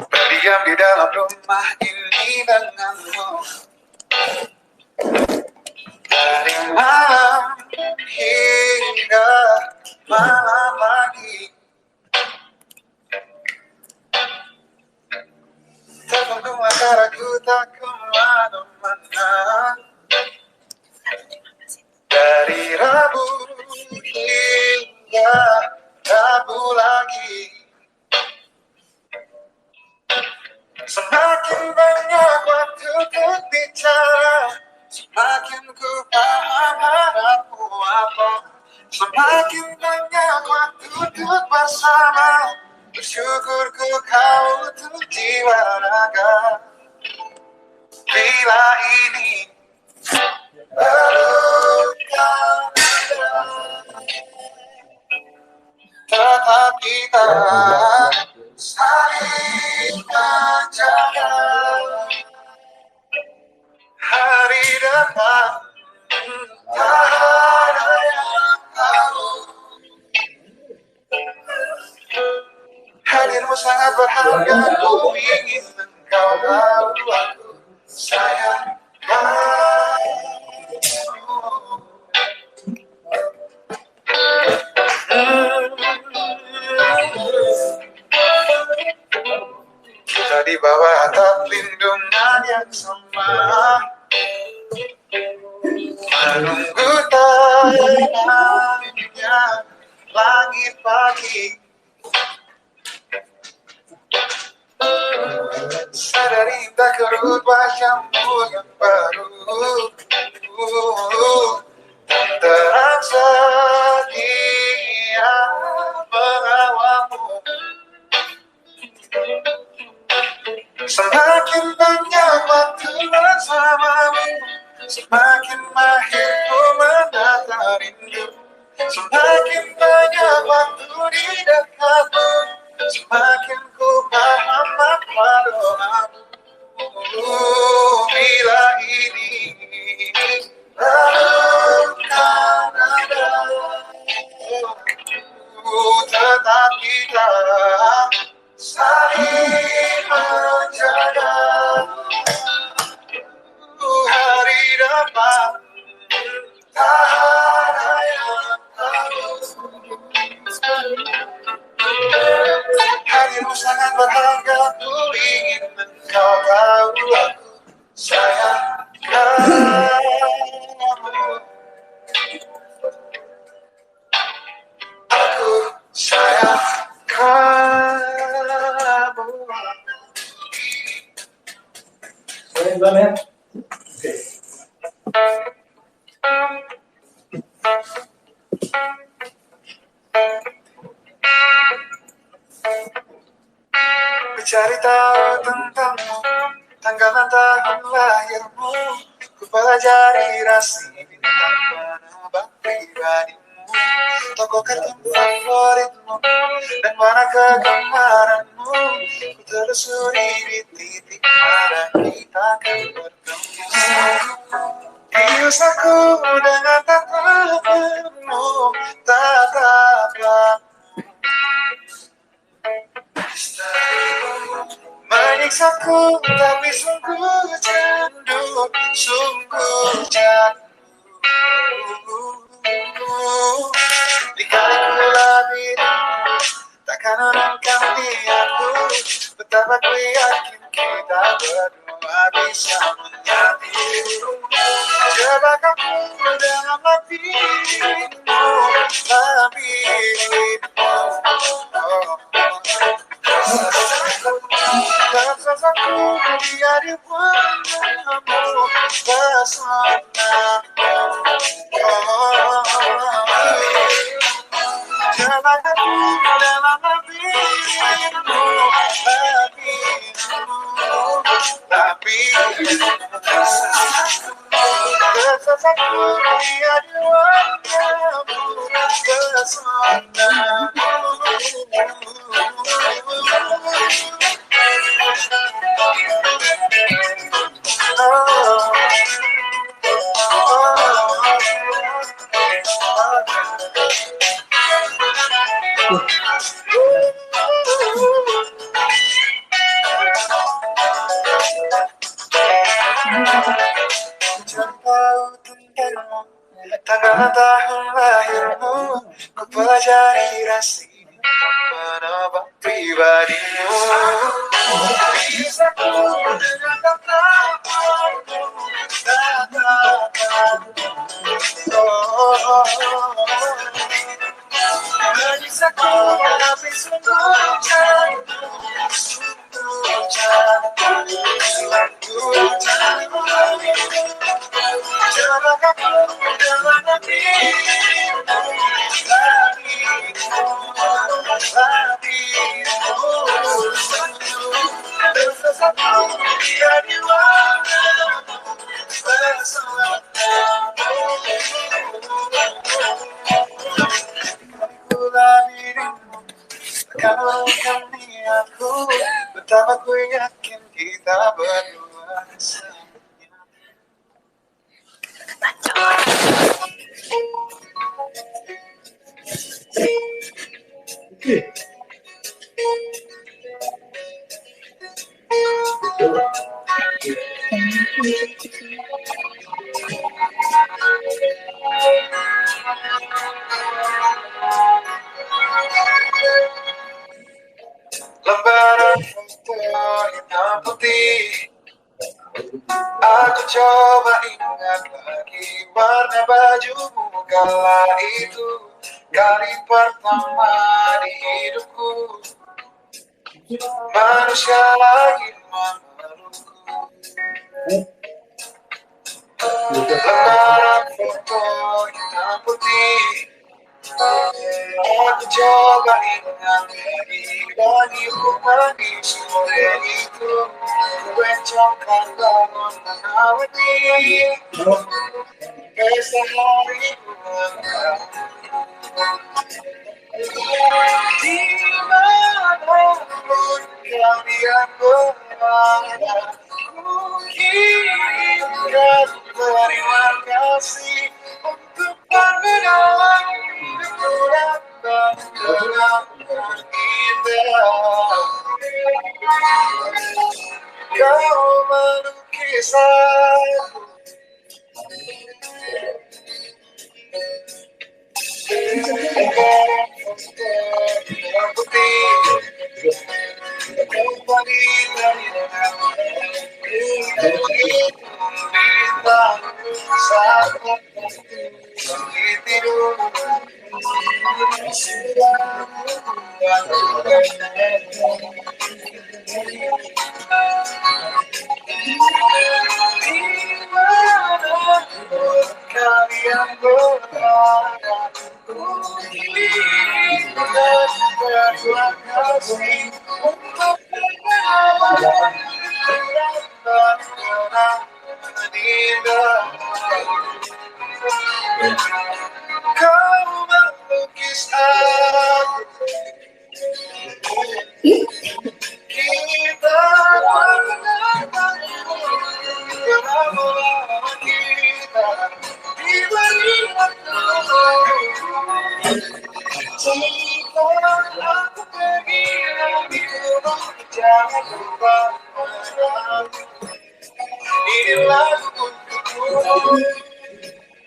Berdiam di dalam rumah ini denganmu dari malam hingga malam lagi. Tergantung antara ku tak kemana-mana. Dari Rabu hingga Rabu lagi. Semakin banyak waktu untuk bicara, semakin ku paham harapmu apa. Semakin banyak waktu untuk bersama, bersyukurku kau untuk jiwa raga. Bila ini bukan tetap kita saling menjaga hari depan. Tak ada yang tahu. Hadirmu sangat berharga, ku ingin engkau tahu aku sayang kamu. Kita di bawah atap lindungan yang sama, menunggu tayangnya langit pagi. Sadari tak kerut wajahmu yang baru, terasa dia mengawalmu. Semakin banyak waktu bersamamu, semakin mahir ku menata rindu. Semakin banyak waktu di dekatmu, semakin ku paham apa doamu. Bila ini bukan ada, tetap kita saling menjaga hari depan. Tak ada yang tahu. Hadirmu sangat berharga, ku ingin engkau tahu aku sayang kamu. Aku sayang kamu. Boleh duluan ya? Oke. Mencari tahu tentangmu, tanggal dan tahun lahirmu. Ku pelajari rasi bintang penebak pribadimu, toko kartun favoritmu, dan warna kegemaranmu. Ku telusuri di titik mana kita akan bertemu. Bius aku dengan tatapanmu, tataplah menyiksaku, tapi sungguh candu, sungguh candu. Dikaliku labirin, takkan menangkan niatku. Betapa ku yakin kita berdua bisa menyatu. Jebakanku dalam labirinmu, labirinmu. Rasaku dia di warnamu, pesona. Jebakanku dalam labirinmu, labirinmu. Rasaku dia di warnamu, pesona. pribadimu. Bisa ku mendengar kata-katamu, bisa ku mengapi seluruh kalau kami aku, betapa ku yakin kita berdua sayang. Lembaran foto hitam putih, aku coba ingat lagi warna bajumu kala itu, kali pertama di hidupku, manusia lagi memelukku. Lembaran foto hitam putih, aku coba ingat lagi pagi sore itu, bencongkan bangun menawati pesta hari ulang di manapun kalian berada, ku ingat terima kasih untuk perbedaan hidupku dan kenangan indah. Kau melukis aku, yang putih, kembali dari bintang saat tidur, kalian berada, ku ingin berterima kasih untuk kenangan indah. Kau melukis aku, kita menatap beberapa kita di balik waktu. Jika aku pergi dari rumah, jangan lupa padaku. Ini lagu untukmu.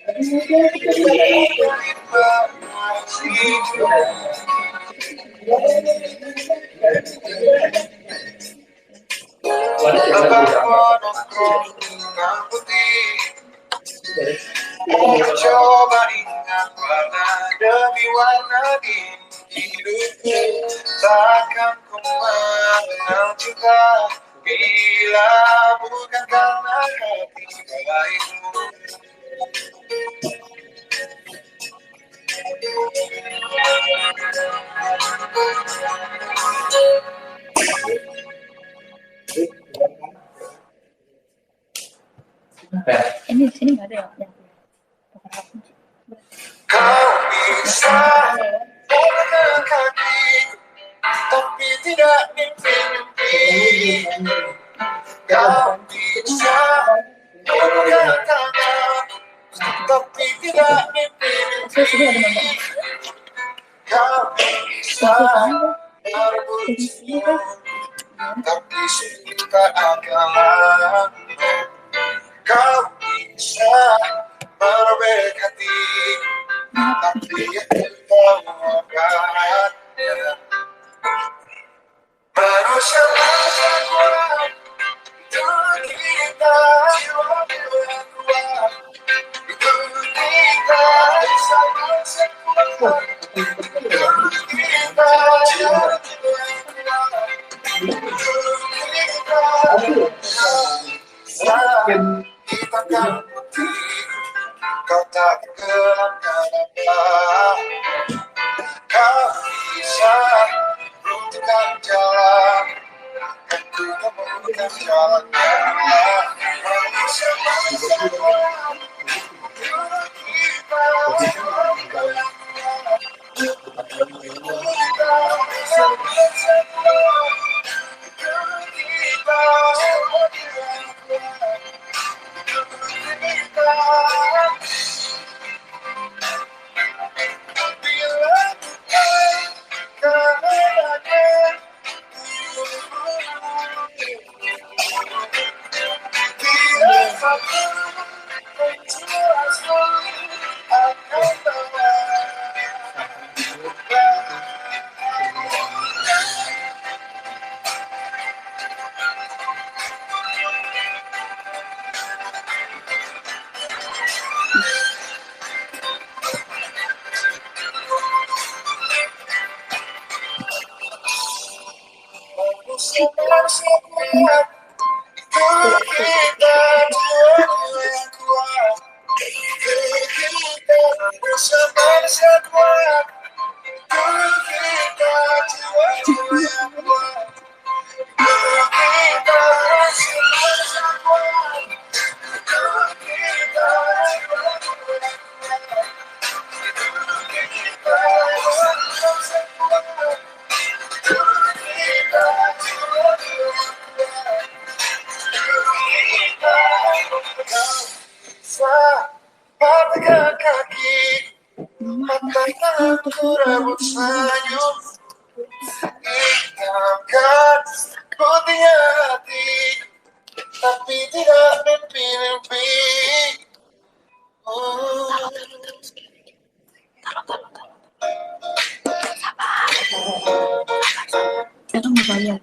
Terima kasih. Lepas monokrom hitam putih, coba ingat warna demi warna di hidupku. Takkan ku mengenal cinta bila bukan karena hati baikmu. Ini di sini nggak ada ya? Kau bisa pegang kaki, tapi tidak mimpi-mimpi. Kau bisa pegang tangan, tapi tidak mimpi-mimpi. Kau bisa merebut senyum, tapi cinta akan lama. Kau bisa merobek hati, tapi itu tahu beratnya. akan putih, kau tak tenggelam kenapa? Kau bisa runtuhkan jalan, dan ku menemukan jalan yang lain. Patahkan kaki, patahkan rambut sayup, hitamkan putihnya hati, tapi tidak mimpi-mimpi. Itu nggak bayar.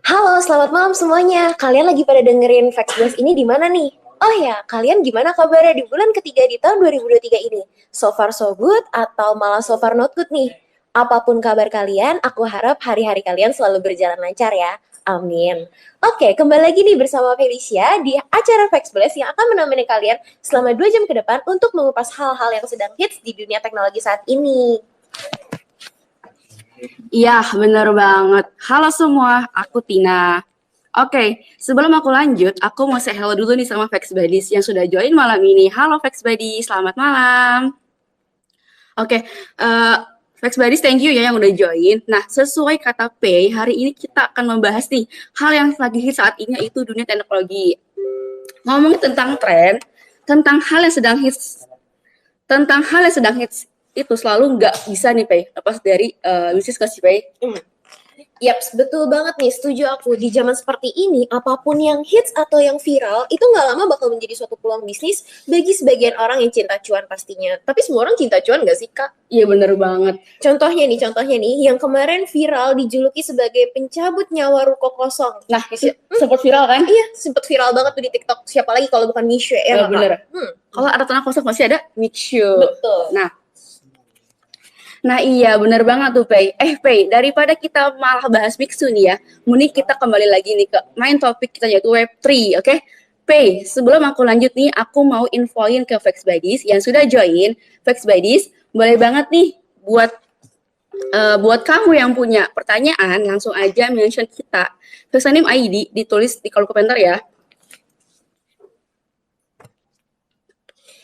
Halo, selamat malam semuanya. Kalian lagi pada dengerin Facts Blast ini di mana nih? Oh ya, kalian gimana kabarnya di bulan ketiga di tahun 2023 ini? So far so good atau malah so far not good nih? Apapun kabar kalian, aku harap hari-hari kalian selalu berjalan lancar ya. Amin. Oke, kembali lagi nih bersama Felicia di acara Facts Blast yang akan menemani kalian selama 2 jam ke depan untuk mengupas hal-hal yang sedang hits di dunia teknologi saat ini. Iya, bener banget. Halo semua, aku Tina. Oke, sebelum aku lanjut, aku mau say hello dulu nih sama Facts Buddies yang sudah join malam ini. Halo Facts Buddies, selamat malam. Oke, Facts Buddies, thank you ya yang udah join. Nah, sesuai kata P, hari ini kita akan membahas nih hal yang lagi hit saat ini, yaitu dunia teknologi. Ngomongin tentang tren, tentang hal yang sedang hits, itu selalu nggak bisa nih, Pei, lepas dari bisnis ke si Pei. Yaps, betul banget nih, setuju aku. Di zaman seperti ini, apapun yang hits atau yang viral, itu nggak lama bakal menjadi suatu peluang bisnis bagi sebagian orang yang cinta cuan pastinya. Tapi semua orang cinta cuan nggak sih, Kak? Iya, bener banget. Contohnya nih, yang kemarin viral dijuluki sebagai pencabut nyawa ruko kosong. Nah, sempat viral kan? Iya, sempet viral banget tuh di TikTok. Siapa lagi kalau bukan Mishe, ya nggak, bener. Kak? Kalau ada tanah kosong masih ada Mikshu. Betul. Nah iya bener banget tuh Pei. Pei, daripada kita malah bahas Mixu nih ya, mending kita kembali lagi nih ke main topik kita yaitu Web3, oke? Pei, sebelum aku lanjut nih, aku mau infoin ke Facts Buddies yang sudah join. Facts Buddies, boleh banget nih buat kamu yang punya pertanyaan, langsung aja mention kita. Username ID ditulis di kolom komentar ya.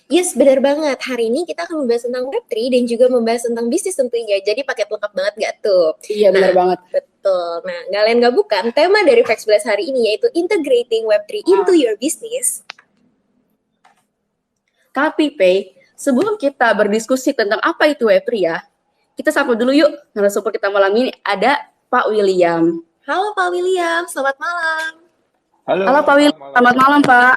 Yes, benar banget. Hari ini kita akan membahas tentang Web3 dan juga membahas tentang bisnis tentunya. Jadi paket lengkap banget nggak tuh? Iya, benar banget. Betul. Nah, nggak lain nggak bukan, tema dari Facts Blast hari ini yaitu Integrating Web3 into your business. Tapi, Pei, sebelum kita berdiskusi tentang apa itu Web3 ya, kita sapa dulu yuk. Narasumber kita malam ini ada Pak William. Halo Pak William, selamat malam. Halo Pak William, selamat malam Pak.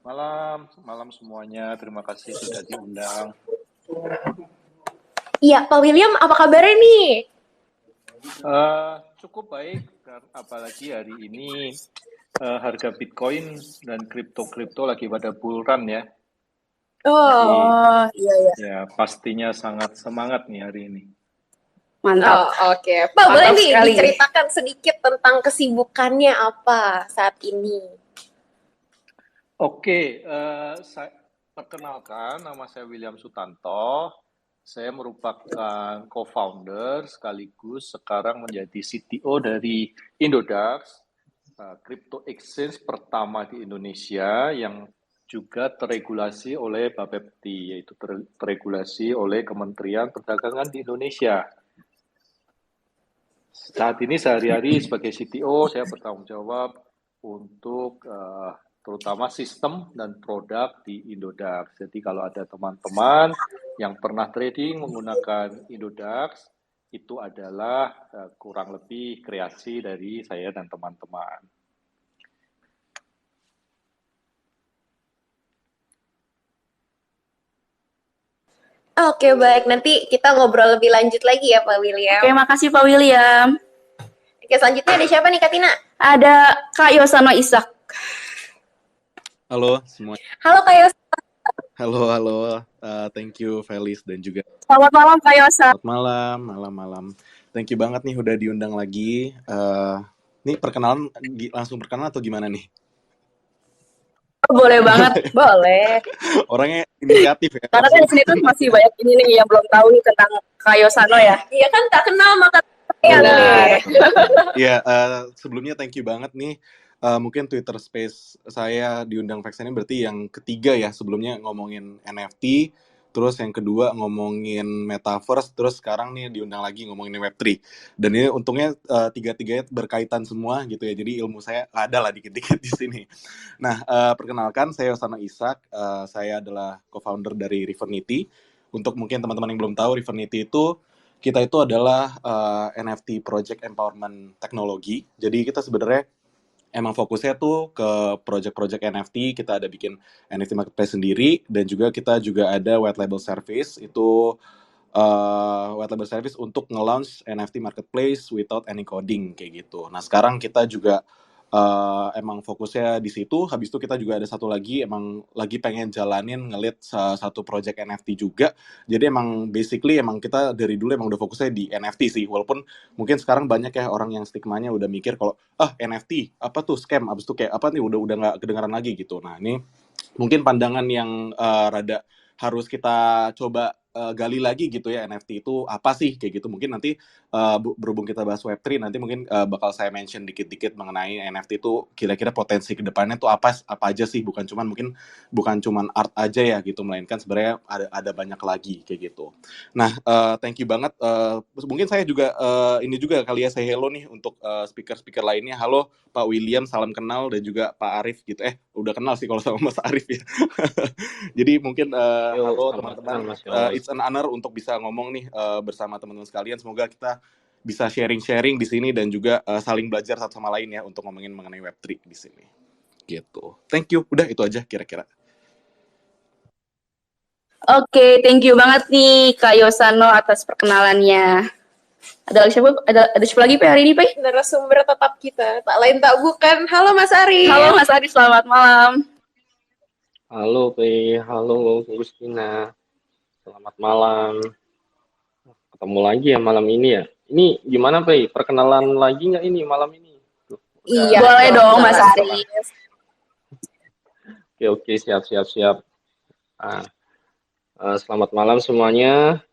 Malam semuanya. Terima kasih sudah diundang. Iya, Pak William, apa kabarnya nih? Cukup baik, apalagi hari ini harga Bitcoin dan kripto lagi pada bull run ya. Oh, iya. Ya, pastinya sangat semangat nih hari ini. Mantap. Oke. Pak, boleh Mantap nih sekali. diceritakan sedikit tentang kesibukannya apa saat ini? Oke, saya perkenalkan, nama saya William Sutanto. Saya merupakan co-founder sekaligus sekarang menjadi CTO dari Indodax, crypto exchange pertama di Indonesia yang juga terregulasi oleh Bapepti, yaitu terregulasi oleh Kementerian Perdagangan di Indonesia. Saat ini sehari-hari sebagai CTO saya bertanggung jawab untuk terutama sistem dan produk di Indodax. Jadi kalau ada teman-teman yang pernah trading menggunakan Indodax, itu adalah kurang lebih kreasi dari saya dan teman-teman. Oke, baik. Nanti kita ngobrol lebih lanjut lagi ya, Pak William. Oke, makasih Pak William. Oke, selanjutnya ada siapa nih, Kak Tina? Ada Kak Yosano Ishak. Halo semua. Halo, Kak Yos. Halo. Thank you Felis dan juga. Selamat malam Kak Yosa. Selamat malam. Thank you banget nih udah diundang lagi. Nih perkenalan langsung perkenalan atau gimana nih? Boleh banget. Boleh. Orangnya inisiatif ya. Karena kan di sini tuh masih banyak ini nih yang belum tahu nih tentang Kak Yosano ya. Iya kan tak kenal maka sayang nih. Iya, sebelumnya thank you banget nih. Mungkin Twitter Space saya diundang Vex ini berarti yang ketiga ya, sebelumnya ngomongin NFT, terus yang kedua ngomongin Metaverse, terus sekarang nih diundang lagi ngomongin Web3. Dan ini untungnya tiga-tiganya berkaitan semua gitu ya, jadi ilmu saya ada lah dikit-dikit di sini. Nah, perkenalkan saya Yosano Ishak, saya adalah co-founder dari Rivernity. Untuk mungkin teman-teman yang belum tahu, Rivernity kita itu adalah NFT Project Empowerment Technology. Jadi kita sebenarnya emang fokusnya tuh ke project-project NFT, kita ada bikin NFT marketplace sendiri, dan juga kita juga ada white label service, itu white label service untuk nge-launch NFT marketplace without any coding, kayak gitu. Nah sekarang kita juga emang fokusnya di situ, habis itu kita juga ada satu lagi, emang lagi pengen jalanin nge-lead satu project NFT juga, jadi emang basically emang kita dari dulu emang udah fokusnya di NFT sih, walaupun mungkin sekarang banyak ya orang yang stigmanya udah mikir kalau NFT apa tuh scam, abis itu kayak apa nih udah nggak kedengaran lagi gitu. Nah ini mungkin pandangan yang rada harus kita coba gali lagi gitu ya, NFT itu apa sih kayak gitu. Mungkin nanti berhubung kita bahas Web3 nanti mungkin bakal saya mention dikit-dikit mengenai NFT itu kira-kira potensi kedepannya tuh apa aja sih, bukan cuman art aja ya gitu, melainkan sebenarnya ada banyak lagi kayak gitu. Nah, thank you banget. Mungkin saya juga ini juga kali ya, say hello nih untuk speaker-speaker lainnya. Halo Pak William, salam kenal, dan juga Pak Arif gitu. Udah kenal sih kalau sama Mas Arif ya. Jadi mungkin halo teman-teman. It's an honor untuk bisa ngomong nih bersama teman-teman sekalian. Semoga kita bisa sharing-sharing di sini dan juga saling belajar satu sama lain ya untuk ngomongin mengenai Web3 di sini. Gitu. Thank you. Udah itu aja kira-kira. Oke, thank you banget nih Kak Yosano atas perkenalannya. Ada siapa lagi Pak hari ini Pak? Narasumber tetap kita, tak lain tak bukan. Halo Mas Ari. Halo Mas Ari, selamat malam. Halo Pei, halo Gustina. Selamat malam. Ketemu lagi ya malam ini ya. Ini gimana Pei? Perkenalan lagi nggak ini malam ini? Iya, boleh dong Mas Ari. Oke, siap. Selamat malam semuanya.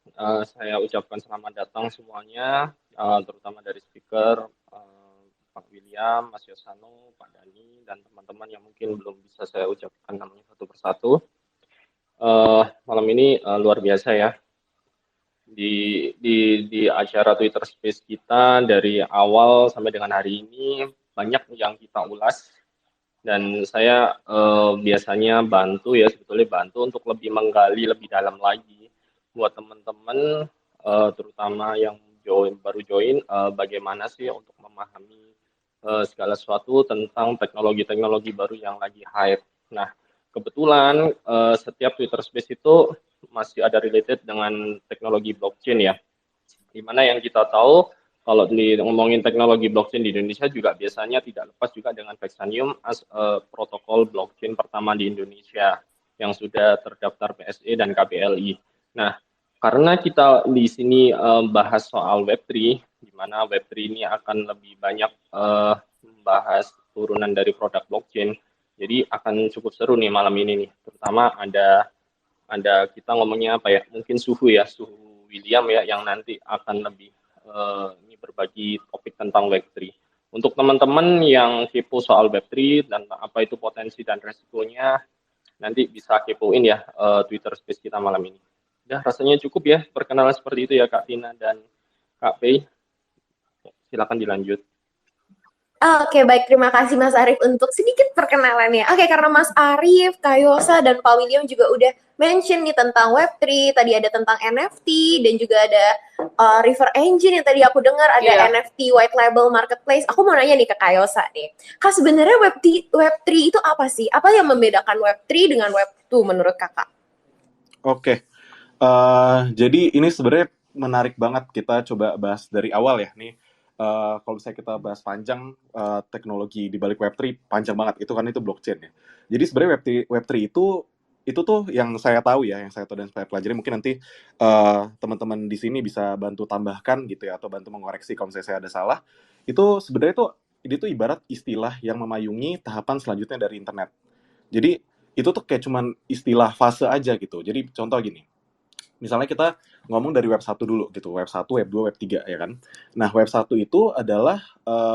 Saya ucapkan selamat datang semuanya, terutama dari speaker Pak William, Mas Yosano, Pak Dani, dan teman-teman yang mungkin belum bisa saya ucapkan namanya satu persatu. Malam ini luar biasa ya. Di acara Twitter Space kita dari awal sampai dengan hari ini banyak yang kita ulas, dan saya biasanya sebetulnya bantu untuk lebih menggali lebih dalam lagi buat teman-teman, terutama yang baru join, bagaimana sih untuk memahami segala sesuatu tentang teknologi-teknologi baru yang lagi hype. Nah, kebetulan setiap Twitter Space itu masih ada related dengan teknologi blockchain ya. Dimana yang kita tahu kalau ngomongin teknologi blockchain di Indonesia juga biasanya tidak lepas juga dengan Vexanium as protokol blockchain pertama di Indonesia yang sudah terdaftar PSE dan KBLI. Nah, karena kita di sini bahas soal Web3, di mana Web3 ini akan lebih banyak membahas turunan dari produk blockchain, jadi akan cukup seru nih malam ini nih. Terutama ada kita ngomongnya apa ya? Mungkin suhu William ya yang nanti akan lebih ini berbagi topik tentang Web3. Untuk teman-teman yang kepo soal Web3 dan apa itu potensi dan resikonya, nanti bisa kepoin ya Twitter Space kita malam ini. Udah rasanya cukup ya perkenalan seperti itu ya Kak Tina dan Kak Pei. Silakan dilanjut. Oke, baik. Terima kasih Mas Arif untuk sedikit perkenalannya. Oke, karena Mas Arif, Kak Yosa, dan Pak William juga udah mention nih tentang Web3, tadi ada tentang NFT, dan juga ada River Engine yang tadi aku dengar, ada NFT White Label Marketplace. Aku mau nanya nih ke Kak Yosa nih. Kak, sebenarnya Web3 itu apa sih? Apa yang membedakan Web3 dengan Web2 menurut Kakak? Oke. Jadi ini sebenarnya menarik banget, kita coba bahas dari awal ya nih. Kalau misalnya kita bahas panjang teknologi di balik Web3 panjang banget, itu kan itu blockchain ya. Jadi sebenarnya Web3 itu tuh yang saya tahu ya, yang saya tahu dan saya pelajari, mungkin nanti teman-teman di sini bisa bantu tambahkan gitu ya, atau bantu mengoreksi kalau misalnya saya ada salah. Itu sebenarnya ini tuh ibarat istilah yang memayungi tahapan selanjutnya dari internet. Jadi itu tuh kayak cuman istilah fase aja gitu. Jadi contoh gini, misalnya kita ngomong dari Web 1 dulu gitu, Web 1, Web 2, Web 3 ya kan. Nah, Web 1 itu adalah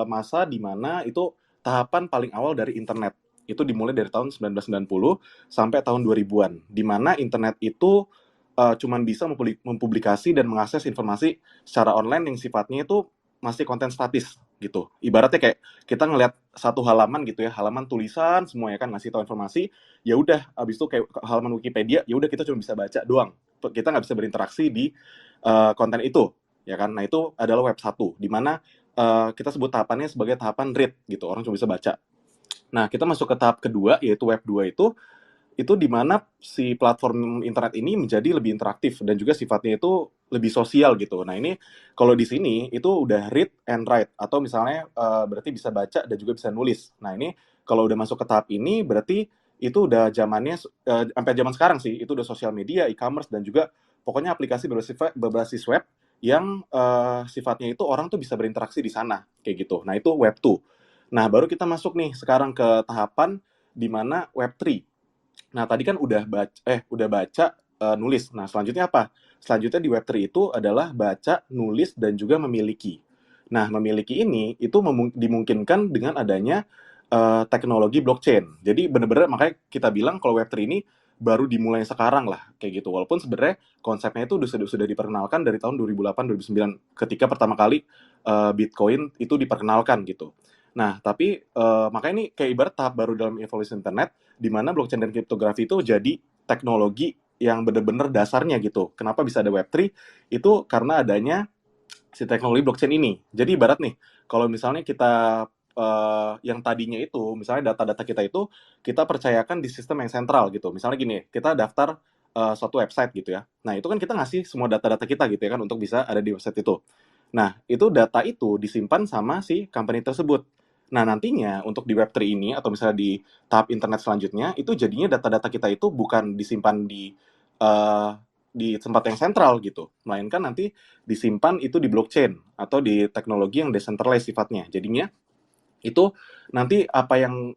masa di mana itu tahapan paling awal dari internet. Itu dimulai dari tahun 1990 sampai tahun 2000-an, di mana internet itu cuman bisa mempublikasi dan mengakses informasi secara online yang sifatnya itu masih konten statis gitu. Ibaratnya kayak kita ngelihat satu halaman gitu ya, halaman tulisan semua ya kan, ngasih tahu informasi, ya udah abis itu kayak halaman Wikipedia, ya udah kita cuma bisa baca doang. Kita nggak bisa berinteraksi di konten itu ya kan. Nah, itu adalah Web 1 di mana kita sebut tahapannya sebagai tahapan read gitu, orang cuma bisa baca. Nah, kita masuk ke tahap kedua yaitu Web 2 itu di mana si platform internet ini menjadi lebih interaktif dan juga sifatnya itu lebih sosial gitu. Nah, ini kalau di sini itu udah read and write, atau misalnya berarti bisa baca dan juga bisa nulis. Nah, ini kalau udah masuk ke tahap ini berarti itu udah zamannya sampai zaman sekarang sih, itu udah sosial media, e-commerce, dan juga pokoknya aplikasi berbasis web yang sifatnya itu orang tuh bisa berinteraksi di sana kayak gitu. Nah, itu Web 2. Nah, baru kita masuk nih sekarang ke tahapan di mana Web 3. Nah, tadi kan udah baca, nulis. Nah, selanjutnya apa? Selanjutnya di Web3 itu adalah baca, nulis, dan juga memiliki. Nah, memiliki ini itu dimungkinkan dengan adanya teknologi blockchain. Jadi benar-benar makanya kita bilang kalau Web3 ini baru dimulai sekarang lah, kayak gitu. Walaupun sebenarnya konsepnya itu sudah diperkenalkan dari tahun 2008-2009 ketika pertama kali Bitcoin itu diperkenalkan gitu. Nah, tapi makanya ini kayak ibarat tahap baru dalam evolusi internet, di mana blockchain dan kriptografi itu jadi teknologi yang benar-benar dasarnya gitu. Kenapa bisa ada Web3? Itu karena adanya si teknologi blockchain ini. Jadi ibarat nih, kalau misalnya kita yang tadinya itu, misalnya data-data kita itu, kita percayakan di sistem yang sentral gitu. Misalnya gini, kita daftar suatu website gitu ya. Nah, itu kan kita ngasih semua data-data kita gitu ya kan, untuk bisa ada di website itu. Nah, itu data itu disimpan sama si company tersebut. Nah, nantinya untuk di Web3 ini, atau misalnya di tahap internet selanjutnya, itu jadinya data-data kita itu bukan disimpan di tempat yang sentral gitu, melainkan nanti disimpan itu di blockchain atau di teknologi yang decentralized sifatnya. Jadinya itu nanti apa yang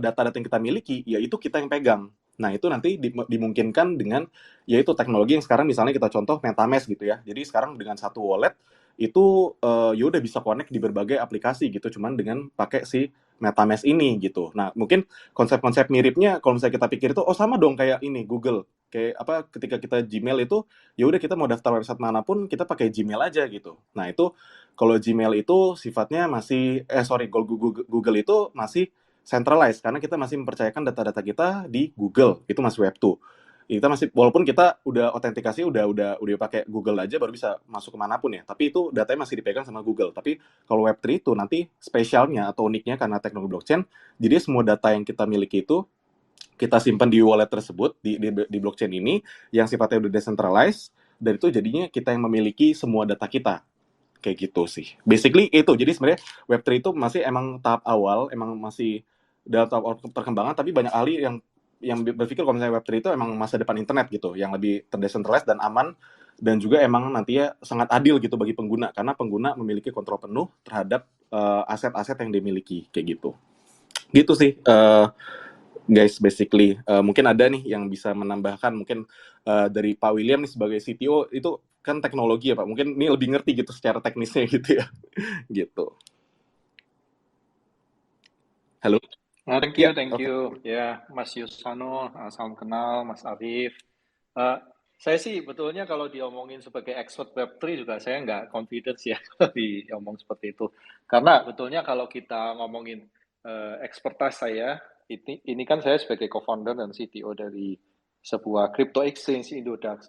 data-data yang kita miliki, ya itu kita yang pegang. Nah, itu nanti dimungkinkan dengan yaitu teknologi yang sekarang misalnya kita contoh MetaMask gitu ya. Jadi sekarang dengan satu wallet itu ya udah bisa connect di berbagai aplikasi gitu, cuman dengan pakai si MetaMask ini gitu. Nah, mungkin konsep-konsep miripnya kalau misalnya kita pikir itu sama dong kayak ini Google. Kayak apa, ketika kita Gmail itu ya udah kita mau daftar website manapun kita pakai Gmail aja gitu. Nah, itu kalau Gmail itu sifatnya masih Google itu masih centralized karena kita masih mempercayakan data-data kita di Google. Itu masih Web 2. Kita masih, walaupun kita udah autentikasi udah pakai Google aja baru bisa masuk kemanapun ya, tapi itu datanya masih dipegang sama Google. Tapi kalau Web3 itu nanti spesialnya atau uniknya karena teknologi blockchain, jadi semua data yang kita miliki itu kita simpan di wallet tersebut di blockchain ini yang sifatnya udah decentralized, dan itu jadinya kita yang memiliki semua data kita. Kayak gitu sih. Basically itu. Jadi sebenarnya Web3 itu masih emang tahap awal, emang masih dalam tahap awal perkembangan, tapi banyak ahli yang berpikir kalau misalnya Web3 itu emang masa depan internet gitu, yang lebih terdecentralized dan aman, dan juga emang nantinya sangat adil gitu bagi pengguna, karena pengguna memiliki kontrol penuh terhadap aset-aset yang dimiliki, kayak gitu. Gitu sih, guys, basically. Mungkin ada nih yang bisa menambahkan, mungkin dari Pak William nih sebagai CTO, itu kan teknologi ya Pak, mungkin ini lebih ngerti gitu secara teknisnya gitu ya. Gitu. Halo? Thank Ya, you. Ya, Mas Yusano, salam kenal, Mas Arif. Saya sih betulnya kalau diomongin sebagai expert Web3 juga saya nggak confidence ya kalau diomong seperti itu. Karena betulnya kalau kita ngomongin expertise saya, ini kan saya sebagai co-founder dan CTO dari sebuah crypto exchange Indodax.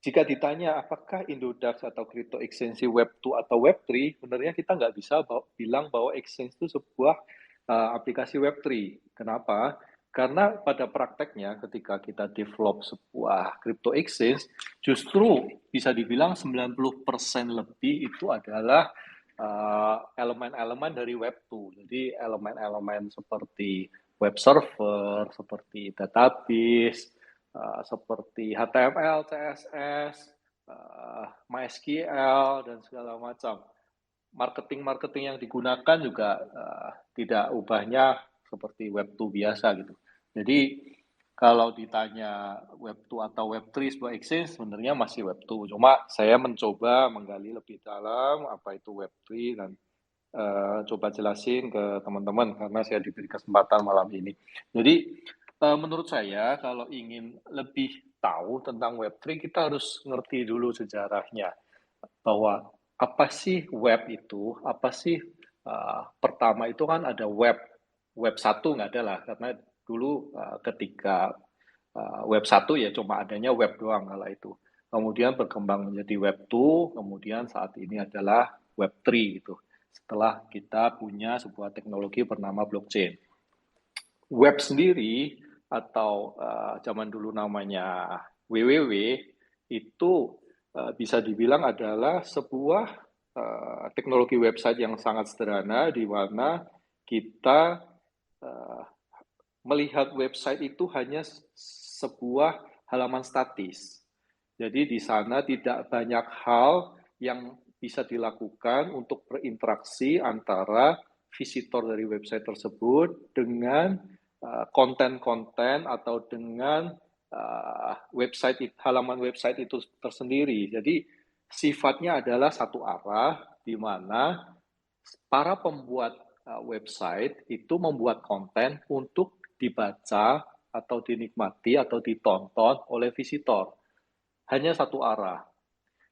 Jika ditanya apakah Indodax atau crypto exchange Web2 atau Web3, sebenarnya kita nggak bisa bilang bahwa exchange itu sebuah aplikasi Web3. Kenapa? Karena pada prakteknya ketika kita develop sebuah crypto exchange, justru bisa dibilang 90% lebih itu adalah elemen-elemen dari Web2. Jadi elemen-elemen seperti web server, seperti database, seperti HTML, CSS, MySQL, dan segala macam. Marketing yang digunakan juga tidak ubahnya seperti Web2 biasa gitu. Jadi kalau ditanya Web2 atau Web3 sebuah exchange, sebenarnya masih Web2. Cuma saya mencoba menggali lebih dalam apa itu Web3 dan coba jelasin ke teman-teman karena saya diberi kesempatan malam ini. Jadi menurut saya kalau ingin lebih tahu tentang Web3, kita harus ngerti dulu sejarahnya. Bahwa apa sih web itu? Apa sih pertama itu kan ada web 1 nggak ada lah karena dulu ketika web 1 ya cuma adanya web doang kala itu. Kemudian berkembang menjadi web 2, kemudian saat ini adalah web 3 gitu. Setelah kita punya sebuah teknologi bernama blockchain. Web sendiri atau zaman dulu namanya WWW itu bisa dibilang adalah sebuah teknologi website yang sangat sederhana di mana kita melihat website itu hanya sebuah halaman statis. Jadi di sana tidak banyak hal yang bisa dilakukan untuk berinteraksi antara visitor dari website tersebut dengan konten-konten atau dengan halaman website itu tersendiri. Jadi sifatnya adalah satu arah di mana para pembuat website itu membuat konten untuk dibaca atau dinikmati atau ditonton oleh visitor. Hanya satu arah.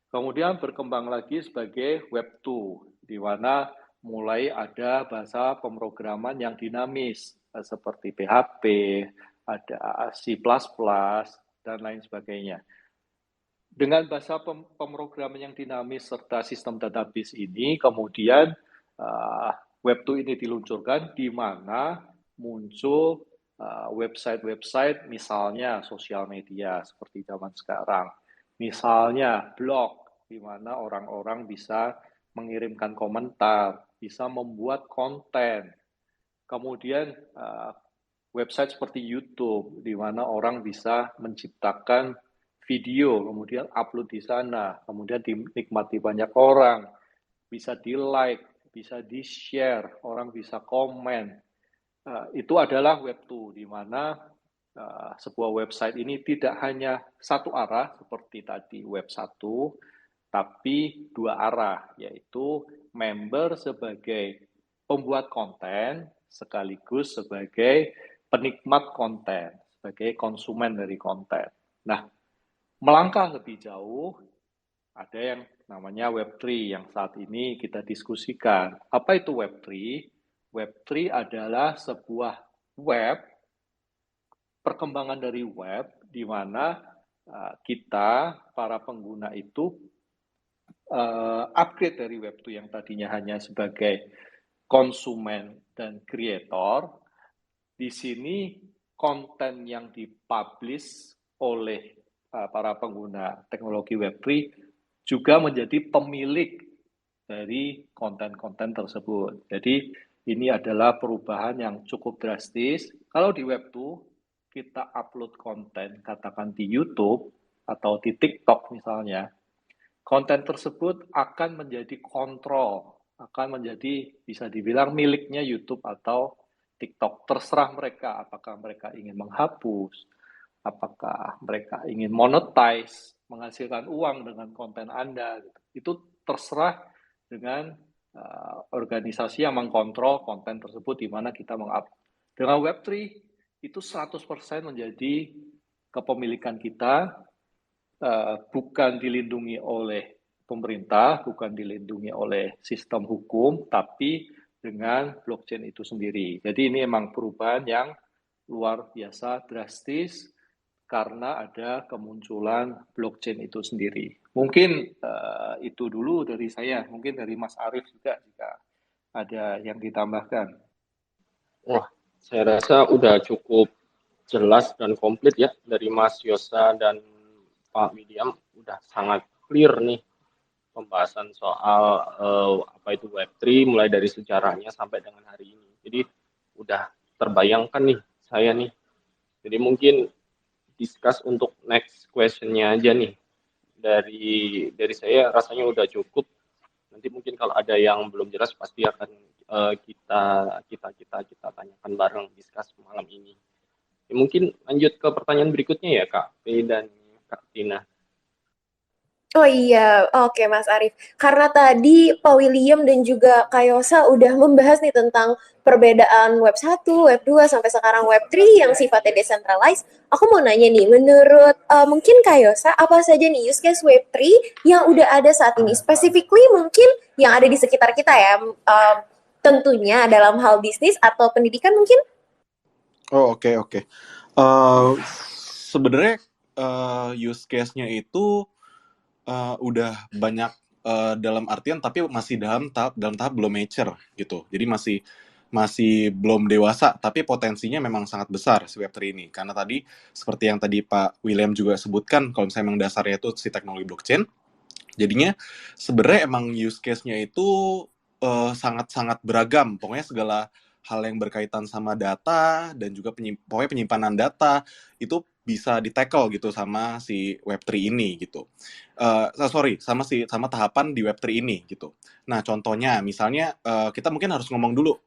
Kemudian berkembang lagi sebagai Web 2, di mana mulai ada bahasa pemrograman yang dinamis, seperti PHP, ada C++, dan lain sebagainya. Dengan bahasa pemrograman yang dinamis serta sistem database ini, kemudian Web 2 ini diluncurkan di mana muncul website-website misalnya sosial media seperti zaman sekarang. Misalnya blog, di mana orang-orang bisa mengirimkan komentar, bisa membuat konten. Kemudian website seperti YouTube, di mana orang bisa menciptakan video, kemudian upload di sana, kemudian dinikmati banyak orang, bisa di-like, bisa di-share, orang bisa komen. Itu adalah Web 2, di mana sebuah website ini tidak hanya satu arah seperti tadi Web 1, tapi dua arah, yaitu member sebagai pembuat konten sekaligus sebagai penikmat konten, sebagai konsumen dari konten. Nah, melangkah lebih jauh, ada yang namanya Web3 yang saat ini kita diskusikan. Apa itu Web3? Web3 adalah sebuah web, perkembangan dari web, di mana kita, para pengguna itu, upgrade dari Web2 yang tadinya hanya sebagai konsumen dan kreator. Di sini konten yang dipublish oleh para pengguna teknologi Web3 juga menjadi pemilik dari konten-konten tersebut. Jadi ini adalah perubahan yang cukup drastis. Kalau di Web2 kita upload konten, katakan di YouTube atau di TikTok misalnya, konten tersebut akan menjadi kontrol, akan menjadi bisa dibilang miliknya YouTube atau TikTok. Terserah mereka apakah mereka ingin menghapus, apakah mereka ingin monetize, menghasilkan uang dengan konten Anda. Itu terserah dengan organisasi yang mengkontrol konten tersebut di mana kita mengupload. Dengan Web3 itu 100% menjadi kepemilikan kita, bukan dilindungi oleh pemerintah, bukan dilindungi oleh sistem hukum, tapi dengan blockchain itu sendiri. Jadi ini memang perubahan yang luar biasa drastis karena ada kemunculan blockchain itu sendiri. Mungkin itu dulu dari saya, mungkin dari Mas Arief juga jika ada yang ditambahkan. Wah, saya rasa udah cukup jelas dan komplit ya dari Mas Yosa dan Pak William, udah sangat clear nih pembahasan soal apa itu Web3 mulai dari sejarahnya sampai dengan hari ini. Jadi udah terbayangkan nih saya nih. Jadi mungkin discuss untuk next question-nya aja nih. Dari saya rasanya udah cukup. Nanti mungkin kalau ada yang belum jelas pasti akan kita tanyakan bareng, discuss malam ini. Ya, mungkin lanjut ke pertanyaan berikutnya ya Kak P dan Kak Tina. Oh iya, oke Mas Arief. Karena tadi Pak William dan juga Kak Yosa udah membahas nih tentang perbedaan Web 1, Web 2, sampai sekarang Web 3 yang sifatnya decentralized. Aku mau nanya nih, menurut mungkin Kak Yosa, apa saja nih use case Web 3 yang udah ada saat ini? Specifically mungkin yang ada di sekitar kita ya, tentunya dalam hal bisnis atau pendidikan mungkin? Oh, oke. Sebenarnya use case-nya itu udah banyak dalam artian tapi masih dalam tahap belum mature gitu. Jadi masih belum dewasa, tapi potensinya memang sangat besar si Web3 ini. Karena tadi seperti yang tadi Pak William juga sebutkan, kalau misalnya memang dasarnya itu si teknologi blockchain, jadinya sebenarnya emang use case-nya itu sangat-sangat beragam. Pokoknya segala hal yang berkaitan sama data dan juga pokoknya penyimpanan data itu bisa di-tackle gitu sama si Web3 ini gitu. Sama tahapan di Web3 ini gitu. Nah, contohnya misalnya kita mungkin harus ngomong dulu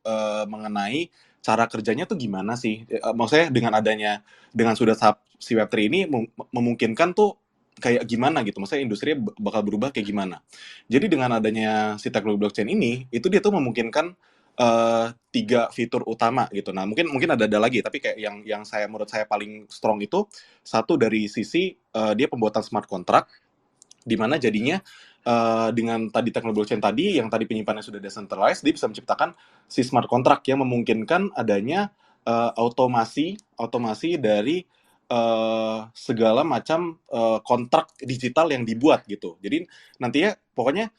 mengenai cara kerjanya tuh gimana sih? Maksudnya dengan sudah tahap si Web3 ini memungkinkan tuh kayak gimana gitu, maksudnya industri bakal berubah kayak gimana. Jadi dengan adanya si teknologi blockchain ini, itu dia tuh memungkinkan 3 fitur utama gitu. Nah, mungkin ada lagi, tapi kayak yang menurut saya paling strong itu, satu dari sisi dia pembuatan smart contract, di mana jadinya dengan tadi teknologi blockchain tadi, yang tadi penyimpanannya sudah decentralized, dia bisa menciptakan si smart contract yang memungkinkan adanya otomasi dari segala macam kontrak digital yang dibuat gitu. Jadi nantinya pokoknya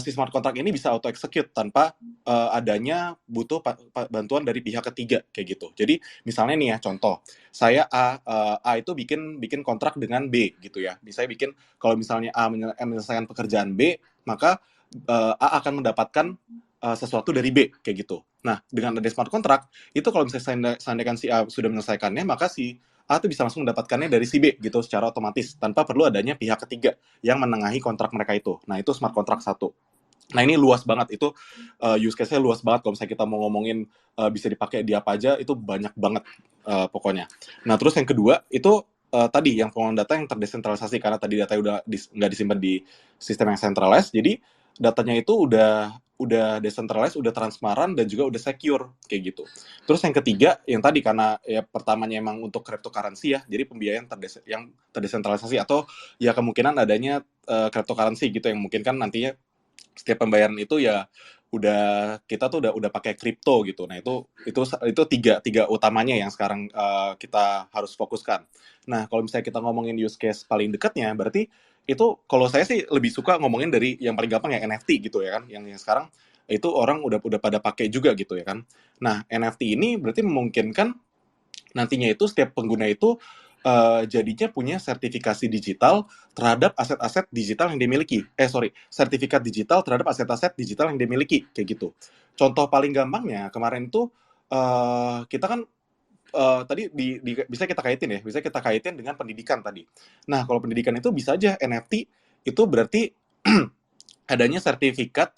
si smart contract ini bisa auto execute tanpa adanya butuh bantuan dari pihak ketiga kayak gitu. Jadi misalnya nih ya contoh, saya A itu bikin kontrak dengan B gitu ya. Saya bikin kalau misalnya A menyelesaikan pekerjaan B, maka A akan mendapatkan sesuatu dari B kayak gitu. Nah, dengan ada smart contract itu kalau misalnya seandainya si A sudah menyelesaikannya, maka si A itu bisa langsung mendapatkannya dari si B gitu secara otomatis tanpa perlu adanya pihak ketiga yang menengahi kontrak mereka itu. Nah, itu smart contract 1. Nah, ini luas banget, itu use case-nya luas banget. Kalau misalnya kita mau ngomongin bisa dipakai di apa aja, itu banyak banget pokoknya. Nah, terus yang kedua itu tadi yang pengelolaan data yang terdesentralisasi, karena tadi data udah nggak disimpan di sistem yang centralized, jadi datanya itu udah decentralized, udah transparan, dan juga udah secure kayak gitu. Terus yang ketiga, yang tadi karena ya pertamanya emang untuk cryptocurrency ya, jadi pembiayaan yang terdesentralisasi atau ya kemungkinan adanya cryptocurrency gitu yang mungkin kan nantinya setiap pembayaran itu ya kita tuh udah pakai kripto gitu. Nah, itu tiga utamanya yang sekarang kita harus fokuskan. Nah, kalau misalnya kita ngomongin use case paling dekatnya, berarti itu kalau saya sih lebih suka ngomongin dari yang paling gampang ya NFT gitu ya kan, yang sekarang itu orang udah pada pakai juga gitu ya kan. Nah, NFT ini berarti memungkinkan nantinya itu setiap pengguna itu jadinya punya sertifikasi digital terhadap aset-aset digital yang dimiliki. Sertifikat digital terhadap aset-aset digital yang dimiliki, kayak gitu. Contoh paling gampangnya kemarin tuh kita kan tadi bisa kita kaitin dengan pendidikan tadi. Nah, kalau pendidikan itu bisa aja NFT itu berarti adanya sertifikat,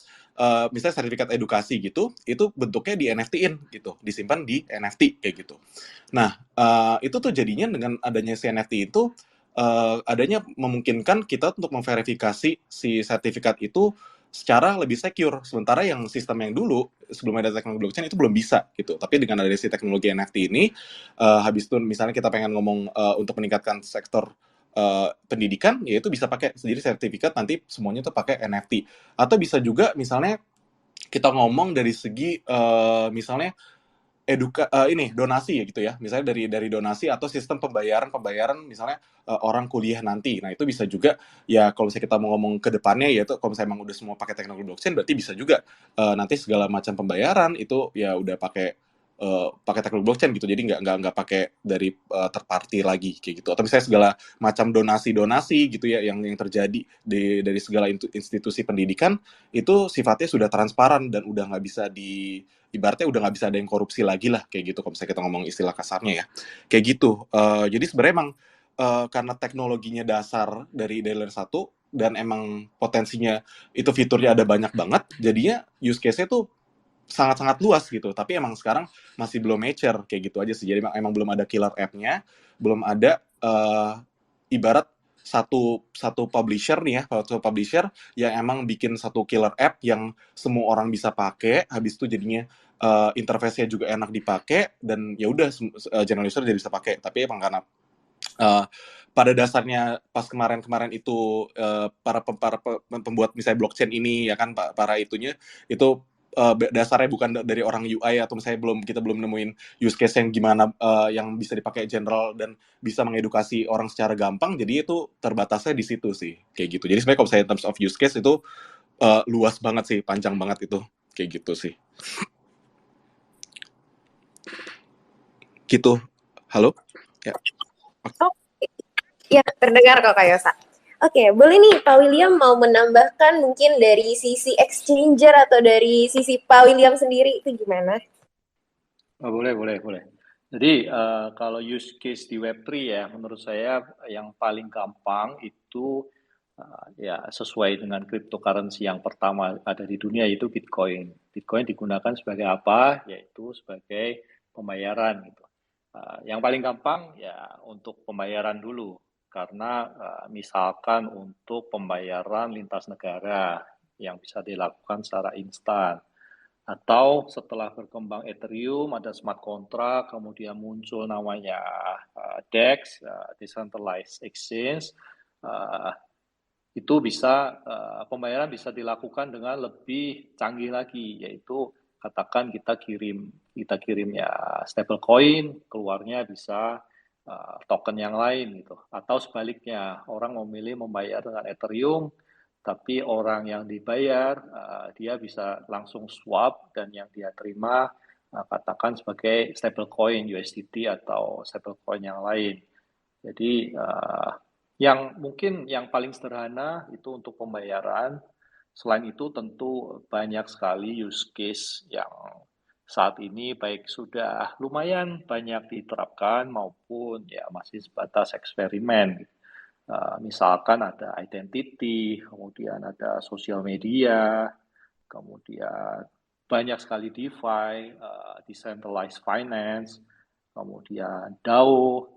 misalnya sertifikat edukasi gitu, itu bentuknya di NFT-in gitu, disimpan di NFT kayak gitu. Nah, itu tuh jadinya dengan adanya si NFT itu, adanya memungkinkan kita untuk memverifikasi si sertifikat itu secara lebih secure. Sementara yang sistem yang dulu, sebelum ada teknologi blockchain itu belum bisa gitu. Tapi dengan adanya si teknologi NFT ini, habis itu misalnya kita pengen ngomong untuk meningkatkan sektor pendidikan, ya itu bisa pakai sendiri sertifikat, nanti semuanya tuh pakai NFT. Atau bisa juga misalnya kita ngomong dari segi misalnya donasi ya gitu ya, misalnya dari donasi atau sistem pembayaran misalnya orang kuliah nanti. Nah itu bisa juga ya, kalau misalnya kita mau ngomong ke depannya, ya itu kalau misalnya emang udah semua pakai teknologi blockchain, berarti bisa juga nanti segala macam pembayaran itu ya udah pakai teknologi blockchain gitu, jadi nggak pakai dari third party lagi kayak gitu. Atau misalnya segala macam donasi gitu ya yang terjadi dari segala institusi pendidikan itu sifatnya sudah transparan dan udah nggak bisa ibaratnya udah nggak bisa ada yang korupsi lagi lah kayak gitu, kalau misalnya kita ngomong istilah kasarnya ya kayak gitu. Jadi sebenarnya emang karena teknologinya dasar dari layer 1 dan emang potensinya itu fiturnya ada banyak banget, jadinya use case-nya tuh sangat-sangat luas gitu. Tapi emang sekarang masih belum mature kayak gitu aja sih. Jadi emang belum ada killer app-nya, belum ada ibarat satu publisher nih ya, satu publisher yang emang bikin satu killer app yang semua orang bisa pakai, habis itu jadinya interface-nya juga enak dipakai, dan ya udah general user jadi bisa pakai. Tapi emang karena pada dasarnya pas kemarin itu para pembuat misalnya blockchain ini ya kan, para itunya itu dasarnya bukan dari orang UI, atau misalnya kita belum nemuin use case yang gimana yang bisa dipakai general dan bisa mengedukasi orang secara gampang, jadi itu terbatasnya di situ sih kayak gitu. Jadi sebenarnya kalau saya in terms of use case itu luas banget sih, panjang banget itu kayak gitu sih. Gitu. Halo? Ya. Ya, terdengar kok Kak Yosa. Oke, boleh nih Pak William mau menambahkan mungkin dari sisi exchanger atau dari sisi Pak William sendiri itu gimana? Boleh. Jadi kalau use case di Web3 ya, menurut saya yang paling gampang itu ya sesuai dengan cryptocurrency yang pertama ada di dunia, yaitu Bitcoin. Bitcoin digunakan sebagai apa? Yaitu sebagai pembayaran gitu. Yang paling gampang ya untuk pembayaran dulu. Karena misalkan untuk pembayaran lintas negara yang bisa dilakukan secara instan, atau setelah berkembang Ethereum ada smart contract, kemudian muncul namanya DEX, Decentralized Exchange, itu bisa pembayaran bisa dilakukan dengan lebih canggih lagi, yaitu katakan kita kirim ya stablecoin, keluarnya bisa token yang lain gitu. Atau sebaliknya, orang memilih membayar dengan Ethereum, tapi orang yang dibayar dia bisa langsung swap, dan yang dia terima katakan sebagai stablecoin USDT atau stablecoin yang lain. Jadi yang mungkin yang paling sederhana itu untuk pembayaran. Selain itu tentu banyak sekali use case yang saat ini baik sudah lumayan banyak diterapkan maupun ya masih sebatas eksperimen. Misalkan ada identity, kemudian ada sosial media, kemudian banyak sekali DeFi, decentralized finance, kemudian DAO,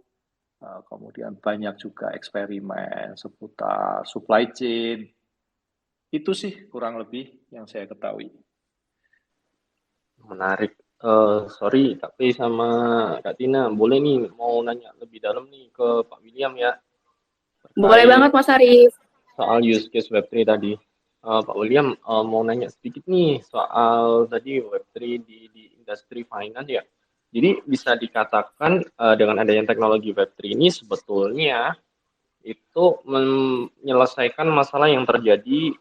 kemudian banyak juga eksperimen seputar supply chain. Itu sih kurang lebih yang saya ketahui. Menarik. Sorry, tapi sama Kak Tina, boleh nih mau nanya lebih dalam nih ke Pak William ya. Boleh banget Mas Arif. Soal use case Web3 tadi. Pak William mau nanya sedikit nih soal tadi Web3 di industri finance ya. Jadi bisa dikatakan dengan adanya teknologi Web3 ini sebetulnya itu menyelesaikan masalah yang terjadi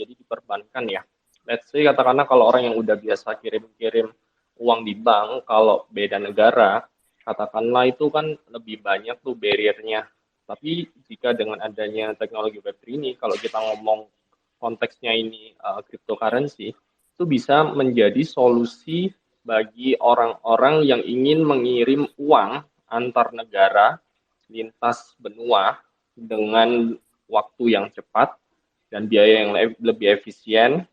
di perbankan ya. Let's say katakanlah kalau orang yang udah biasa kirim-kirim uang di bank, kalau beda negara katakanlah itu kan lebih banyak tuh barrier-nya. Tapi jika dengan adanya teknologi Web3 ini, kalau kita ngomong konteksnya ini cryptocurrency, itu bisa menjadi solusi bagi orang-orang yang ingin mengirim uang antar negara lintas benua dengan waktu yang cepat dan biaya yang lebih efisien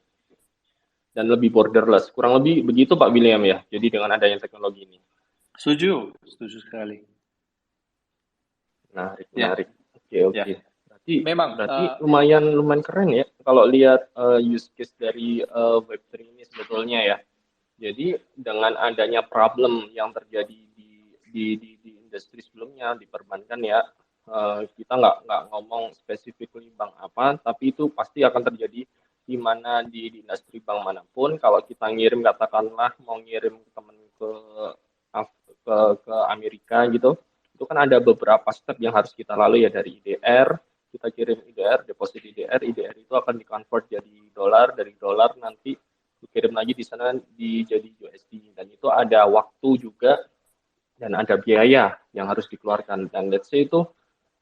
dan lebih borderless. Kurang lebih begitu Pak William ya. Jadi dengan adanya teknologi ini. Setuju sekali. Menarik. Oke. Ya. Berarti Memang lumayan keren ya kalau lihat use case dari Web3 ini sebetulnya ya. Jadi dengan adanya problem yang terjadi di industri sebelumnya di perbankan ya, kita nggak ngomong specifically bank apa, tapi itu pasti akan terjadi di mana di industri bank manapun. Kalau kita ngirim, katakanlah mau ngirim teman ke Amerika gitu, itu kan ada beberapa step yang harus kita lalui ya, dari IDR, kita kirim IDR, deposit IDR itu akan di-convert jadi dolar, dari dolar nanti dikirim lagi di sana jadi USD, dan itu ada waktu juga dan ada biaya yang harus dikeluarkan, dan let's say itu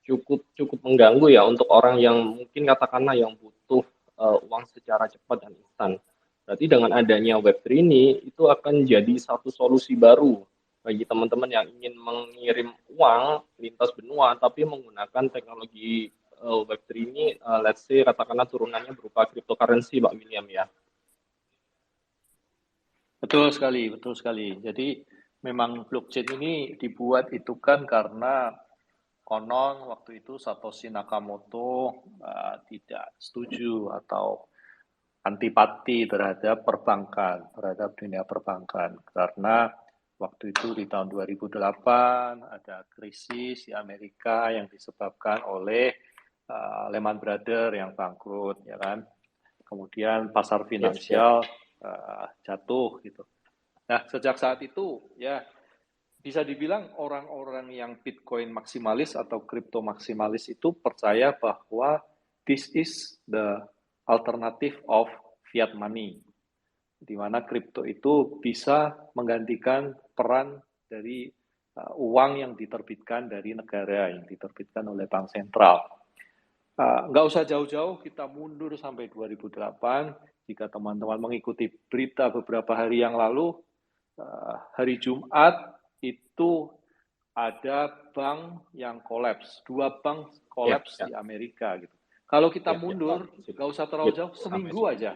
cukup mengganggu ya untuk orang yang mungkin katakanlah yang butuh uang secara cepat dan instan. Berarti dengan adanya Web3 ini itu akan jadi satu solusi baru bagi teman-teman yang ingin mengirim uang lintas benua tapi menggunakan teknologi Web3 ini, let's say katakanlah turunannya berupa cryptocurrency, Pak William ya. Betul sekali. Jadi memang blockchain ini dibuat itu kan karena konon waktu itu Satoshi Nakamoto tidak setuju atau antipati terhadap perbankan, terhadap dunia perbankan, karena waktu itu di tahun 2008 ada krisis di Amerika yang disebabkan oleh Lehman Brothers yang bangkrut, ya kan. Kemudian pasar finansial jatuh gitu. Nah, sejak saat itu ya bisa dibilang orang-orang yang Bitcoin maksimalis atau kripto maksimalis itu percaya bahwa this is the alternative of fiat money, di mana kripto itu bisa menggantikan peran dari uang yang diterbitkan dari negara, yang diterbitkan oleh bank sentral. Nggak usah jauh-jauh, kita mundur sampai 2008. Jika teman-teman mengikuti berita beberapa hari yang lalu, hari Jumat itu ada bank yang kolaps, 2 bank kolaps di Amerika gitu. Kalau kita mundur, nggak usah terlalu jauh, seminggu aja.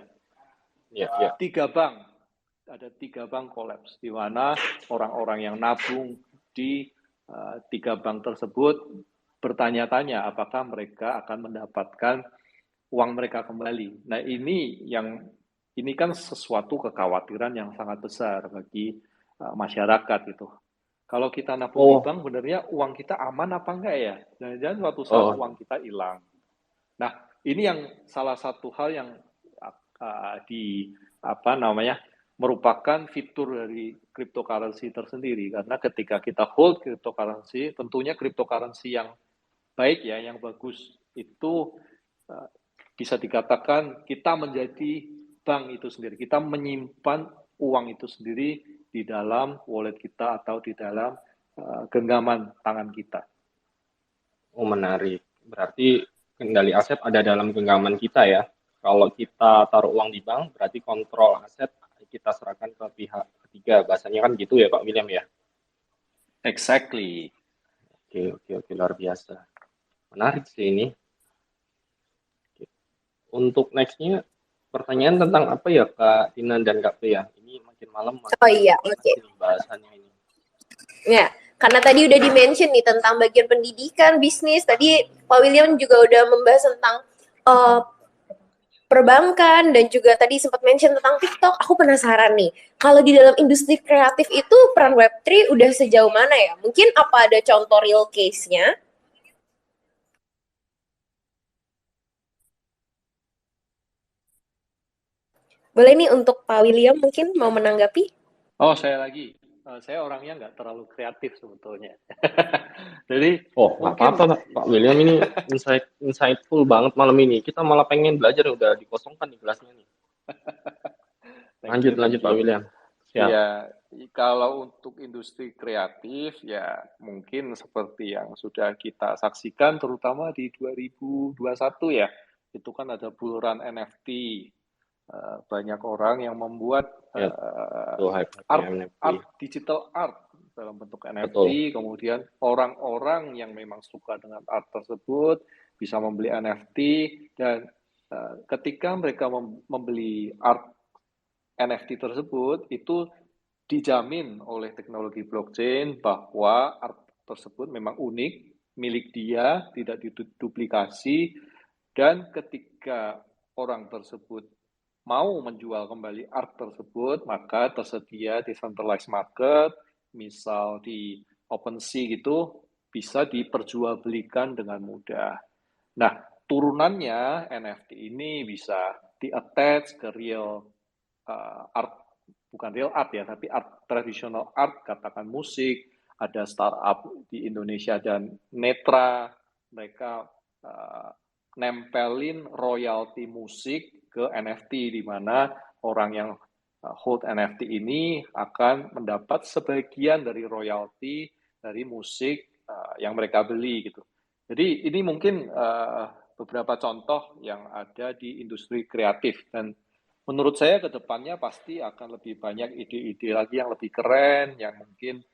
3 bank, ada 3 bank kolaps, di mana orang-orang yang nabung di 3 bank tersebut bertanya-tanya apakah mereka akan mendapatkan uang mereka kembali. Nah, ini kan sesuatu kekhawatiran yang sangat besar bagi masyarakat itu. Kalau kita nabung di bank, benernya uang kita aman apa enggak ya? Jangan-jangan suatu saat uang kita hilang. Nah, ini yang salah satu hal yang merupakan fitur dari cryptocurrency tersendiri, karena ketika kita hold cryptocurrency, tentunya cryptocurrency yang baik ya, yang bagus itu bisa dikatakan kita menjadi bank itu sendiri. Kita menyimpan uang itu sendiri di dalam wallet kita atau di dalam genggaman tangan kita. Oh, menarik. Berarti kendali aset ada dalam genggaman kita ya. Kalau kita taruh uang di bank, berarti kontrol aset kita serahkan ke pihak ketiga. Bahasanya kan gitu ya Pak William ya? Exactly. Oke, luar biasa. Menarik sih ini. Untuk next-nya, pertanyaan tentang apa ya Kak Tina dan Kak Pia? Ini makin malam. Bahasannya ini. Ya, karena tadi udah di-mention nih tentang bagian pendidikan, bisnis. Tadi Pak William juga udah membahas tentang perbankan dan juga tadi sempat mention tentang TikTok. Aku penasaran nih, kalau di dalam industri kreatif itu peran Web3 udah sejauh mana ya? Mungkin apa ada contoh real case-nya? Boleh nih untuk Pak William mungkin mau menanggapi? Oh, saya lagi. Saya orangnya nggak terlalu kreatif sebetulnya. Jadi, nggak apa-apa Pak William, ini insightful banget malam ini. Kita malah pengen belajar, udah dikosongkan di kelasnya nih. Lanjut Pak William. Siap. Kalau untuk industri kreatif ya mungkin seperti yang sudah kita saksikan terutama di 2021 ya. Itu kan ada buluran NFT. Banyak orang yang membuat Ya, itu hype-nya NFT. digital art dalam bentuk NFT, Betul. kemudian orang-orang yang memang suka dengan art tersebut bisa membeli NFT dan ketika mereka membeli art NFT tersebut itu dijamin oleh teknologi blockchain bahwa art tersebut memang unik, milik dia, tidak diduplikasi, dan ketika orang tersebut mau menjual kembali art tersebut, maka tersedia decentralized market, misal di OpenSea gitu, bisa diperjualbelikan dengan mudah. Nah, turunannya NFT ini bisa di-attach ke real art, bukan real art ya, tapi art, traditional art, katakan musik, ada startup di Indonesia dan Netra, mereka nempelin royalti musik ke NFT, di mana orang yang hold NFT ini akan mendapat sebagian dari royalti dari musik yang mereka beli gitu. Jadi ini mungkin beberapa contoh yang ada di industri kreatif, dan menurut saya ke depannya pasti akan lebih banyak ide-ide lagi yang lebih keren, yang mungkin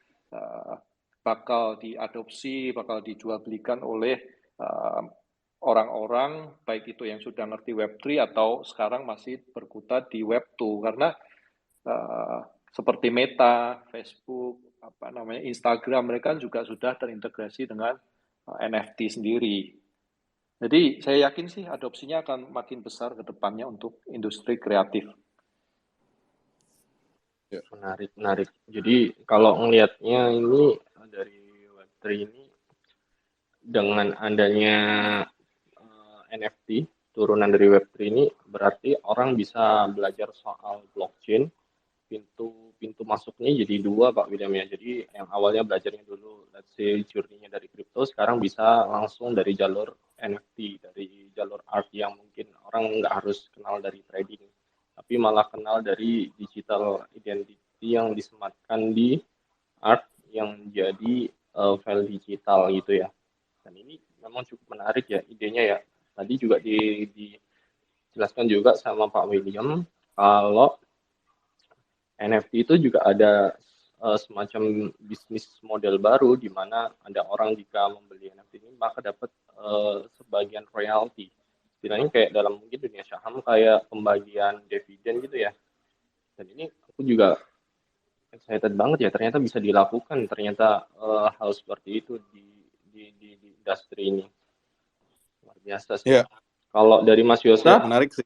bakal diadopsi, bakal dijual belikan oleh orang-orang, baik itu yang sudah ngerti Web3 atau sekarang masih berkutat di Web2. Karena seperti Meta, Facebook, Instagram, mereka juga sudah terintegrasi dengan NFT sendiri. Jadi saya yakin sih adopsinya akan makin besar ke depannya untuk industri kreatif. Menarik. Jadi kalau ngelihatnya ini dari Web3 ini dengan adanya NFT turunan dari Web3 ini berarti orang bisa belajar soal blockchain. Pintu masuknya jadi dua, Pak William ya. Jadi yang awalnya belajarnya dulu, let's say journey-nya dari kripto, sekarang bisa langsung dari jalur NFT, dari jalur art yang mungkin orang nggak harus kenal dari trading, tapi malah kenal dari digital identity yang disematkan di art yang jadi file digital gitu ya. Dan ini memang cukup menarik ya idenya ya. Tadi juga dijelaskan juga sama Pak William kalau NFT itu juga ada semacam bisnis model baru di mana ada orang jika membeli NFT ini maka dapat sebagian royalti. Istilahnya kayak dalam mungkin dunia saham kayak pembagian dividen gitu ya. Dan ini aku juga excited banget ya, ternyata bisa dilakukan ternyata hal seperti itu di industri ini. Luar biasa sih. Iya. Kalau dari Mas Yosa, menarik sih.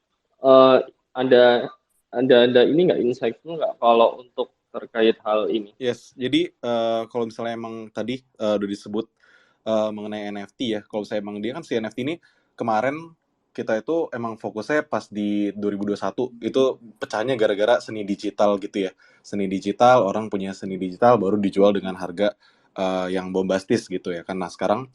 Ada ini nggak insightful nggak kalau untuk terkait hal ini? Yes, jadi kalau misalnya emang tadi udah disebut mengenai NFT ya, kalau saya emang dia kan si NFT ini kemarin kita itu emang fokusnya pas di 2021 itu pecahnya gara-gara seni digital gitu ya. Seni digital, orang punya seni digital baru dijual dengan harga yang bombastis gitu ya kan. Nah sekarang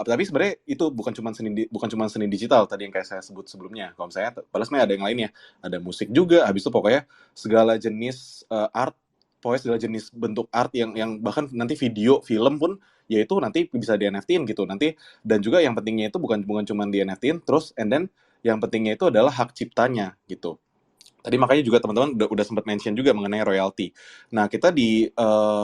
tapi sebenarnya itu bukan cuma seni digital tadi yang kayak saya sebut sebelumnya. Kalau misalnya padahal sebenarnya ada yang lainnya, ada musik juga, habis itu pokoknya segala jenis art, pokoknya segala jenis bentuk art yang bahkan nanti video, film pun ya itu nanti bisa di NFT-in gitu nanti. Dan juga yang pentingnya itu bukan cuma di NFT-in, terus and then yang pentingnya itu adalah hak ciptanya gitu. Tadi makanya juga teman-teman udah sempat mention juga mengenai royalti. Nah, kita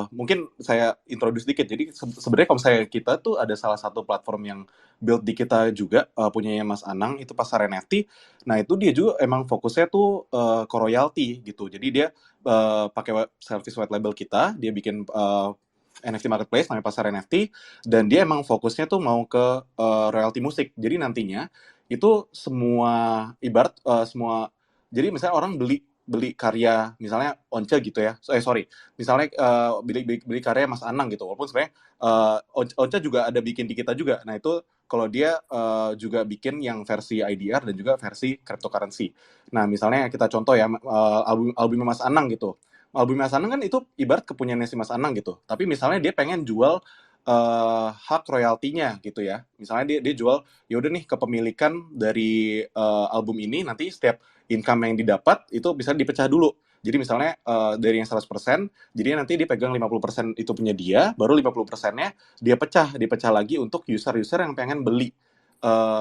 mungkin saya introduce dikit. Jadi sebenarnya kalau saya kita tuh ada salah satu platform yang build di kita juga punyanya Mas Anang itu pasar NFT. Nah, itu dia juga emang fokusnya tuh ke royalti gitu. Jadi dia pakai service white label kita, dia bikin NFT marketplace namanya pasar NFT dan dia emang fokusnya tuh mau ke royalti musik. Jadi nantinya itu semua ibarat semua. Jadi misalnya orang beli karya misalnya Once gitu ya, misalnya beli karya Mas Anang gitu, walaupun sebenarnya Once juga ada bikin di kita juga. Nah itu kalau dia juga bikin yang versi IDR dan juga versi cryptocurrency. Nah misalnya kita contoh ya album Mas Anang gitu. Album Mas Anang kan itu ibarat kepunyaannya si Mas Anang gitu. Tapi misalnya dia pengen jual hak royaltinya gitu ya. Misalnya dia jual, yaudah nih kepemilikan dari album ini nanti setiap income yang didapat itu bisa dipecah dulu. Jadi misalnya dari yang 100%, jadi nanti dia pegang 50% itu punya dia, baru 50%-nya dia pecah lagi untuk user-user yang pengen beli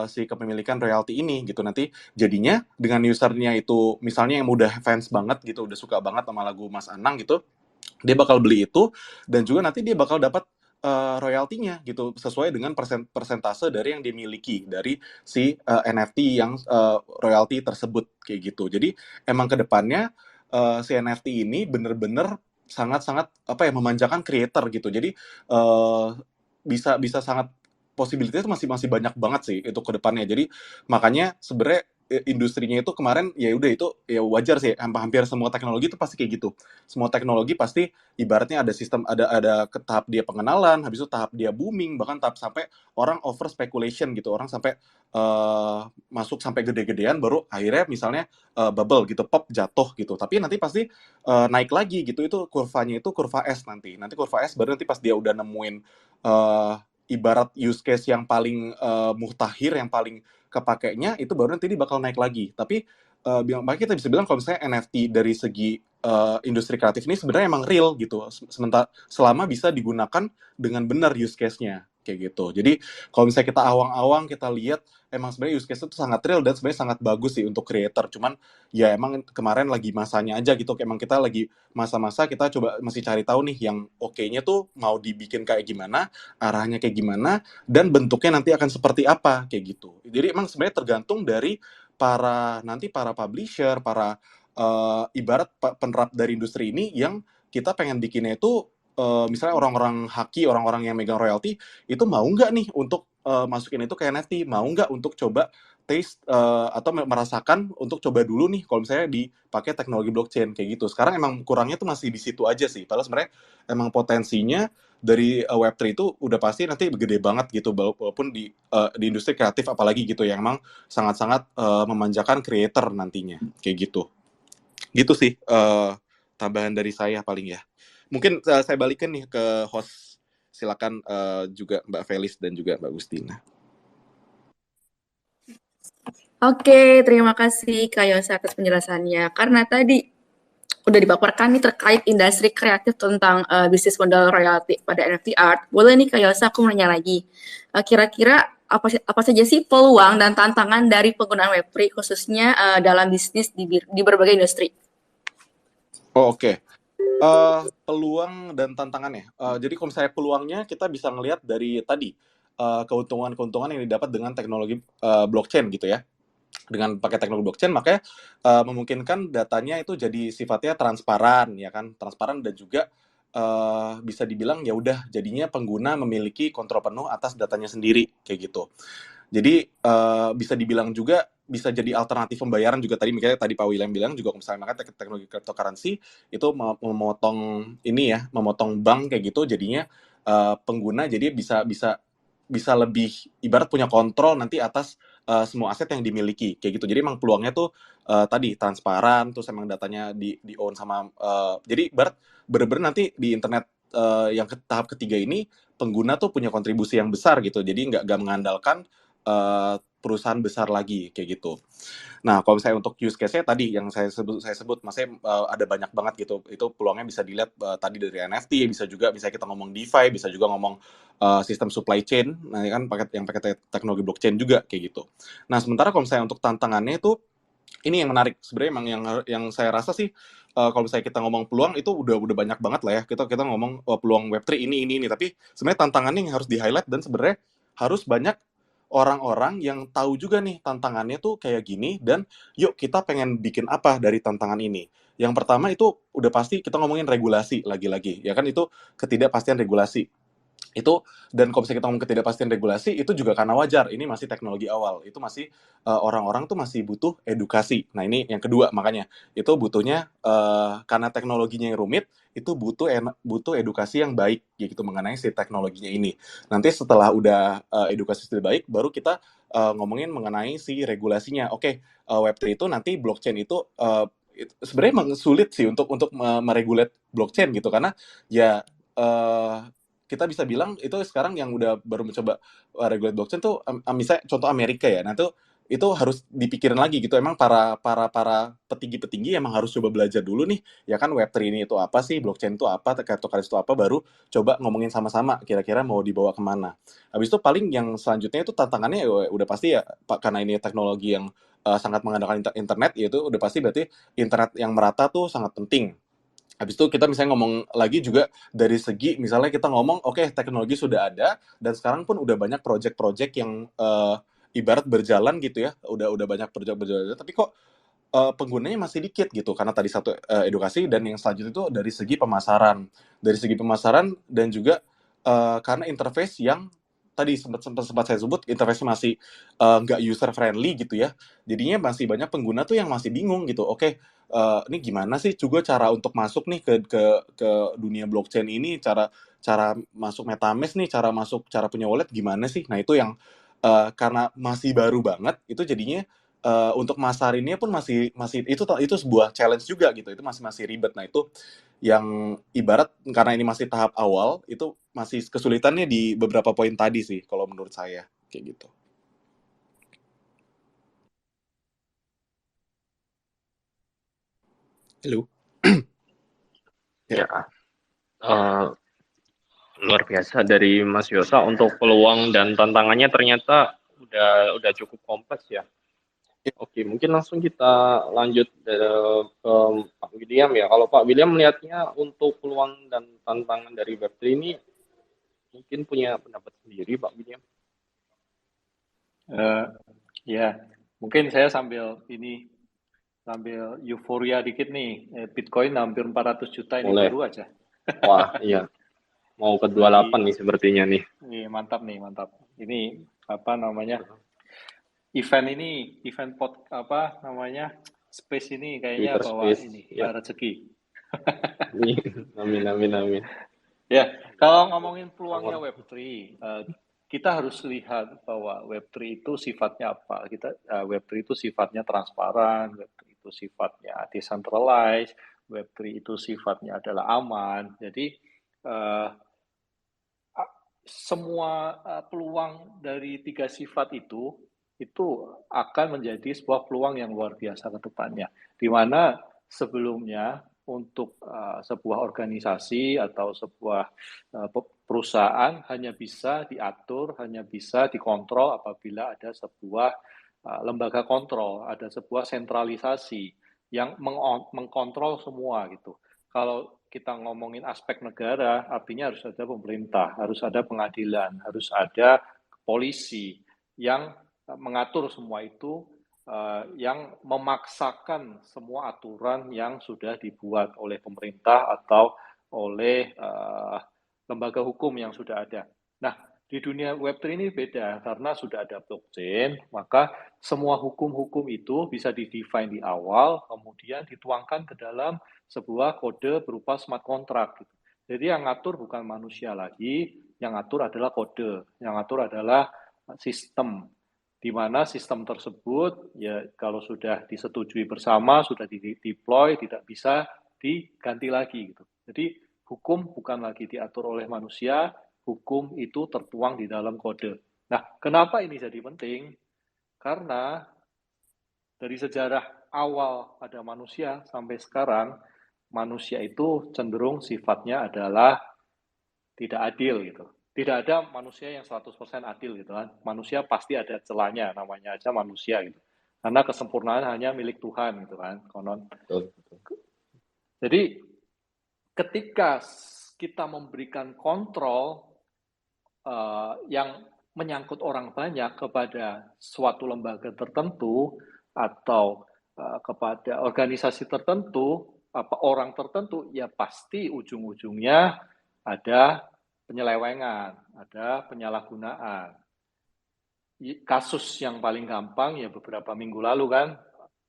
si kepemilikan royalti ini gitu. Nanti jadinya dengan usernya itu misalnya yang udah fans banget gitu, udah suka banget sama lagu Mas Anang gitu, dia bakal beli itu dan juga nanti dia bakal dapat royaltinya gitu sesuai dengan persentase dari yang dimiliki dari si NFT yang royalti tersebut kayak gitu. Jadi emang kedepannya si NFT ini bener-bener sangat-sangat apa ya memanjakan creator gitu. Jadi bisa sangat possibility itu masih banyak banget sih itu ke depannya. Jadi makanya sebenarnya industrinya itu kemarin ya udah itu ya wajar sih hampir semua teknologi itu pasti kayak gitu. Semua teknologi pasti ibaratnya ada sistem ada ke tahap dia pengenalan, habis itu tahap dia booming, bahkan tahap sampai orang over speculation gitu. Orang sampai masuk sampai gede-gedean baru akhirnya misalnya bubble gitu, pop jatuh gitu. Tapi nanti pasti naik lagi gitu. Itu kurvanya itu kurva S nanti. Nanti kurva S baru nanti pas dia udah nemuin ibarat use case yang paling muhtahir, yang paling kepakainya, itu baru nanti dia bakal naik lagi. Tapi makanya kita bisa bilang kalau misalnya NFT dari segi industri kreatif ini sebenarnya emang real gitu. Sementara selama bisa digunakan dengan benar use case-nya kayak gitu. Jadi kalau misalnya kita awang-awang kita lihat emang sebenarnya use case itu sangat real dan sebenarnya sangat bagus sih untuk creator. Cuman ya emang kemarin lagi masanya aja gitu. Emang kita lagi masa-masa kita coba masih cari tahu nih yang oke-nya tuh mau dibikin kayak gimana, arahnya kayak gimana, dan bentuknya nanti akan seperti apa kayak gitu. Jadi emang sebenarnya tergantung dari para publisher, para ibarat penerap dari industri ini yang kita pengen bikinnya itu misalnya orang-orang haki, orang-orang yang megang royalty itu mau nggak nih untuk masukin itu ke NFT, mau nggak untuk coba taste atau merasakan untuk coba dulu nih kalau misalnya dipakai teknologi blockchain kayak gitu. Sekarang emang kurangnya tuh masih di situ aja sih. Padahal sebenarnya emang potensinya dari Web3 itu udah pasti nanti gede banget gitu walaupun di industri kreatif apalagi gitu yang emang sangat-sangat memanjakan creator nantinya kayak gitu. Gitu sih tambahan dari saya paling ya. Mungkin saya balikin nih ke host. Silakan juga Mbak Felis dan juga Mbak Gustina. Oke, terima kasih Kak Yosa atas penjelasannya. Karena tadi udah dipaparkan nih terkait industri kreatif tentang bisnis modal royalti pada NFT art. Boleh nih Kak Yosa, aku mau nanya lagi. Kira-kira apa saja sih peluang dan tantangan dari penggunaan Web3 khususnya dalam bisnis di berbagai industri? Oh, oke. Peluang dan tantangannya. Jadi kalau misalnya peluangnya kita bisa ngelihat dari tadi keuntungan-keuntungan yang didapat dengan teknologi blockchain gitu ya. Dengan pakai teknologi blockchain makanya memungkinkan datanya itu jadi sifatnya transparan ya kan, transparan dan juga bisa dibilang ya udah jadinya pengguna memiliki kontrol penuh atas datanya sendiri kayak gitu. Jadi bisa dibilang juga bisa jadi alternatif pembayaran juga tadi misalnya tadi Pak William bilang juga misalnya makanya teknologi cryptocurrency itu memotong bank kayak gitu jadinya pengguna jadi bisa lebih ibarat punya kontrol nanti atas semua aset yang dimiliki kayak gitu. Jadi emang peluangnya tuh tadi transparan terus emang datanya di own sama jadi ibarat bener-bener nanti di internet yang tahap ketiga ini pengguna tuh punya kontribusi yang besar gitu. Jadi nggak mengandalkan perusahaan besar lagi kayak gitu. Nah, kalau misalnya untuk use case-nya tadi yang saya sebut maksudnya ada banyak banget gitu. Itu peluangnya bisa dilihat tadi dari NFT, bisa juga misalnya kita ngomong DeFi, bisa juga ngomong sistem supply chain, nah kan pakai teknologi blockchain juga kayak gitu. Nah, sementara kalau misalnya untuk tantangannya itu ini yang menarik sebenarnya emang yang saya rasa sih kalau misalnya kita ngomong peluang itu udah banyak banget lah ya. Kita ngomong peluang Web3 ini tapi sebenarnya tantangannya yang harus di-highlight dan sebenarnya harus banyak orang-orang yang tahu juga nih tantangannya tuh kayak gini dan yuk kita pengen bikin apa dari tantangan ini. Yang pertama itu udah pasti kita ngomongin regulasi lagi-lagi ya kan itu ketidakpastian regulasi. Itu dan kalau misalnya kita ngomong ketidakpastian regulasi itu juga karena wajar ini masih teknologi awal itu masih orang-orang tuh masih butuh edukasi. Nah ini yang kedua makanya itu butuhnya karena teknologinya yang rumit itu butuh edukasi yang baik gitu mengenai si teknologinya ini. Nanti setelah udah edukasi sudah baik baru kita ngomongin mengenai si regulasinya. Oke, Web3 itu nanti blockchain itu sebenarnya emang sulit sih untuk meregulate blockchain gitu karena ya kita bisa bilang itu sekarang yang udah baru mencoba regulate blockchain tuh misalnya contoh Amerika ya. Nah itu itu harus dipikirin lagi gitu. Emang para petinggi-petinggi emang harus coba belajar dulu nih, ya kan Web3 ini itu apa sih, blockchain itu apa, cryptocurrency itu apa, baru coba ngomongin sama-sama kira-kira mau dibawa kemana. Habis itu paling yang selanjutnya itu tantangannya ya udah pasti ya karena ini teknologi yang sangat mengandalkan internet, yaitu udah pasti berarti internet yang merata tuh sangat penting. Habis itu kita misalnya ngomong lagi juga dari segi misalnya kita ngomong oke, teknologi sudah ada dan sekarang pun udah banyak project-project yang ibarat berjalan gitu ya, udah banyak project berjalan, tapi kok penggunanya masih dikit gitu, karena tadi satu edukasi, dan yang selanjutnya itu dari segi pemasaran dan juga karena interface yang tadi sempat saya sebut, interface masih nggak user friendly gitu ya, jadinya masih banyak pengguna tuh yang masih bingung gitu. Oke, ini gimana sih juga cara untuk masuk nih ke dunia blockchain ini, cara masuk MetaMask nih, cara punya wallet gimana sih. Nah itu yang karena masih baru banget, itu jadinya untuk masarinnya pun masih itu sebuah challenge juga gitu, itu masih ribet. Nah itu yang ibarat karena ini masih tahap awal, itu masih kesulitannya di beberapa poin tadi sih kalau menurut saya kayak gitu. Halo. Ya, luar biasa dari Mas Yosa. Untuk peluang dan tantangannya ternyata udah cukup kompleks ya. Oke, mungkin langsung kita lanjut ke Pak William ya. Kalau Pak William melihatnya untuk peluang dan tantangan dari Web3 ini mungkin punya pendapat sendiri, Pak William. Ya, mungkin saya sambil euforia dikit nih. Bitcoin hampir 400 juta ini Boleh. baru aja. Wah, iya. Mau ke 28 nih sepertinya nih. Iya, mantap. Ini apa namanya? Event space ini kayaknya Twitter bawa Space, ini ya. rezeki. Amin. Ya, kalau ngomongin peluangnya Web3, kita harus lihat bahwa Web3 itu sifatnya apa. Web3 itu sifatnya transparan, Web3 itu sifatnya decentralized, Web3 itu sifatnya adalah aman. Jadi semua peluang dari 3 sifat itu akan menjadi sebuah peluang yang luar biasa ke depannya. Di mana sebelumnya untuk sebuah organisasi atau sebuah perusahaan hanya bisa diatur, hanya bisa dikontrol apabila ada sebuah lembaga kontrol, ada sebuah sentralisasi yang mengkontrol semua gitu. Kalau kita ngomongin aspek negara, artinya harus ada pemerintah, harus ada pengadilan, harus ada polisi yang mengatur semua itu, yang memaksakan semua aturan yang sudah dibuat oleh pemerintah atau oleh lembaga hukum yang sudah ada. Nah, di dunia Web3 ini beda, karena sudah ada blockchain, maka semua hukum-hukum itu bisa di-define di awal, kemudian dituangkan ke dalam sebuah kode berupa smart contract. Gitu. Jadi yang ngatur bukan manusia lagi, yang ngatur adalah kode, yang ngatur adalah sistem, di mana sistem tersebut ya kalau sudah disetujui bersama, sudah di-deploy, tidak bisa diganti lagi gitu. Jadi hukum bukan lagi diatur oleh manusia, hukum itu tertuang di dalam kode. Nah, kenapa ini jadi penting? Karena dari sejarah awal ada manusia sampai sekarang, manusia itu cenderung sifatnya adalah tidak adil gitu. Tidak ada manusia yang 100% adil gitu kan. Manusia pasti ada celahnya, namanya aja manusia gitu. Karena kesempurnaan hanya milik Tuhan gitu kan, konon. Jadi ketika kita memberikan kontrol yang menyangkut orang banyak kepada suatu lembaga tertentu atau kepada organisasi tertentu, orang tertentu, ya pasti ujung-ujungnya ada penyelewengan, ada penyalahgunaan. Kasus yang paling gampang ya beberapa minggu lalu kan,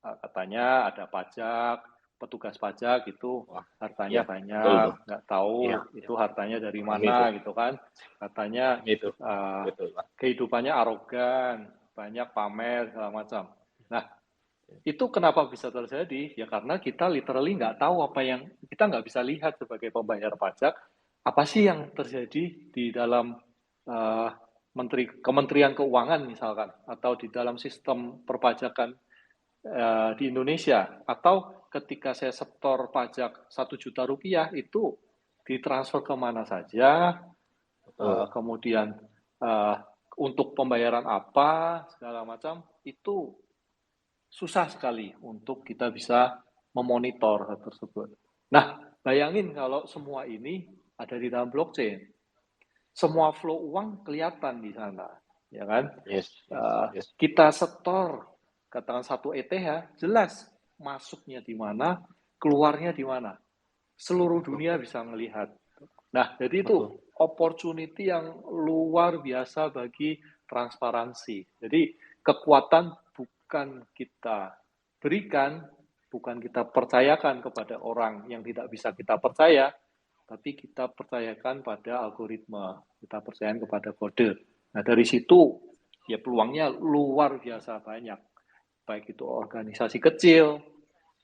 katanya ada pajak, petugas pajak itu hartanya banyak, nggak tahu itu hartanya dari mana gitu kan, katanya kehidupannya arogan, banyak pamer segala macam. Nah, itu kenapa bisa terjadi? Ya karena kita literally nggak tahu kita nggak bisa lihat sebagai pembayar pajak, apa sih yang terjadi di dalam Kementerian Keuangan misalkan, atau di dalam sistem perpajakan di Indonesia, atau ketika saya setor pajak 1 juta rupiah itu ditransfer kemana saja, kemudian untuk pembayaran apa, segala macam, itu susah sekali untuk kita bisa memonitor hal tersebut. Nah, bayangin kalau semua ini ada di dalam blockchain. Semua flow uang kelihatan di sana, ya kan? Yes. Kita setor, katakan 1 ETH, jelas masuknya di mana, keluarnya di mana. Seluruh dunia bisa melihat. Nah, jadi itu opportunity yang luar biasa bagi transparansi. Jadi kekuatan bukan kita berikan, bukan kita percayakan kepada orang yang tidak bisa kita percaya, tapi kita percayakan pada algoritma, kita percayakan kepada kode. Nah, dari situ ya peluangnya luar biasa banyak. Baik itu organisasi kecil,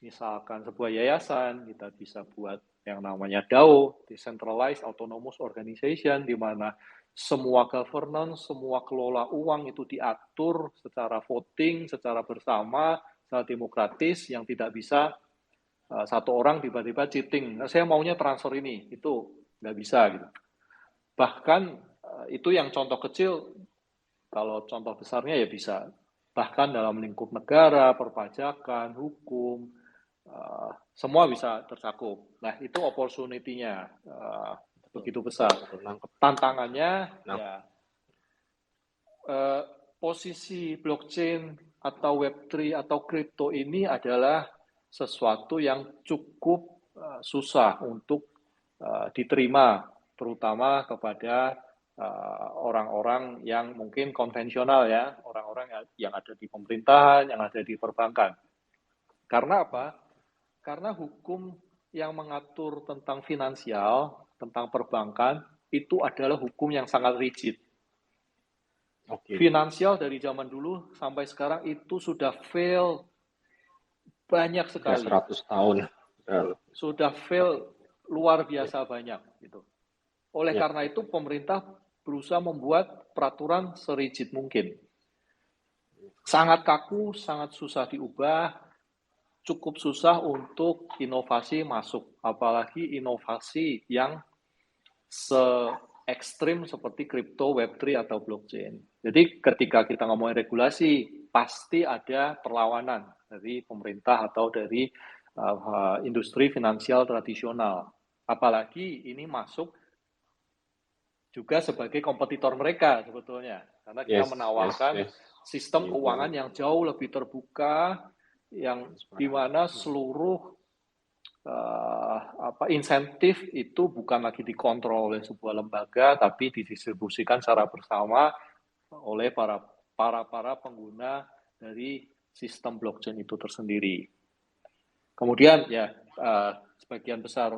misalkan sebuah yayasan, kita bisa buat yang namanya DAO, Decentralized Autonomous Organization, di mana semua governance, semua kelola uang itu diatur secara voting, secara bersama, secara demokratis, yang tidak bisa satu orang tiba-tiba cheating. Nah, saya maunya transfer ini, itu nggak bisa gitu. Bahkan itu yang contoh kecil, kalau contoh besarnya ya bisa. Bahkan dalam lingkup negara, perpajakan, hukum, semua bisa tercakup. Nah, itu opportunity-nya begitu besar. Tantangannya, ya posisi blockchain atau Web3 atau kripto ini adalah sesuatu yang cukup susah untuk diterima, terutama kepada orang-orang yang mungkin konvensional ya, orang-orang yang ada di pemerintahan, yang ada di perbankan. Karena apa? Karena hukum yang mengatur tentang finansial, tentang perbankan, itu adalah hukum yang sangat rigid. Finansial dari zaman dulu sampai sekarang itu sudah fail banyak sekali. 100 tahun. Sudah fail luar biasa banyak. Gitu. Oleh karena itu pemerintah berusaha membuat peraturan serigid mungkin. Sangat kaku, sangat susah diubah, cukup susah untuk inovasi masuk. Apalagi inovasi yang se-ekstrim seperti kripto, Web3, atau blockchain. Jadi ketika kita ngomongin regulasi, pasti ada perlawanan dari pemerintah atau dari industri finansial tradisional. Apalagi ini masuk juga sebagai kompetitor mereka sebetulnya. Karena kita menawarkan sistem keuangan yang jauh lebih terbuka, yang di mana seluruh insentif itu bukan lagi dikontrol oleh sebuah lembaga, tapi didistribusikan secara bersama oleh para pengguna dari sistem blockchain itu tersendiri. Kemudian ya sebagian besar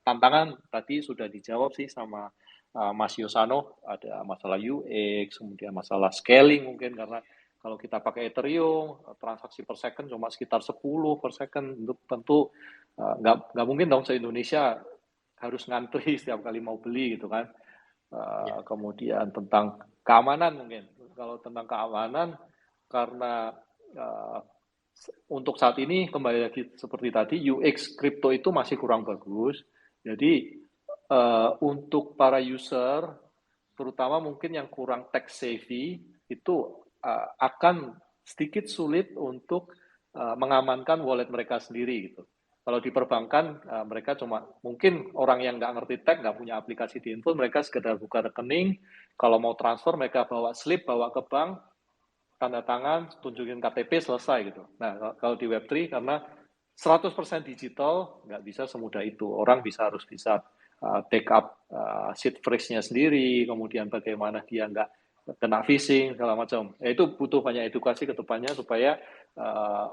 tantangan tadi sudah dijawab sih sama Mas Yosano, ada masalah UX, kemudian masalah scaling mungkin, karena kalau kita pakai Ethereum, transaksi per second cuma sekitar 10 per second, tentu nggak mungkin dong se-Indonesia harus ngantri setiap kali mau beli gitu kan. Kemudian tentang keamanan mungkin, kalau tentang keamanan, karena untuk saat ini kembali lagi seperti tadi, UX kripto itu masih kurang bagus. Jadi untuk para user, terutama mungkin yang kurang tech savvy, itu akan sedikit sulit untuk mengamankan wallet mereka sendiri gitu. Kalau di perbankan, mereka cuma mungkin orang yang nggak ngerti tech, nggak punya aplikasi di handphone, mereka sekedar buka rekening. Kalau mau transfer, mereka bawa slip, bawa ke bank, tanda tangan, tunjukin KTP, selesai gitu. Nah, kalau di Web3 karena 100% digital, nggak bisa semudah itu. Orang harus bisa take up seed phrase-nya sendiri, kemudian bagaimana dia nggak kena phishing, segala macam. Itu butuh banyak edukasi ke depannya supaya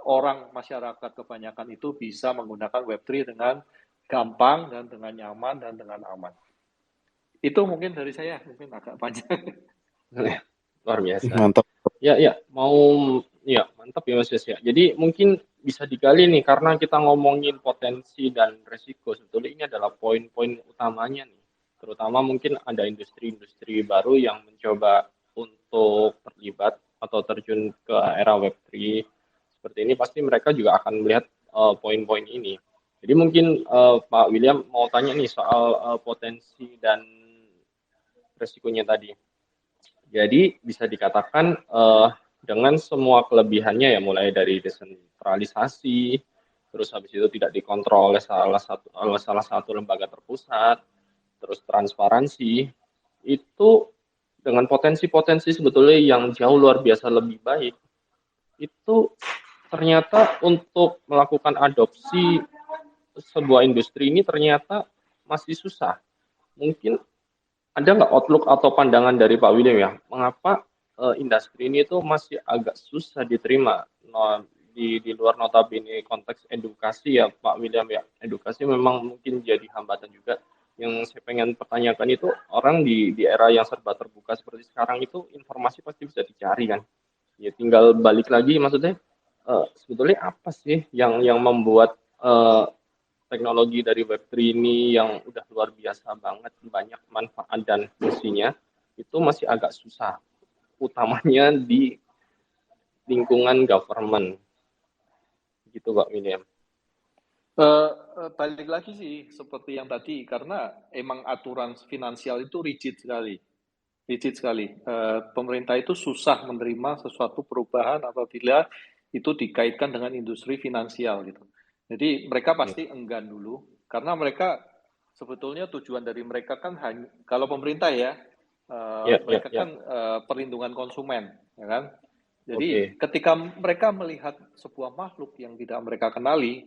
orang masyarakat kebanyakan itu bisa menggunakan Web3 dengan gampang dan dengan nyaman dan dengan aman. Itu mungkin dari saya, mungkin agak panjang. Luar biasa. Mantap. Ya, mantap ya Mas Yos ya. Jadi mungkin bisa digali nih, karena kita ngomongin potensi dan resiko, sebetulnya ini adalah poin-poin utamanya nih. terutama mungkin ada industri-industri baru yang mencoba untuk terlibat atau terjun ke era Web3 seperti ini, pasti mereka juga akan melihat poin-poin ini. Jadi mungkin Pak William mau tanya nih soal potensi dan resikonya tadi. Jadi bisa dikatakan dengan semua kelebihannya ya, mulai dari desentralisasi, terus habis itu tidak dikontrol oleh salah satu lembaga terpusat, terus transparansi, itu dengan potensi-potensi sebetulnya yang jauh luar biasa lebih baik, itu ternyata untuk melakukan adopsi sebuah industri ini ternyata masih susah. Mungkin ada nggak outlook atau pandangan dari Pak William ya, mengapa industri ini tuh masih agak susah diterima di luar notabene konteks edukasi ya Pak William ya, edukasi memang mungkin jadi hambatan juga. Yang saya pengen pertanyakan itu, orang di era yang serba terbuka seperti sekarang itu informasi pasti bisa dicari kan, ya tinggal balik lagi, maksudnya sebetulnya apa sih yang membuat teknologi dari Web3 ini yang udah luar biasa banget, banyak manfaat dan fungsinya, itu masih agak susah, utamanya di lingkungan government. Gitu Pak William. Balik lagi sih seperti yang tadi, karena emang aturan finansial itu rigid sekali. Pemerintah itu susah menerima sesuatu perubahan apabila itu dikaitkan dengan industri finansial gitu. Jadi mereka pasti enggan dulu, karena mereka sebetulnya tujuan dari mereka kan hanya, kalau pemerintah ya, mereka kan perlindungan konsumen, ya kan. Jadi ketika mereka melihat sebuah makhluk yang tidak mereka kenali,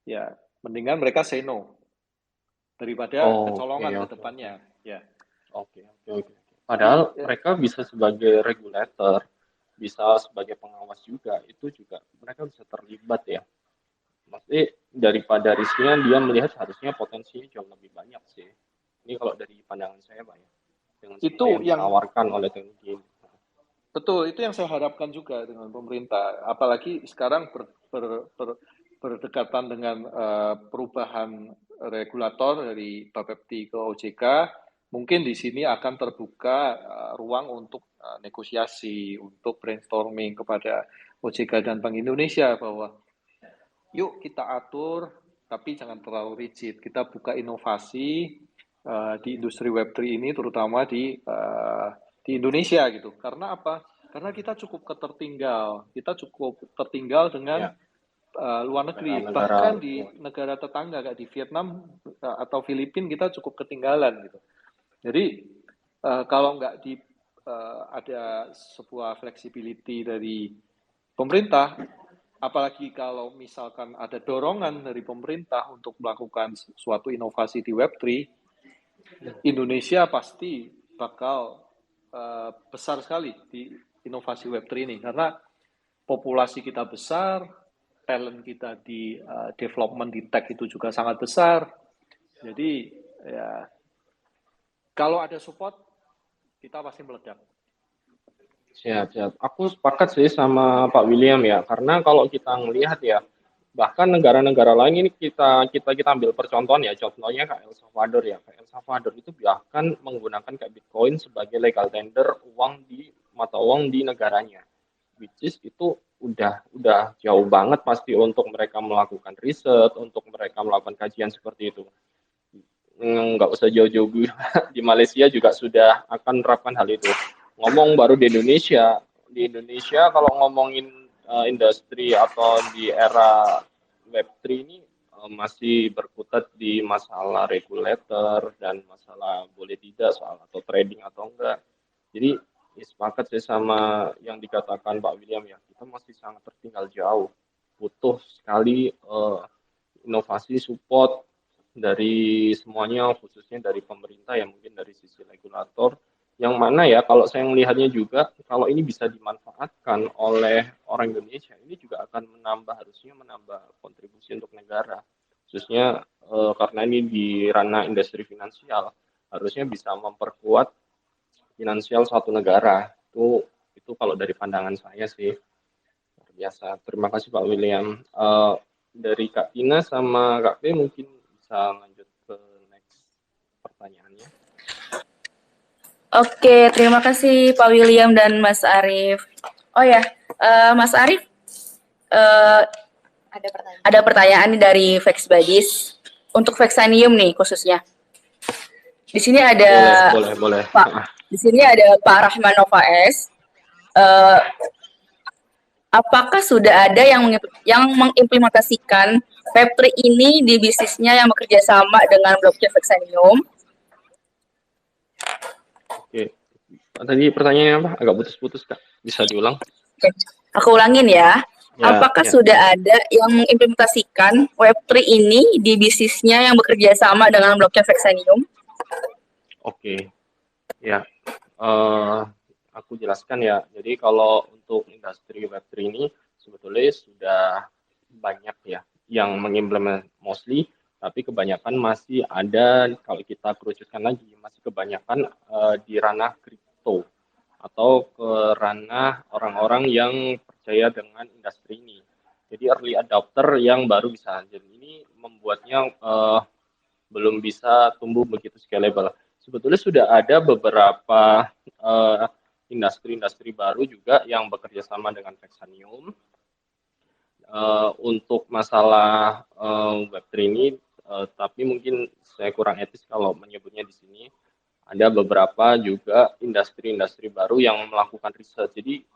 ya mendingan mereka say no daripada kecolongan ke depannya. Ya. Oke. Padahal mereka bisa sebagai regulator, bisa sebagai pengawas juga, itu juga mereka bisa terlibat ya. Maksudnya daripada risknya, dia melihat harusnya potensinya jauh lebih banyak sih. Ini kalau dari pandangan saya Pak ya, dengan itu yang ditawarkan oleh teknologi. Betul, itu yang saya harapkan juga dengan pemerintah. Apalagi sekarang berdekatan dengan perubahan regulator dari Bapepti ke OJK, mungkin di sini akan terbuka ruang untuk negosiasi, untuk brainstorming kepada OJK dan Bank Indonesia bahwa yuk kita atur, tapi jangan terlalu rigid. Kita buka inovasi di industri Web3 ini, terutama di Indonesia gitu. Karena apa? Karena kita cukup tertinggal dengan luar negeri. Bahkan di negara tetangga kayak di Vietnam atau Filipina kita cukup ketinggalan gitu. Jadi kalau nggak ada sebuah flexibility dari pemerintah, apalagi kalau misalkan ada dorongan dari pemerintah untuk melakukan suatu inovasi di Web3, Indonesia pasti bakal besar sekali di inovasi Web3 ini, karena populasi kita besar, talent kita di development di tech itu juga sangat besar. Jadi ya kalau ada support, kita pasti meledak. Siap. Aku sepakat sih sama Pak William ya, karena kalau kita melihat ya, bahkan negara-negara lain ini kita ambil percontohan ya, contohnya kayak El Salvador ya. El Salvador itu bahkan menggunakan kayak Bitcoin sebagai legal tender mata uang di negaranya, which is itu udah jauh banget pasti untuk mereka melakukan riset, untuk mereka melakukan kajian seperti itu. Nggak usah jauh-jauh, di Malaysia juga sudah akan menerapkan hal itu. Ngomong baru di Indonesia kalau ngomongin industri atau di era Web3 ini masih berkutat di masalah regulator dan masalah boleh tidak soal atau trading atau enggak. Jadi sepakat sih sama yang dikatakan Pak William ya, kita masih sangat tertinggal jauh, butuh sekali inovasi support dari semuanya, khususnya dari pemerintah ya, mungkin dari sisi regulator, yang mana ya kalau saya melihatnya juga, kalau ini bisa dimanfaatkan oleh orang Indonesia, ini juga akan harusnya menambah kontribusi untuk negara, khususnya karena ini di ranah industri finansial, harusnya bisa memperkuat finansial suatu negara. Itu kalau dari pandangan saya sih luar biasa. Terima kasih Pak William. Dari Kak Tina sama Kak P mungkin bisa lanjut ke next pertanyaannya. Oke, terima kasih Pak William dan Mas Arief. Oh ya, Mas Arief, ada pertanyaan nih dari Vex Buddies untuk Vexanium nih khususnya. Di sini ada Boleh. Di sini ada Pak Rahman Nova S. Apakah sudah ada yang mengimplementasikan Web3 ini di bisnisnya yang bekerja sama dengan blockchain Vexanium? Oke. Tadi pertanyaannya apa? Agak putus-putus, Kak. Bisa diulang? Oke. Aku ulangin ya. Apakah Ya. sudah ada yang mengimplementasikan Web3 ini di bisnisnya yang bekerja sama dengan blockchain Vexanium? Oke. Ya. Aku jelaskan ya. Jadi kalau untuk industri Web3 ini sebetulnya sudah banyak ya yang mengimplement mostly, tapi kebanyakan masih ada, kalau kita kerucutkan lagi, masih kebanyakan di ranah kripto atau ke ranah orang-orang yang percaya dengan industri ini. Jadi early adopter yang baru bisa. Jadi ini membuatnya belum bisa tumbuh begitu scalable. Sebetulnya sudah ada beberapa industri-industri baru juga yang bekerja sama dengan Vexanium. Untuk masalah Web3 ini, tapi mungkin saya kurang etis kalau menyebutnya di sini. Ada beberapa juga industri-industri baru yang melakukan riset. Jadi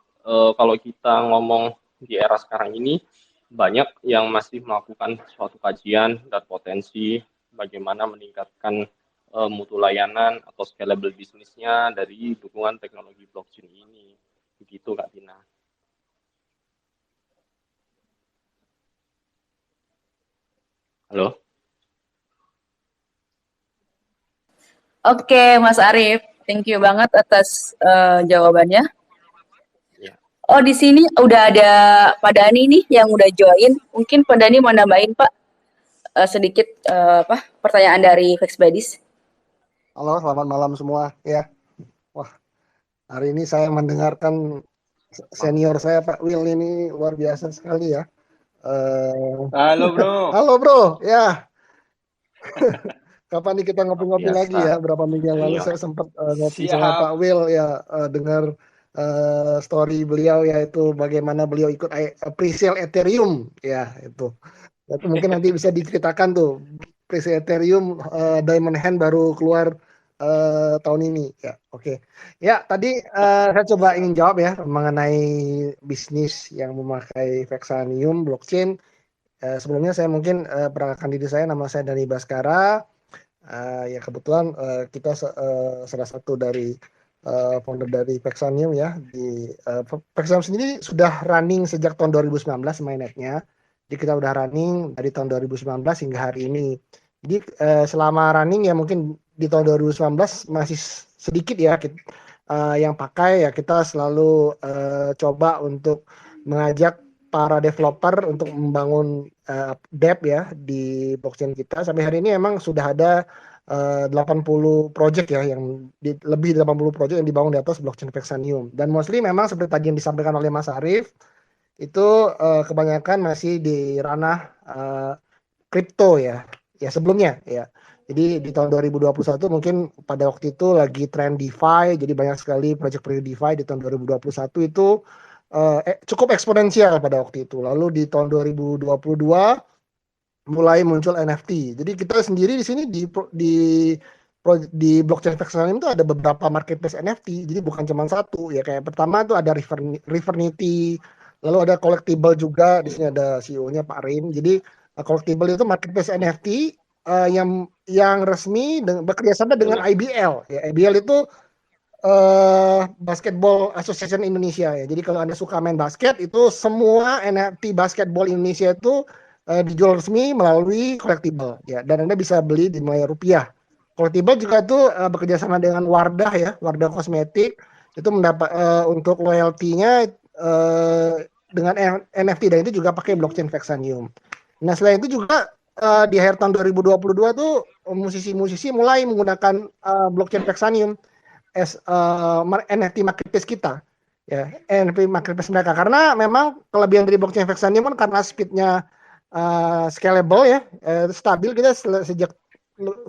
kalau kita ngomong di era sekarang ini, banyak yang masih melakukan suatu kajian dan potensi bagaimana meningkatkan mutu layanan atau scalable bisnisnya dari dukungan teknologi blockchain ini. Begitu, Kak Tina. Halo? Oke, Mas Arief. Thank you banget atas jawabannya. Ya. Oh, di sini udah ada Pak Dani nih yang udah join. Mungkin Pak Dani mau nambahin, Pak, sedikit pertanyaan dari Vex Buddies. Halo, selamat malam semua. Ya, wah, hari ini saya mendengarkan senior saya Pak Will ini luar biasa sekali ya. Halo bro. Halo bro, ya. Kapan nih kita ngopi-ngopi Biasa. lagi ya? Berapa minggu yang lalu Iya. saya sempat ngopi Siap. sama Pak Will ya, dengar story beliau yaitu bagaimana beliau ikut pre-sale Ethereum ya itu. Itu mungkin nanti bisa diceritakan tuh pre-sale Ethereum Diamond Hand baru keluar tahun ini ya. Oke. Ya, tadi saya coba ingin jawab ya mengenai bisnis yang memakai Vexanium blockchain. Sebelumnya saya mungkin perkenalkan diri saya, nama saya Dani Baskara. Ya kebetulan kita salah satu dari founder dari Vexanium ya. Di Vexanium sendiri sudah running sejak tahun 2019 mainnetnya. Jadi kita udah running dari tahun 2019 hingga hari ini. Jadi selama running ya mungkin di tahun 2019 masih sedikit ya yang pakai ya, kita selalu coba untuk mengajak para developer untuk membangun dApp ya di blockchain kita. Sampai hari ini memang sudah ada 80 project ya, yang lebih 80 project yang dibangun di atas blockchain Vexanium. Dan mostly memang seperti tadi yang disampaikan oleh Mas Arief, itu kebanyakan masih di ranah kripto ya sebelumnya ya. Jadi di tahun 2021 mungkin pada waktu itu lagi tren DeFi, jadi banyak sekali proyek-proyek DeFi di tahun 2021 itu cukup eksponensial pada waktu itu. Lalu di tahun 2022 mulai muncul NFT. Jadi kita sendiri di sini di blockchain Vexanium itu ada beberapa marketplace NFT. Jadi bukan cuma satu ya, kayak pertama tuh ada Rivernity, lalu ada Collectible juga, di sini ada CEO-nya Pak Rim. Jadi Collectible itu marketplace NFT yang resmi bekerja sama dengan IBL. Ya, IBL itu Basketball Association Indonesia ya. Jadi kalau Anda suka main basket, itu semua NFT basketball Indonesia itu dijual resmi melalui Collectible ya. Dan Anda bisa beli di nilai rupiah. Collectible juga tuh bekerja sama dengan Wardah ya, Wardah Kosmetik. Itu mendapat untuk loyalty-nya dengan NFT, dan itu juga pakai blockchain Vexanium. Nah, selain itu juga di akhir tahun 2022 tuh musisi-musisi mulai menggunakan blockchain Vexanium as NFT marketplace kita ya, NFT marketplace mereka, karena memang kelebihan dari blockchain Vexanium kan karena speednya scalable ya, stabil. Kita sejak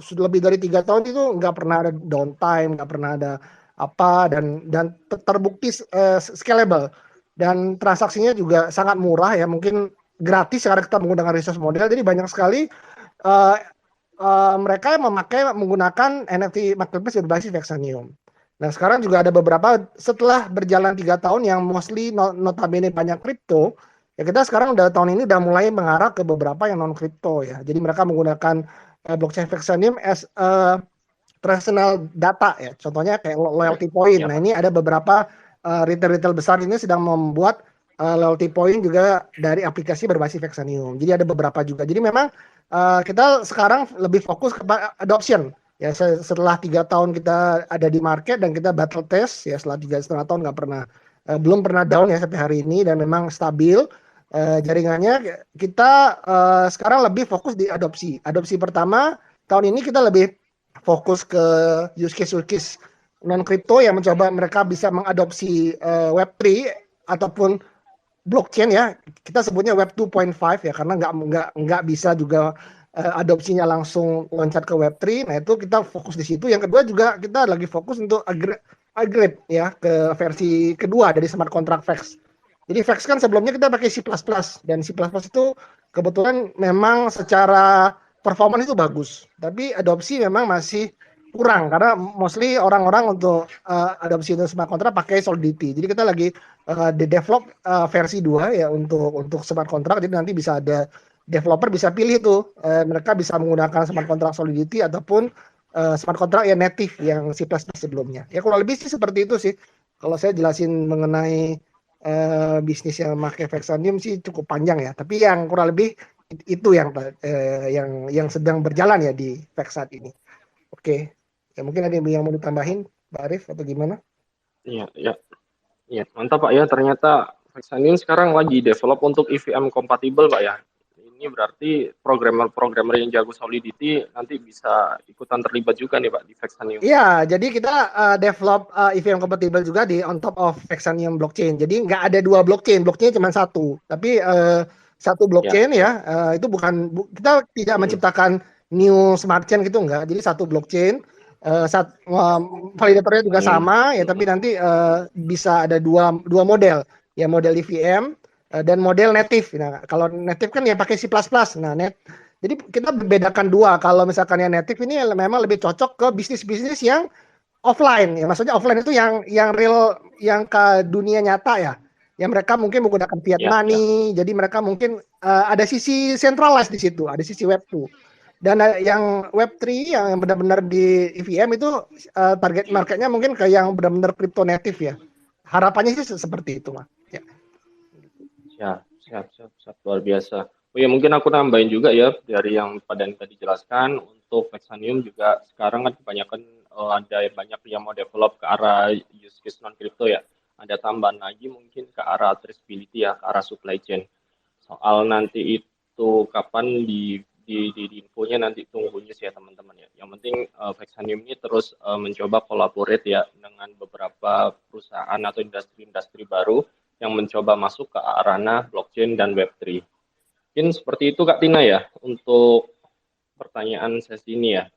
sudah lebih dari 3 tahun itu nggak pernah ada downtime, nggak pernah ada apa, dan terbukti scalable, dan transaksinya juga sangat murah ya, mungkin gratis karena kita menggunakan resource model. Jadi banyak sekali uh, mereka yang menggunakan NFT marketplace berbasis Vexanium. Nah sekarang juga ada beberapa setelah berjalan 3 tahun yang mostly notabene banyak kripto, ya kita sekarang tahun ini udah mulai mengarah ke beberapa yang non kripto ya. Jadi mereka menggunakan blockchain Vexanium as transactional data ya. Contohnya kayak loyalty point. Nah ini ada beberapa retail besar ini sedang membuat loyalty point juga dari aplikasi berbasis Vexanium. Jadi ada beberapa juga. Jadi memang kita sekarang lebih fokus kepada adoption. Ya setelah 3 tahun kita ada di market dan kita battle test ya, setelah 3,5 tahun belum pernah down ya sampai hari ini, dan memang stabil jaringannya. Kita sekarang lebih fokus di adopsi. Adopsi pertama tahun ini kita lebih fokus ke use case non kripto yang mencoba mereka bisa mengadopsi Web3 ataupun blockchain ya. Kita sebutnya Web 2.5 ya, karena nggak bisa juga adopsinya langsung loncat ke Web3. Nah itu kita fokus di situ. Yang kedua juga kita lagi fokus untuk upgrade ya ke versi kedua dari smart contract Vex. Jadi Vex kan sebelumnya kita pakai C++, dan C++ itu kebetulan memang secara performance itu bagus, tapi adopsi memang masih kurang karena mostly orang-orang untuk adopsi untuk smart contract pakai Solidity. Jadi kita lagi develop versi 2 ya untuk smart contract. Jadi nanti bisa ada developer bisa pilih tuh mereka bisa menggunakan smart contract Solidity ataupun smart contract yang native yang C++ sebelumnya. Ya kurang lebih sih seperti itu sih. Kalau saya jelasin mengenai bisnis yang pakai Vexanium sih cukup panjang ya. Tapi yang kurang lebih itu yang sedang berjalan ya di Vex saat ini. Oke. Ya mungkin ada yang mau ditambahin, Pak Arif atau gimana? Iya, mantap Pak ya. Ternyata Vexanium sekarang lagi develop untuk EVM compatible Pak ya. Ini berarti programmer yang jago Solidity nanti bisa ikutan terlibat juga nih Pak di Vexanium. Iya, jadi kita develop EVM compatible juga di on top of Vexanium blockchain. Jadi nggak ada 2 blockchain, blockchainnya cuma satu. Tapi satu blockchain ya, itu kita tidak menciptakan new smart chain gitu enggak. Jadi satu blockchain, validatornya juga sama ya, tapi nanti bisa ada dua model ya, model EVM dan model native. Nah kalau native kan ya pakai C++. Nah jadi kita bedakan dua. Kalau misalkan yang native ini memang lebih cocok ke bisnis yang offline ya, maksudnya offline itu yang real, yang ke dunia nyata ya. Yang mereka mungkin menggunakan fiat money, jadi mereka mungkin ada sisi centralized di situ, ada sisi Web 2. Dan yang Web 3 yang benar-benar di EVM itu target marketnya mungkin ke yang benar-benar crypto native ya. Harapannya sih seperti itu, Mas. Ya. Siap, luar biasa. Oh ya, mungkin aku nambahin juga ya dari yang Pak Dani tadi jelaskan, untuk Vexanium juga sekarang kan kebanyakan ada banyak yang mau develop ke arah use case non crypto ya. Ada tambahan lagi mungkin ke arah traceability ya, ke arah supply chain. Soal nanti itu kapan di infonya nanti tunggu news ya teman-teman ya. Yang penting Vexanium ini terus mencoba collaborate ya dengan beberapa perusahaan atau industri-industri baru yang mencoba masuk ke arah blockchain dan Web3. Mungkin seperti itu Kak Tina ya untuk pertanyaan sesi ini ya.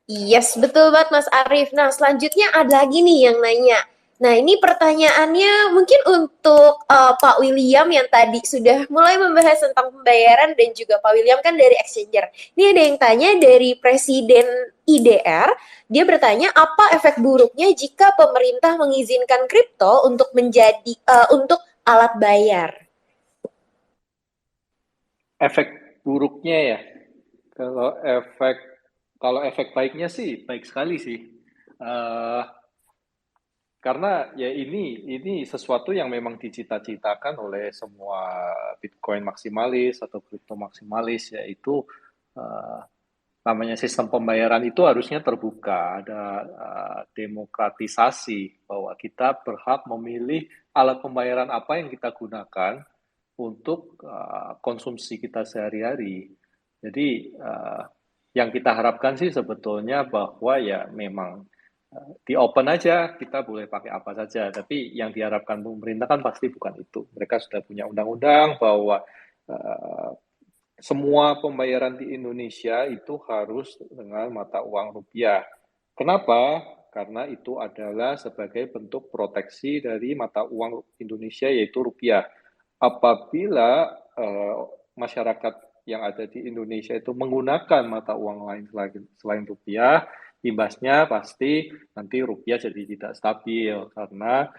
Yes, betul banget Mas Arif. Nah, selanjutnya ada lagi nih yang nanya. Nah, ini pertanyaannya mungkin untuk Pak William yang tadi sudah mulai membahas tentang pembayaran, dan juga Pak William kan dari Exchanger. Ini ada yang tanya dari Presiden IDR, dia bertanya apa efek buruknya jika pemerintah mengizinkan kripto untuk menjadi untuk alat bayar? Efek buruknya ya, kalau efek baiknya sih baik sekali sih, karena ya ini sesuatu yang memang dicita-citakan oleh semua Bitcoin maksimalis atau kripto maksimalis, yaitu namanya sistem pembayaran itu harusnya terbuka, ada demokratisasi, bahwa kita berhak memilih alat pembayaran apa yang kita gunakan untuk konsumsi kita sehari-hari. Jadi yang kita harapkan sih sebetulnya bahwa ya memang di open aja, kita boleh pakai apa saja. Tapi yang diharapkan pemerintah kan pasti bukan itu. Mereka sudah punya undang-undang bahwa semua pembayaran di Indonesia itu harus dengan mata uang rupiah. Kenapa? Karena itu adalah sebagai bentuk proteksi dari mata uang Indonesia yaitu rupiah. Apabila masyarakat yang ada di Indonesia itu menggunakan mata uang lain selain rupiah, imbasnya pasti nanti rupiah jadi tidak stabil karena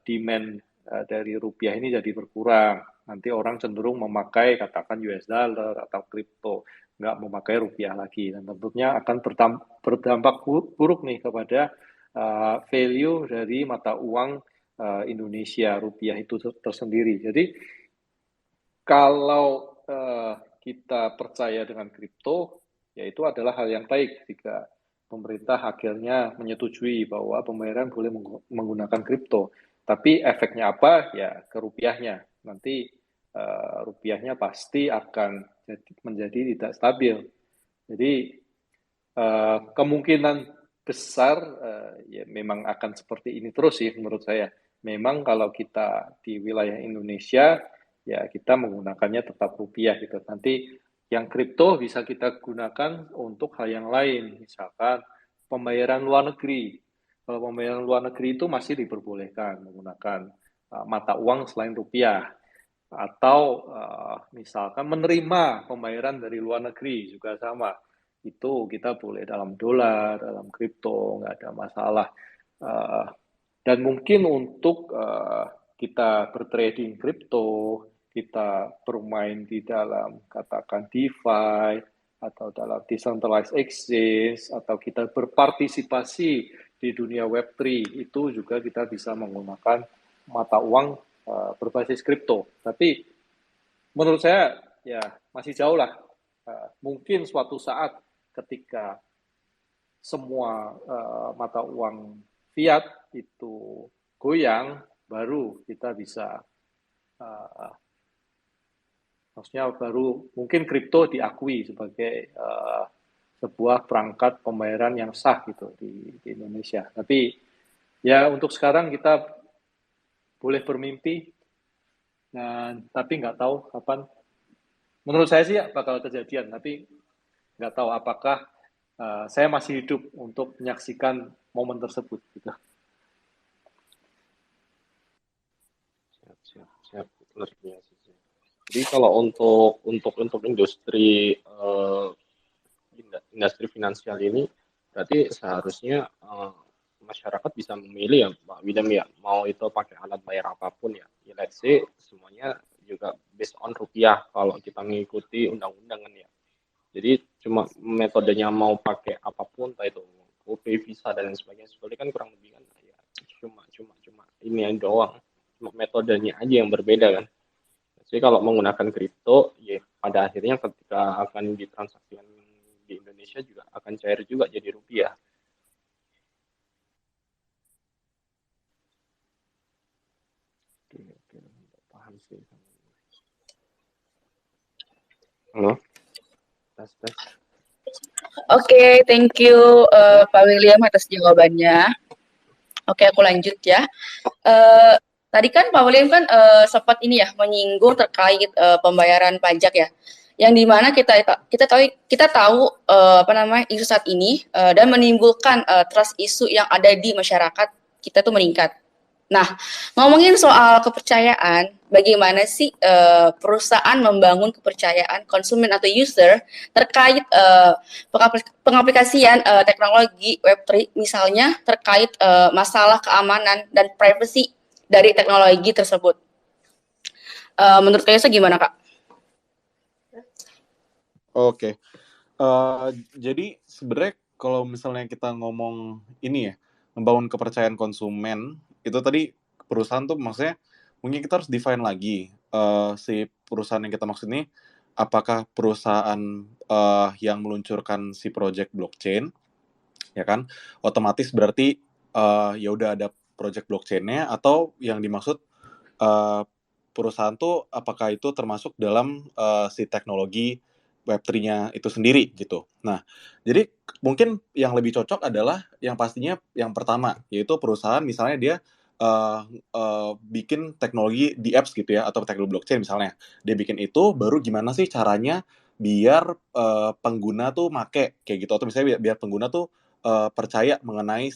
demand dari rupiah ini jadi berkurang. Nanti orang cenderung memakai katakan US dollar atau kripto, nggak memakai rupiah lagi. Dan tentunya akan berdampak buruk nih kepada value dari mata uang Indonesia, rupiah itu tersendiri. Jadi kalau kita percaya dengan kripto, ya itu adalah hal yang baik jika pemerintah akhirnya menyetujui bahwa pembayaran boleh menggunakan kripto. Tapi efeknya apa? Ya ke rupiahnya. Nanti rupiahnya pasti akan menjadi tidak stabil. Jadi kemungkinan besar ya memang akan seperti ini terus sih menurut saya. Memang kalau kita di wilayah Indonesia ya kita menggunakannya tetap rupiah gitu. Nanti yang kripto bisa kita gunakan untuk hal yang lain, misalkan pembayaran luar negeri. Kalau pembayaran luar negeri itu masih diperbolehkan menggunakan mata uang selain rupiah. Atau misalkan menerima pembayaran dari luar negeri juga sama. Itu kita boleh dalam dolar, dalam kripto, nggak ada masalah. Dan mungkin untuk kita bertrading kripto, kita bermain di dalam katakan DeFi, atau dalam decentralized exchange, atau kita berpartisipasi di dunia Web3, itu juga kita bisa menggunakan mata uang berbasis kripto. Tapi menurut saya ya masih jauh lah. Mungkin suatu saat ketika semua mata uang fiat itu goyang, baru kita bisa maksudnya baru mungkin kripto diakui sebagai sebuah perangkat pembayaran yang sah gitu di Indonesia. Tapi ya untuk sekarang kita boleh bermimpi, tapi nggak tahu kapan. Menurut saya sih bakal kejadian, tapi nggak tahu apakah saya masih hidup untuk menyaksikan momen tersebut. Gitu. Siap. Luar biasa sih. Jadi kalau untuk industri industri finansial ini, berarti seharusnya masyarakat bisa memilih ya Pak William ya, mau itu pakai alat bayar apapun ya, let's say semuanya juga based on rupiah kalau kita mengikuti undang-undangan ya. Jadi cuma metodenya mau pakai apapun, entah itu GoPay, Visa dan lain sebagainya, sebetulnya kan kurang lebih kan ya cuma ini yang doang, cuma metodenya aja yang berbeda kan. Jadi kalau menggunakan kripto ya pada akhirnya ketika akan ditransaksikan di Indonesia juga akan cair juga jadi rupiah. Paham sih. Halo, tes. Oke, thank you Pak William atas jawabannya. Oke, aku lanjut ya. Tadi kan Pak William kan sempat ini ya menyinggung terkait pembayaran pajak ya, yang dimana kita tahu isu saat ini dan menimbulkan trust isu yang ada di masyarakat kita tuh meningkat. Nah, ngomongin soal kepercayaan, bagaimana sih perusahaan membangun kepercayaan konsumen atau user terkait pengaplikasian teknologi Web3, misalnya terkait masalah keamanan dan privacy dari teknologi tersebut. Menurut Kaysa gimana, Kak? Oke. Jadi sebenarnya kalau misalnya kita ngomong ini ya, membangun kepercayaan konsumen, itu tadi perusahaan tuh maksudnya mungkin kita harus define lagi si perusahaan yang kita maksud ini, apakah perusahaan yang meluncurkan si project blockchain, ya kan? Otomatis berarti ya udah ada project blockchain-nya, atau yang dimaksud perusahaan tuh apakah itu termasuk dalam si teknologi Web3-nya itu sendiri gitu. Nah, jadi mungkin yang lebih cocok adalah yang pastinya yang pertama, yaitu perusahaan misalnya dia uh, bikin teknologi di apps gitu ya, atau teknologi blockchain misalnya. Dia bikin itu, baru gimana sih caranya biar pengguna tuh make kayak gitu, atau misalnya biar pengguna tuh percaya mengenai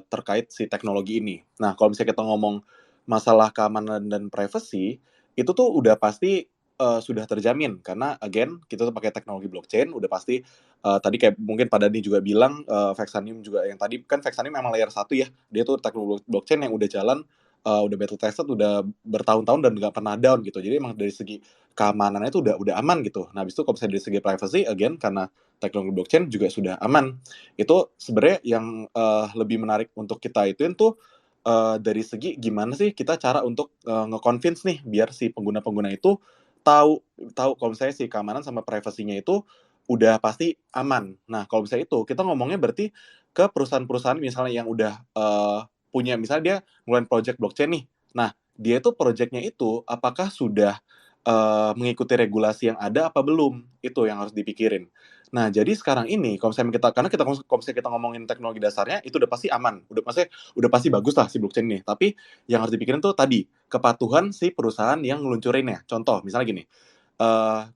terkait si teknologi ini. Nah, kalau misalnya kita ngomong masalah keamanan dan privacy, itu tuh udah pasti sudah terjamin karena again kita tuh pakai teknologi blockchain, udah pasti tadi kayak mungkin Pak Dani juga bilang Vexanium juga, yang tadi kan Vexanium memang layer 1 ya, dia tuh teknologi blockchain yang udah jalan, udah battle tested, udah bertahun-tahun dan nggak pernah down gitu. Jadi emang dari segi keamanannya itu udah aman gitu. Nah, habis itu kalau misalnya dari segi privacy, again karena teknologi blockchain juga sudah aman. Itu sebenarnya yang lebih menarik untuk kita ituin tuh dari segi gimana sih kita cara untuk nge-convince nih biar si pengguna-pengguna itu tahu kalau misalnya si keamanan sama privasinya itu udah pasti aman. Nah, kalau misalnya itu kita ngomongnya berarti ke perusahaan-perusahaan misalnya yang udah punya, misalnya dia ngeluarin project blockchain nih. Nah, dia itu projectnya itu apakah sudah mengikuti regulasi yang ada apa belum? Itu yang harus dipikirin. Nah, jadi sekarang ini kalau misalnya kalau misalnya kita ngomongin teknologi dasarnya itu udah pasti aman. Maksudnya udah pasti bagus lah si blockchain ini. Tapi yang harus dipikirin tuh tadi kepatuhan si perusahaan yang ngeluncurinnya. Contoh, misalnya gini.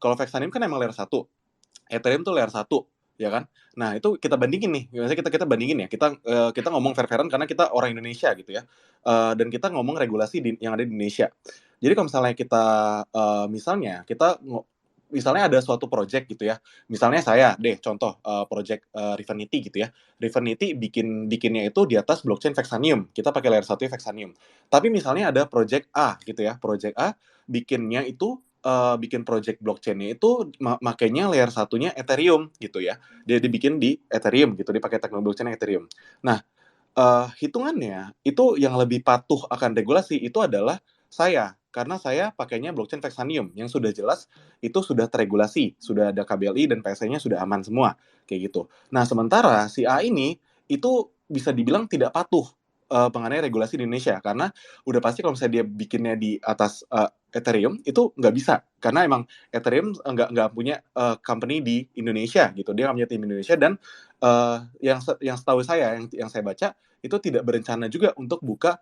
Kalau Vexanium kan emang layer 1. Ethereum tuh layer 1, ya kan? Nah, itu kita bandingin nih. Misalnya kita bandingin ya. Kita ngomong fair-fairan karena kita orang Indonesia gitu ya. Dan kita ngomong regulasi yang ada di Indonesia. Jadi kalau misalnya misalnya ada suatu project gitu ya. Misalnya saya deh contoh project Refinity gitu ya. Refinity bikinnya itu di atas blockchain Vexanium. Kita pakai layer 1 Vexanium. Tapi misalnya ada project A gitu ya. Project A bikinnya itu bikin project blockchain-nya itu makanya layer satunya Ethereum gitu ya. Dia dibikin di Ethereum gitu, dia pakai teknologi blockchain Ethereum. Nah, hitungannya itu yang lebih patuh akan regulasi itu adalah saya, karena saya pakainya blockchain Vexanium yang sudah jelas itu sudah teregulasi, sudah ada KBLI dan PSE-nya sudah aman semua kayak gitu. Nah, sementara si A ini itu bisa dibilang tidak patuh mengenai regulasi di Indonesia karena udah pasti kalau misalnya dia bikinnya di atas Ethereum itu nggak bisa karena emang Ethereum nggak punya company di Indonesia gitu, dia nggak punya tim Indonesia dan yang setahu saya yang saya baca itu tidak berencana juga untuk buka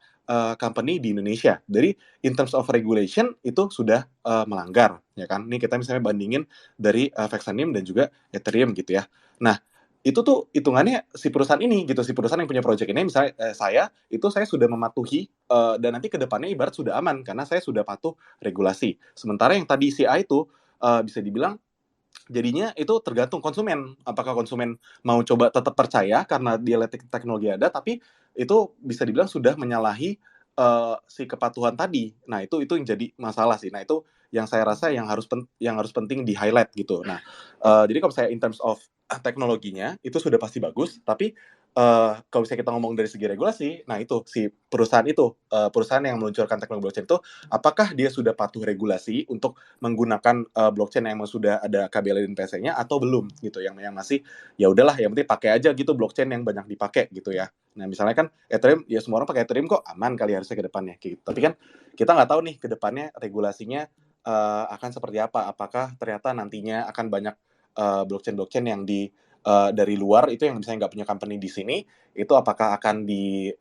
company di Indonesia. Jadi in terms of regulation itu sudah melanggar, ya kan? Ini kita misalnya bandingin dari Vexanium dan juga Ethereum gitu ya. Nah, itu tuh hitungannya si perusahaan ini gitu, si perusahaan yang punya project ini misalnya saya sudah mematuhi dan nanti ke depannya ibarat sudah aman karena saya sudah patuh regulasi. Sementara yang tadi si A itu bisa dibilang jadinya itu tergantung konsumen. Apakah konsumen mau coba tetap percaya karena dia lihat teknologi ada, tapi itu bisa dibilang sudah menyalahi si kepatuhan tadi. Nah, itu yang jadi masalah sih. Nah, itu yang saya rasa yang harus penting di highlight gitu. Nah, jadi kalau saya in terms of teknologinya itu sudah pasti bagus, tapi kalau misalnya kita ngomong dari segi regulasi, nah itu si perusahaan yang meluncurkan teknologi blockchain itu apakah dia sudah patuh regulasi untuk menggunakan blockchain yang sudah ada KBLI dan PSE-nya atau belum gitu, yang masih ya udahlah yang penting pakai aja gitu blockchain yang banyak dipakai gitu ya. Nah, misalnya kan Ethereum ya semua orang pakai Ethereum kok aman kali harusnya ke depannya gitu. Tapi kan kita nggak tahu nih ke depannya regulasinya akan seperti apa. Apakah ternyata nantinya akan banyak blockchain yang dari luar itu yang misalnya nggak punya company di sini itu apakah akan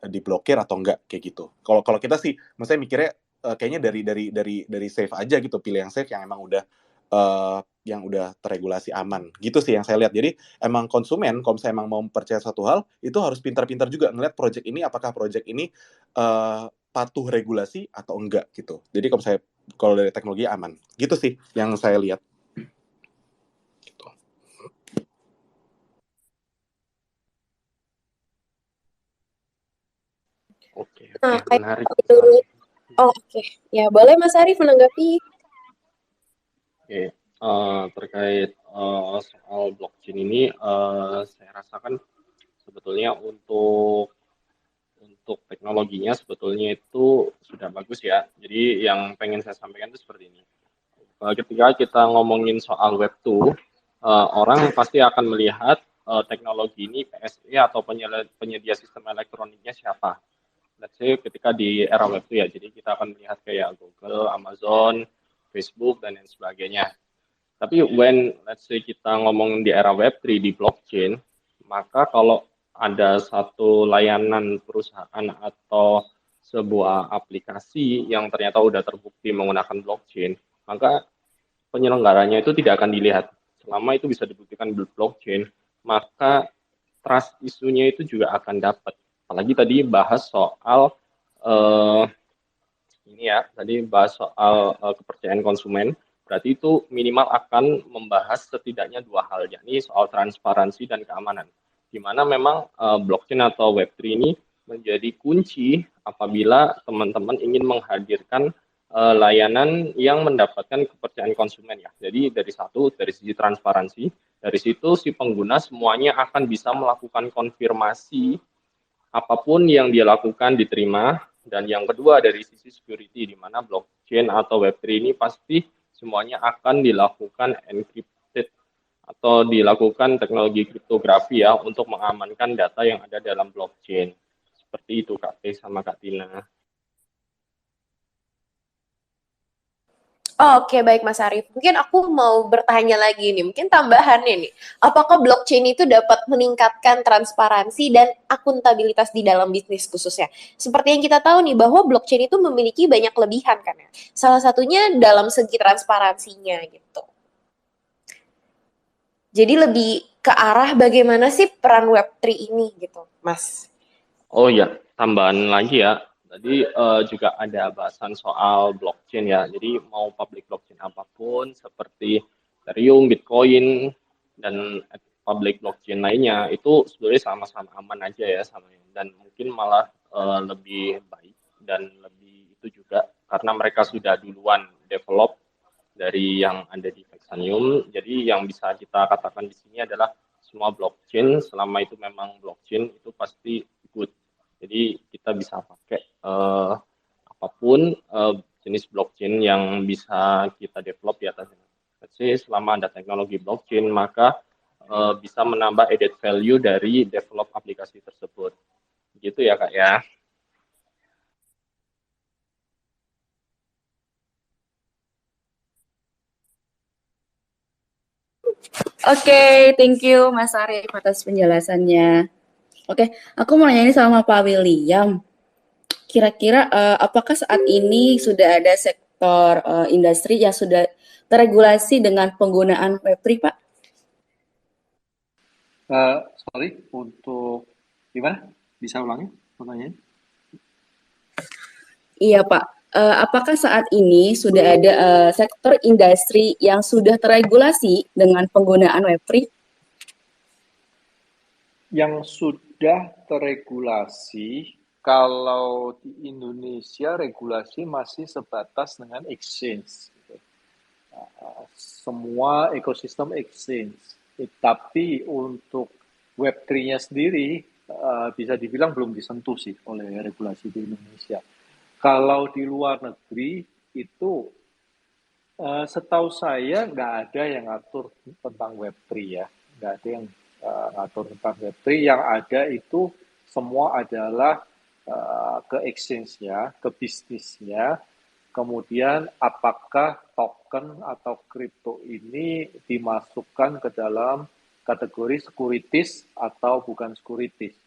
diblokir atau enggak kayak gitu. Kalau kita sih maksudnya mikirnya kayaknya dari safe aja gitu, pilih yang safe yang emang udah terregulasi aman gitu sih yang saya lihat. Jadi emang konsumen kalau misalnya emang mau percaya satu hal itu harus pintar-pintar juga ngeliat project ini apakah project ini patuh regulasi atau enggak gitu. Jadi kalau dari teknologi aman gitu sih yang saya lihat. Oke, Nah, kayak menarik. oke. Ya, boleh Mas Arief menanggapi. Oke, terkait soal blockchain ini, saya rasakan sebetulnya untuk teknologinya sebetulnya itu sudah bagus ya. Jadi yang pengen saya sampaikan itu seperti ini. Ketika kita ngomongin soal Web 2, orang pasti akan melihat teknologi ini PSE atau penyedia sistem elektroniknya siapa. Let's say ketika di era Web 2 ya, jadi kita akan melihat kayak Google, Amazon, Facebook, dan lain sebagainya. Tapi let's say kita ngomong di era Web 3 di blockchain, maka kalau ada satu layanan perusahaan atau sebuah aplikasi yang ternyata udah terbukti menggunakan blockchain, maka penyelenggaranya itu tidak akan dilihat. Selama itu bisa dibuktikan blockchain, maka trust isunya itu juga akan dapat. Apalagi tadi bahas soal kepercayaan konsumen. Berarti itu minimal akan membahas setidaknya dua hal, yakni soal transparansi dan keamanan. Di mana memang blockchain atau Web3 ini menjadi kunci apabila teman-teman ingin menghadirkan layanan yang mendapatkan kepercayaan konsumen ya. Jadi dari sisi transparansi, dari situ si pengguna semuanya akan bisa melakukan konfirmasi apapun yang dia lakukan diterima. Dan yang kedua dari sisi security, di mana blockchain atau Web3 ini pasti semuanya akan dilakukan encrypted atau dilakukan teknologi kriptografi ya untuk mengamankan data yang ada dalam blockchain. Seperti itu Kak Teh sama Kak Tina. Oke, baik Mas Arief. Mungkin aku mau bertanya lagi nih, mungkin tambahannya nih. Apakah blockchain itu dapat meningkatkan transparansi dan akuntabilitas di dalam bisnis khususnya? Seperti yang kita tahu nih, bahwa blockchain itu memiliki banyak kelebihan kan ya. Salah satunya dalam segi transparansinya gitu. Jadi lebih ke arah bagaimana sih peran Web3 ini gitu, Mas? Oh ya, tambahan lagi ya. Tadi juga ada bahasan soal blockchain ya. Jadi mau public blockchain apapun seperti Ethereum, Bitcoin, dan public blockchain lainnya itu sebenarnya sama-sama aman aja ya sama, dan mungkin malah lebih baik dan lebih itu juga karena mereka sudah duluan develop dari yang ada di Vexanium. Jadi yang bisa kita katakan di sini adalah semua blockchain selama itu memang blockchain itu pasti good. Jadi kita bisa pakai apapun jenis blockchain yang bisa kita develop di atasnya. Jadi selama ada teknologi blockchain maka bisa menambah added value dari develop aplikasi tersebut. Gitu ya Kak ya. Oke, thank you Mas Arief atas penjelasannya. Oke, aku mau nanya ini sama Pak William. Kira-kira apakah saat ini sudah ada sektor industri yang sudah terregulasi dengan penggunaan Web3, Pak? Sorry, untuk gimana? Bisa ulangi pertanyaannya? Iya, Pak. Apakah saat ini sudah ada sektor industri yang sudah terregulasi dengan penggunaan Web3? Yang sudah terregulasi, kalau di Indonesia regulasi masih sebatas dengan exchange. Semua ekosistem exchange. Tapi untuk Web3-nya sendiri bisa dibilang belum disentuh sih oleh regulasi di Indonesia. Kalau di luar negeri itu setahu saya nggak ada yang ngatur tentang Web3 ya. Nggak ada yang ngatur tentang Web3. Yang ada itu semua adalah ke exchange-nya, ke bisnisnya. Kemudian apakah token atau kripto ini dimasukkan ke dalam kategori sekuritis atau bukan sekuritis.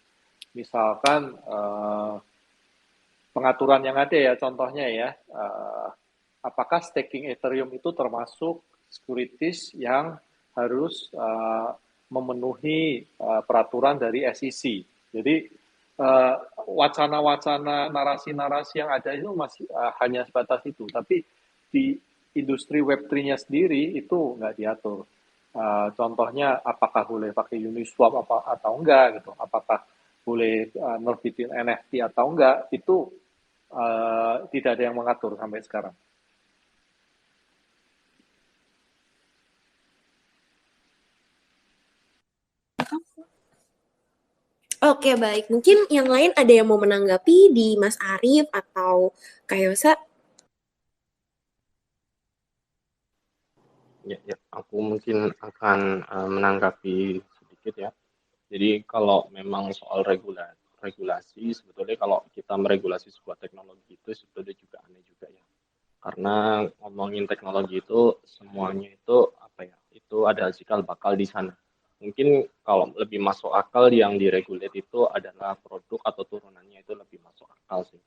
Misalkan pengaturan yang ada ya, contohnya ya, apakah staking Ethereum itu termasuk sekuritis yang harus memenuhi peraturan dari SEC. Jadi wacana-wacana, narasi-narasi yang ada itu masih hanya sebatas itu. Tapi di industri Web3-nya sendiri itu nggak diatur. Contohnya apakah boleh pakai Uniswap atau enggak gitu, apakah boleh nerbitin NFT atau enggak, itu tidak ada yang mengatur sampai sekarang. Oke, baik. Mungkin yang lain ada yang mau menanggapi di Mas Arief atau Kak Yosa? Ya, aku mungkin akan menanggapi sedikit ya. Jadi kalau memang soal regulasi, sebetulnya kalau kita meregulasi sebuah teknologi itu sebetulnya juga aneh juga ya. Karena ngomongin teknologi itu semuanya itu apa ya? Itu ada cikal bakal di sana. Mungkin kalau lebih masuk akal yang diregulate itu adalah produk atau turunannya itu lebih masuk akal sih.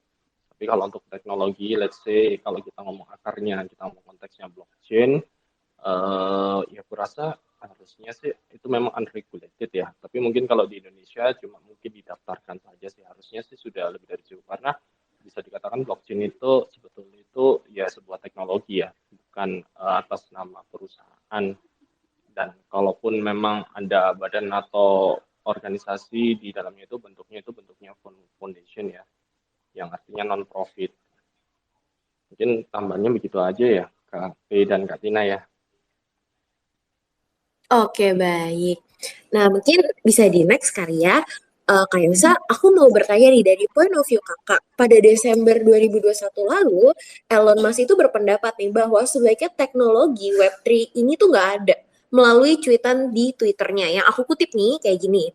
Tapi kalau untuk teknologi, let's say kalau kita ngomong akarnya, kita ngomong konteksnya blockchain, ya aku rasa harusnya sih itu memang unregulated ya. Tapi mungkin kalau di Indonesia cuma mungkin didaftarkan saja sih. Harusnya sih sudah lebih dari cukup karena bisa dikatakan blockchain itu sebetulnya itu ya sebuah teknologi ya, bukan atas nama perusahaan. Dan kalaupun memang ada badan atau organisasi di dalamnya itu bentuknya foundation ya, yang artinya non profit. Mungkin tambahnya begitu aja ya Kak P dan Kak Tina ya. Oke, baik. Nah, mungkin bisa di next kali ya. Kak Yosa, aku mau bertanya nih dari point of view kakak. Pada Desember 2021 lalu, Elon Musk itu berpendapat nih bahwa sebaiknya teknologi Web3 ini tuh nggak ada melalui cuitan di Twitternya. Yang aku kutip nih kayak gini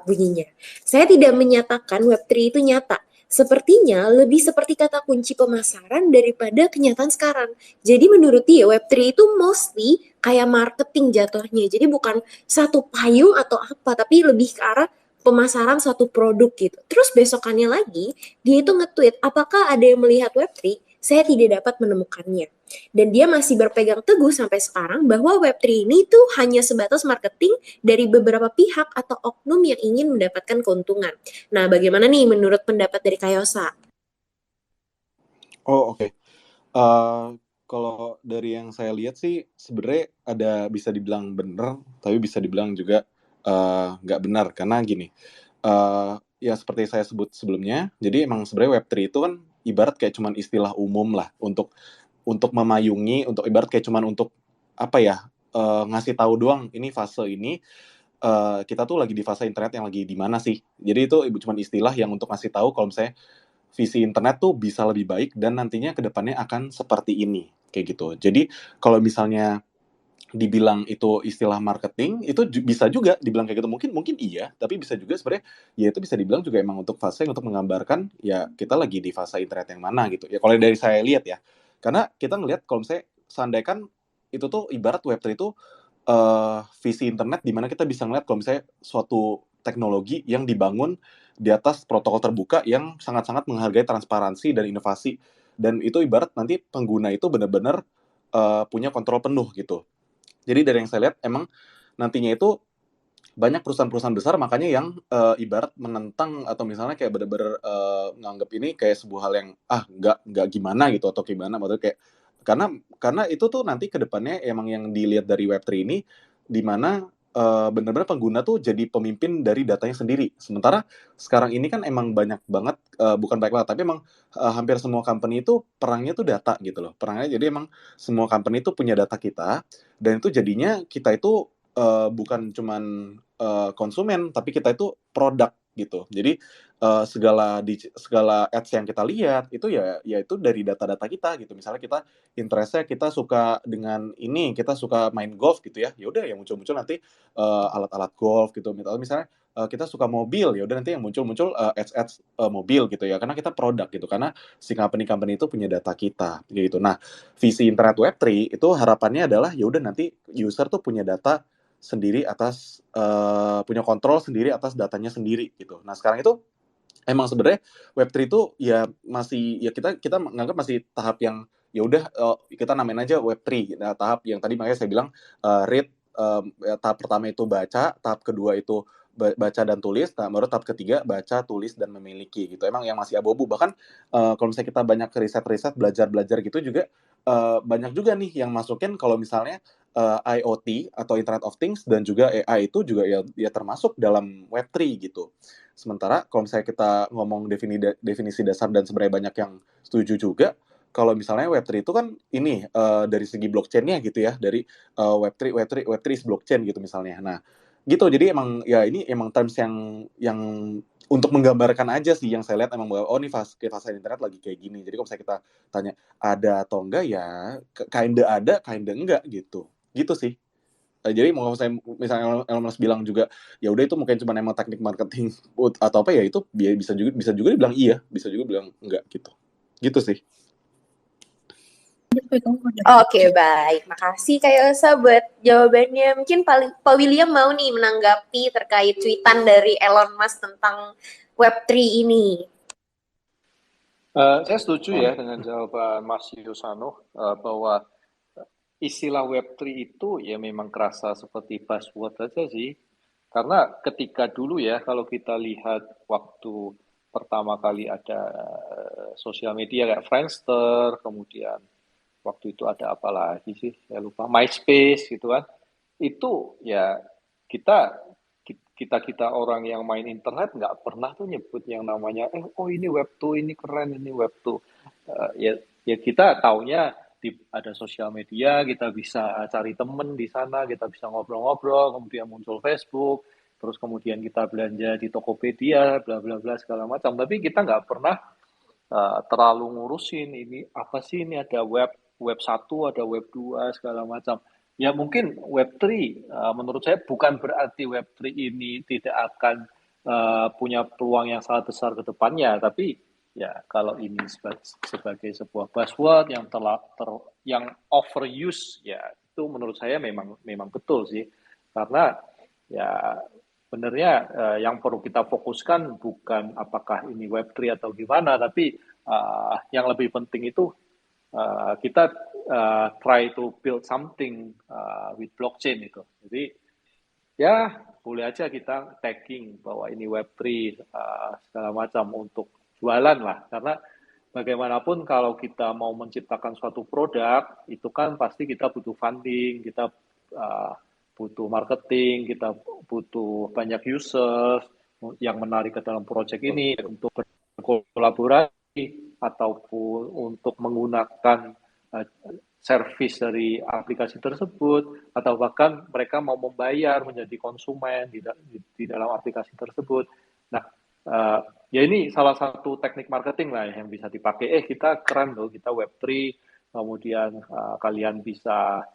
bunyinya. Saya tidak menyatakan Web3 itu nyata. Sepertinya lebih seperti kata kunci pemasaran daripada kenyataan sekarang. Jadi menurut dia Web3 itu mostly kayak marketing jatuhnya. Jadi bukan satu payung atau apa, tapi lebih ke arah pemasaran suatu produk gitu. Terus besokannya lagi, dia itu nge-tweet, apakah ada yang melihat Web3? Saya tidak dapat menemukannya. Dan dia masih berpegang teguh sampai sekarang bahwa Web3 ini tuh hanya sebatas marketing dari beberapa pihak atau oknum yang ingin mendapatkan keuntungan. Nah, bagaimana nih menurut pendapat dari Kayosa? Oh, oke. Kalau dari yang saya lihat sih sebenarnya ada bisa dibilang benar, tapi bisa dibilang juga nggak benar karena gini. Ya seperti saya sebut sebelumnya, jadi emang sebenarnya Web3 itu kan ibarat kayak cuman istilah umum lah untuk memayungi, untuk ibarat kayak cuman untuk apa ya, ngasih tahu doang ini fase ini kita tuh lagi di fase internet yang lagi di mana sih. Jadi itu cuman istilah yang untuk ngasih tahu kalau misalnya visi internet tuh bisa lebih baik dan nantinya ke depannya akan seperti ini kayak gitu. Jadi kalau misalnya dibilang itu istilah marketing, itu bisa juga dibilang kayak gitu. Mungkin iya, tapi bisa juga sebenarnya ya itu bisa dibilang juga emang untuk fase untuk menggambarkan ya kita lagi di fase internet yang mana gitu. Ya kalau dari saya lihat ya. Karena kita ngelihat kalau misalnya seandainya kan itu tuh ibarat Web3 itu visi internet di mana kita bisa ngeliat kalau misalnya suatu teknologi yang dibangun di atas protokol terbuka yang sangat-sangat menghargai transparansi dan inovasi. Dan itu ibarat nanti pengguna itu benar-benar punya kontrol penuh gitu. Jadi dari yang saya lihat emang nantinya itu banyak perusahaan-perusahaan besar makanya yang ibarat menentang atau misalnya kayak bener-bener nganggap ini kayak sebuah hal yang nggak gimana gitu atau gimana, maksudnya kayak karena itu tuh nanti ke depannya emang yang dilihat dari Web3 ini di mana benar-benar pengguna tuh jadi pemimpin dari datanya sendiri. Sementara sekarang ini kan emang banyak banget, bukan banyak banget, tapi emang hampir semua company itu perangnya tuh data gitu loh. Perangnya jadi emang semua company itu punya data kita, dan itu jadinya kita itu bukan cuman konsumen, tapi kita itu produk gitu. Jadi segala ads yang kita lihat itu ya itu dari data-data kita gitu. Misalnya kita interestnya kita suka dengan ini, kita suka main golf gitu ya. Ya udah yang muncul-muncul nanti alat-alat golf gitu. Misalnya kita suka mobil, ya udah nanti yang muncul-muncul ads mobil gitu ya. Karena kita produk gitu. Karena si company itu punya data kita gitu. Nah, visi internet Web3 itu harapannya adalah ya udah nanti user tuh punya data sendiri atas punya kontrol sendiri atas datanya sendiri gitu. Nah, sekarang itu emang sebenarnya Web3 itu ya masih ya kita menganggap masih tahap yang ya udah kita namain aja Web3. Nah, tahap yang tadi makanya saya bilang read, tahap pertama itu baca, tahap kedua itu baca dan tulis, nah baru tahap ketiga baca, tulis dan memiliki gitu. Emang yang masih abu-abu, bahkan kalau misalnya kita banyak riset-riset, belajar gitu juga banyak juga nih yang masukin kalau misalnya IoT atau Internet of Things dan juga AI itu juga ya termasuk dalam Web3 gitu. Sementara kalau misalnya kita ngomong definisi dasar dan sebenarnya banyak yang setuju juga, kalau misalnya Web3 itu kan ini dari segi blockchain-nya gitu ya, dari Web3 is blockchain gitu misalnya. Nah, gitu. Jadi emang ya ini emang terms yang untuk menggambarkan aja sih yang saya lihat emang bahwa ini fase internet lagi kayak gini. Jadi kalau misalnya kita tanya ada atau enggak ya kinda ada, kinda enggak gitu. Gitu sih. Jadi mau misalnya Elon Musk bilang juga ya udah itu mungkin cuma emang teknik marketing atau apa ya itu bisa juga dibilang iya, bisa juga bilang enggak gitu. Gitu sih. Oke, baik. Makasih Kak Yosa buat jawabannya. Mungkin Pak William mau nih menanggapi terkait tweetan dari Elon Musk tentang Web3 ini. Saya setuju ya dengan jawaban Mas Yusano bahwa istilah Web3 itu ya memang kerasa seperti buzzword aja sih. Karena ketika dulu ya, kalau kita lihat waktu pertama kali ada sosial media kayak Friendster, kemudian waktu itu ada apa lagi sih, saya lupa, MySpace gitu kan. Itu ya kita kita orang yang main internet nggak pernah tuh nyebut yang namanya oh ini Web2, ini keren, ini Web2. Ya kita taunya ada sosial media, kita bisa cari temen di sana, kita bisa ngobrol-ngobrol, kemudian muncul Facebook, terus kemudian kita belanja di Tokopedia, bla bla bla segala macam. Tapi kita nggak pernah terlalu ngurusin ini apa sih, ini ada web 1, ada web 2 segala macam. Ya mungkin web 3 menurut saya bukan berarti web 3 ini tidak akan punya peluang yang sangat besar ke depannya, tapi ya kalau ini sebagai sebuah buzzword yang overuse, ya itu menurut saya memang betul sih, karena ya sebenarnya yang perlu kita fokuskan bukan apakah ini Web3 atau gimana, tapi yang lebih penting itu kita try to build something with blockchain itu. Jadi ya boleh aja kita tagging bahwa ini Web3 segala macam untuk jualan lah, karena bagaimanapun kalau kita mau menciptakan suatu produk itu kan pasti kita butuh funding, kita butuh marketing, kita butuh banyak users yang menarik ke dalam project ini untuk berkolaborasi ataupun untuk menggunakan service dari aplikasi tersebut, atau bahkan mereka mau membayar menjadi konsumen di dalam aplikasi tersebut. Nah, ya ini salah satu teknik marketing lah yang bisa dipakai. Kita keren loh, kita Web3, kemudian kalian bisa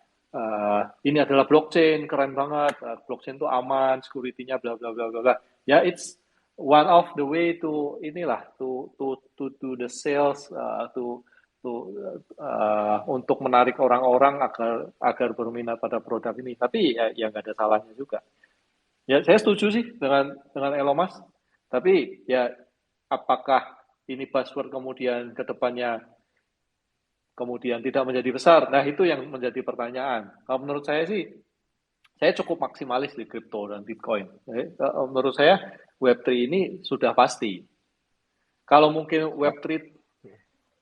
ini adalah blockchain, keren banget, blockchain itu aman, security-nya bla bla bla bla. Ya, it's one of the way to inilah to do the sales, untuk menarik orang-orang agar berminat pada produk ini. Tapi ya nggak ada salahnya juga. Ya saya setuju sih dengan Elon Musk. Tapi ya apakah ini buzzword kemudian ke depannya kemudian tidak menjadi besar? Nah itu yang menjadi pertanyaan. Kalau menurut saya sih, saya cukup maksimalis di kripto dan Bitcoin. Menurut saya Web3 ini sudah pasti. Kalau mungkin Web3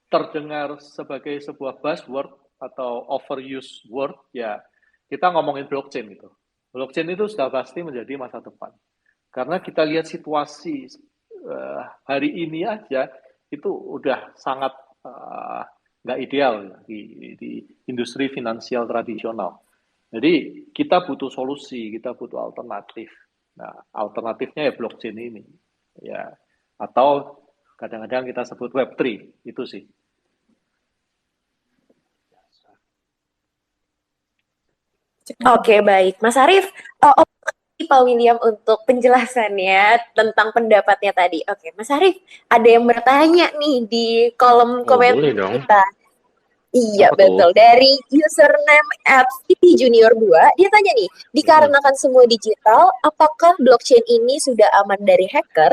terdengar sebagai sebuah buzzword atau overuse word, ya kita ngomongin blockchain gitu. Blockchain itu sudah pasti menjadi masa depan. Karena kita lihat situasi hari ini aja itu udah sangat nggak ideal di industri finansial tradisional. Jadi kita butuh solusi, kita butuh alternatif. Nah, alternatifnya ya blockchain ini, ya atau kadang-kadang kita sebut Web3 itu sih. Oke, baik. Mas Arief, Pak William untuk penjelasannya tentang pendapatnya tadi. Oke, Mas Arief, ada yang bertanya nih di kolom komentar kita. Iya, apa betul. Tuh? Dari username @junior2, dia tanya nih, dikarenakan semua digital, apakah blockchain ini sudah aman dari hacker?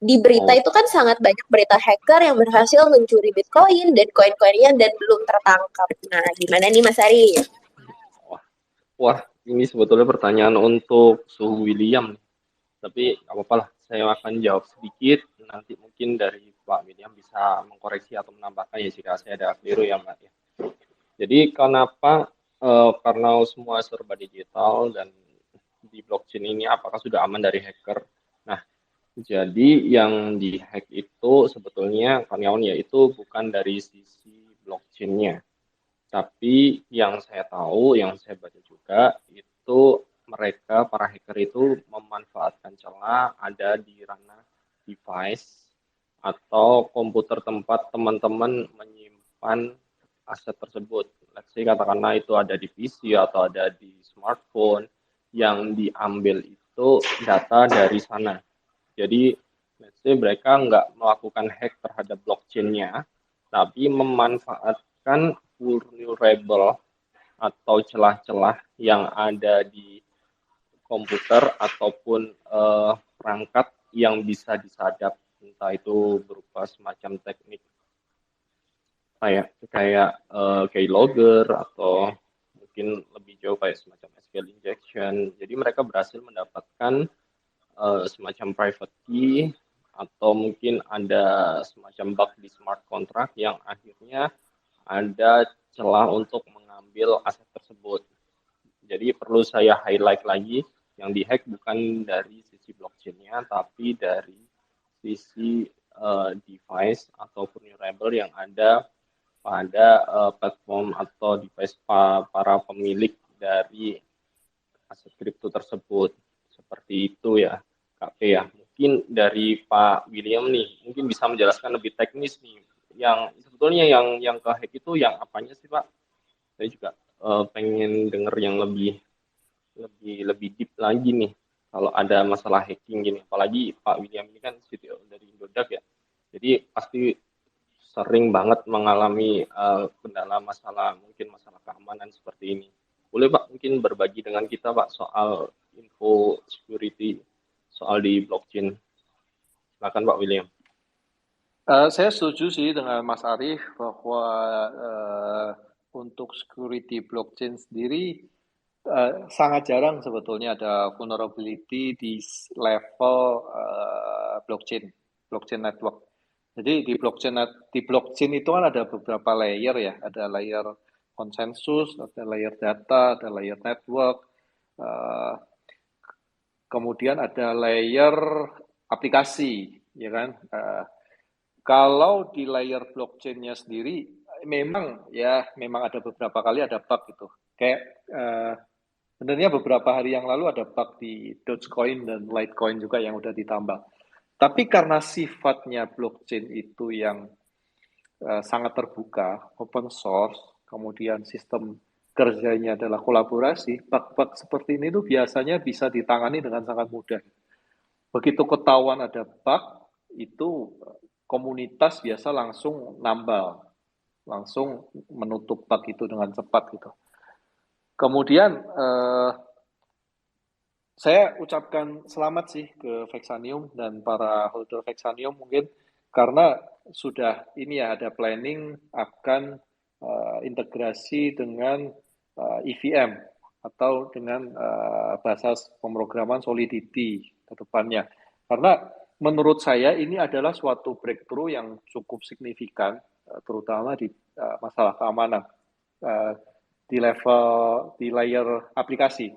Di berita itu kan sangat banyak berita hacker yang berhasil mencuri Bitcoin dan koin-koinnya dan belum tertangkap. Nah, gimana nih Mas Arief? Wah, ini sebetulnya pertanyaan untuk Suhu William. Tapi apa-apa lah, saya akan jawab sedikit. Nanti mungkin dari Pak William bisa mengkoreksi atau menambahkan ya jika saya ada keliru ya Mbak. Jadi kenapa? Karena semua serba digital dan di blockchain ini apakah sudah aman dari hacker? Nah, jadi yang dihack itu sebetulnya karyawan yaitu bukan dari sisi blockchain-nya. Tapi yang saya tahu, yang saya baca juga, itu mereka, para hacker itu memanfaatkan celah ada di ranah device atau komputer tempat teman-teman menyimpan aset tersebut. Let's say katakanlah itu ada di PC atau ada di smartphone, yang diambil itu data dari sana. Jadi, let's say mereka nggak melakukan hack terhadap blockchain-nya, tapi memanfaatkan vulnerable atau celah-celah yang ada di komputer ataupun perangkat yang bisa disadap, entah itu berupa beberapa semacam teknik kayak keylogger atau mungkin lebih jauh kayak semacam SQL injection. Jadi mereka berhasil mendapatkan semacam private key atau mungkin ada semacam bug di smart contract yang akhirnya ada celah untuk mengambil aset tersebut. Jadi perlu saya highlight lagi, yang dihack bukan dari sisi blockchain-nya, tapi dari sisi device atau vulnerable yang ada pada platform atau device para pemilik dari aset kripto tersebut. Seperti itu ya, Kak P ya. Mungkin dari Pak William nih, mungkin bisa menjelaskan lebih teknis nih. Yang sebetulnya yang kehack itu yang apanya sih Pak? Saya juga pengen dengar yang lebih deep lagi nih. Kalau ada masalah hacking gini, apalagi Pak William ini kan CTO dari Indodax ya. Jadi pasti sering banget mengalami kendala mungkin masalah keamanan seperti ini. Boleh Pak mungkin berbagi dengan kita Pak soal info security soal di blockchain. Silakan Pak William. Saya setuju sih dengan Mas Arief bahwa untuk security blockchain sendiri sangat jarang sebetulnya ada vulnerability di level blockchain network. Jadi di blockchain itu kan ada beberapa layer ya, ada layer konsensus, ada layer data, ada layer network, kemudian ada layer aplikasi, ya kan. Kalau di layer blockchain-nya sendiri, memang ada beberapa kali ada bug gitu. Kayak sebenarnya beberapa hari yang lalu ada bug di Dogecoin dan Litecoin juga yang udah ditambah. Tapi karena sifatnya blockchain itu yang sangat terbuka, open source, kemudian sistem kerjanya adalah kolaborasi, bug-bug seperti ini tuh biasanya bisa ditangani dengan sangat mudah. Begitu ketahuan ada bug, itu komunitas biasa langsung nambal, langsung menutup bug itu dengan cepat gitu. Kemudian saya ucapkan selamat sih ke Vexanium dan para holder Vexanium mungkin karena sudah ini ya ada planning akan integrasi dengan EVM atau dengan bahasa pemrograman Solidity ke depannya. Karena menurut saya ini adalah suatu breakthrough yang cukup signifikan, terutama di masalah keamanan di layer aplikasi.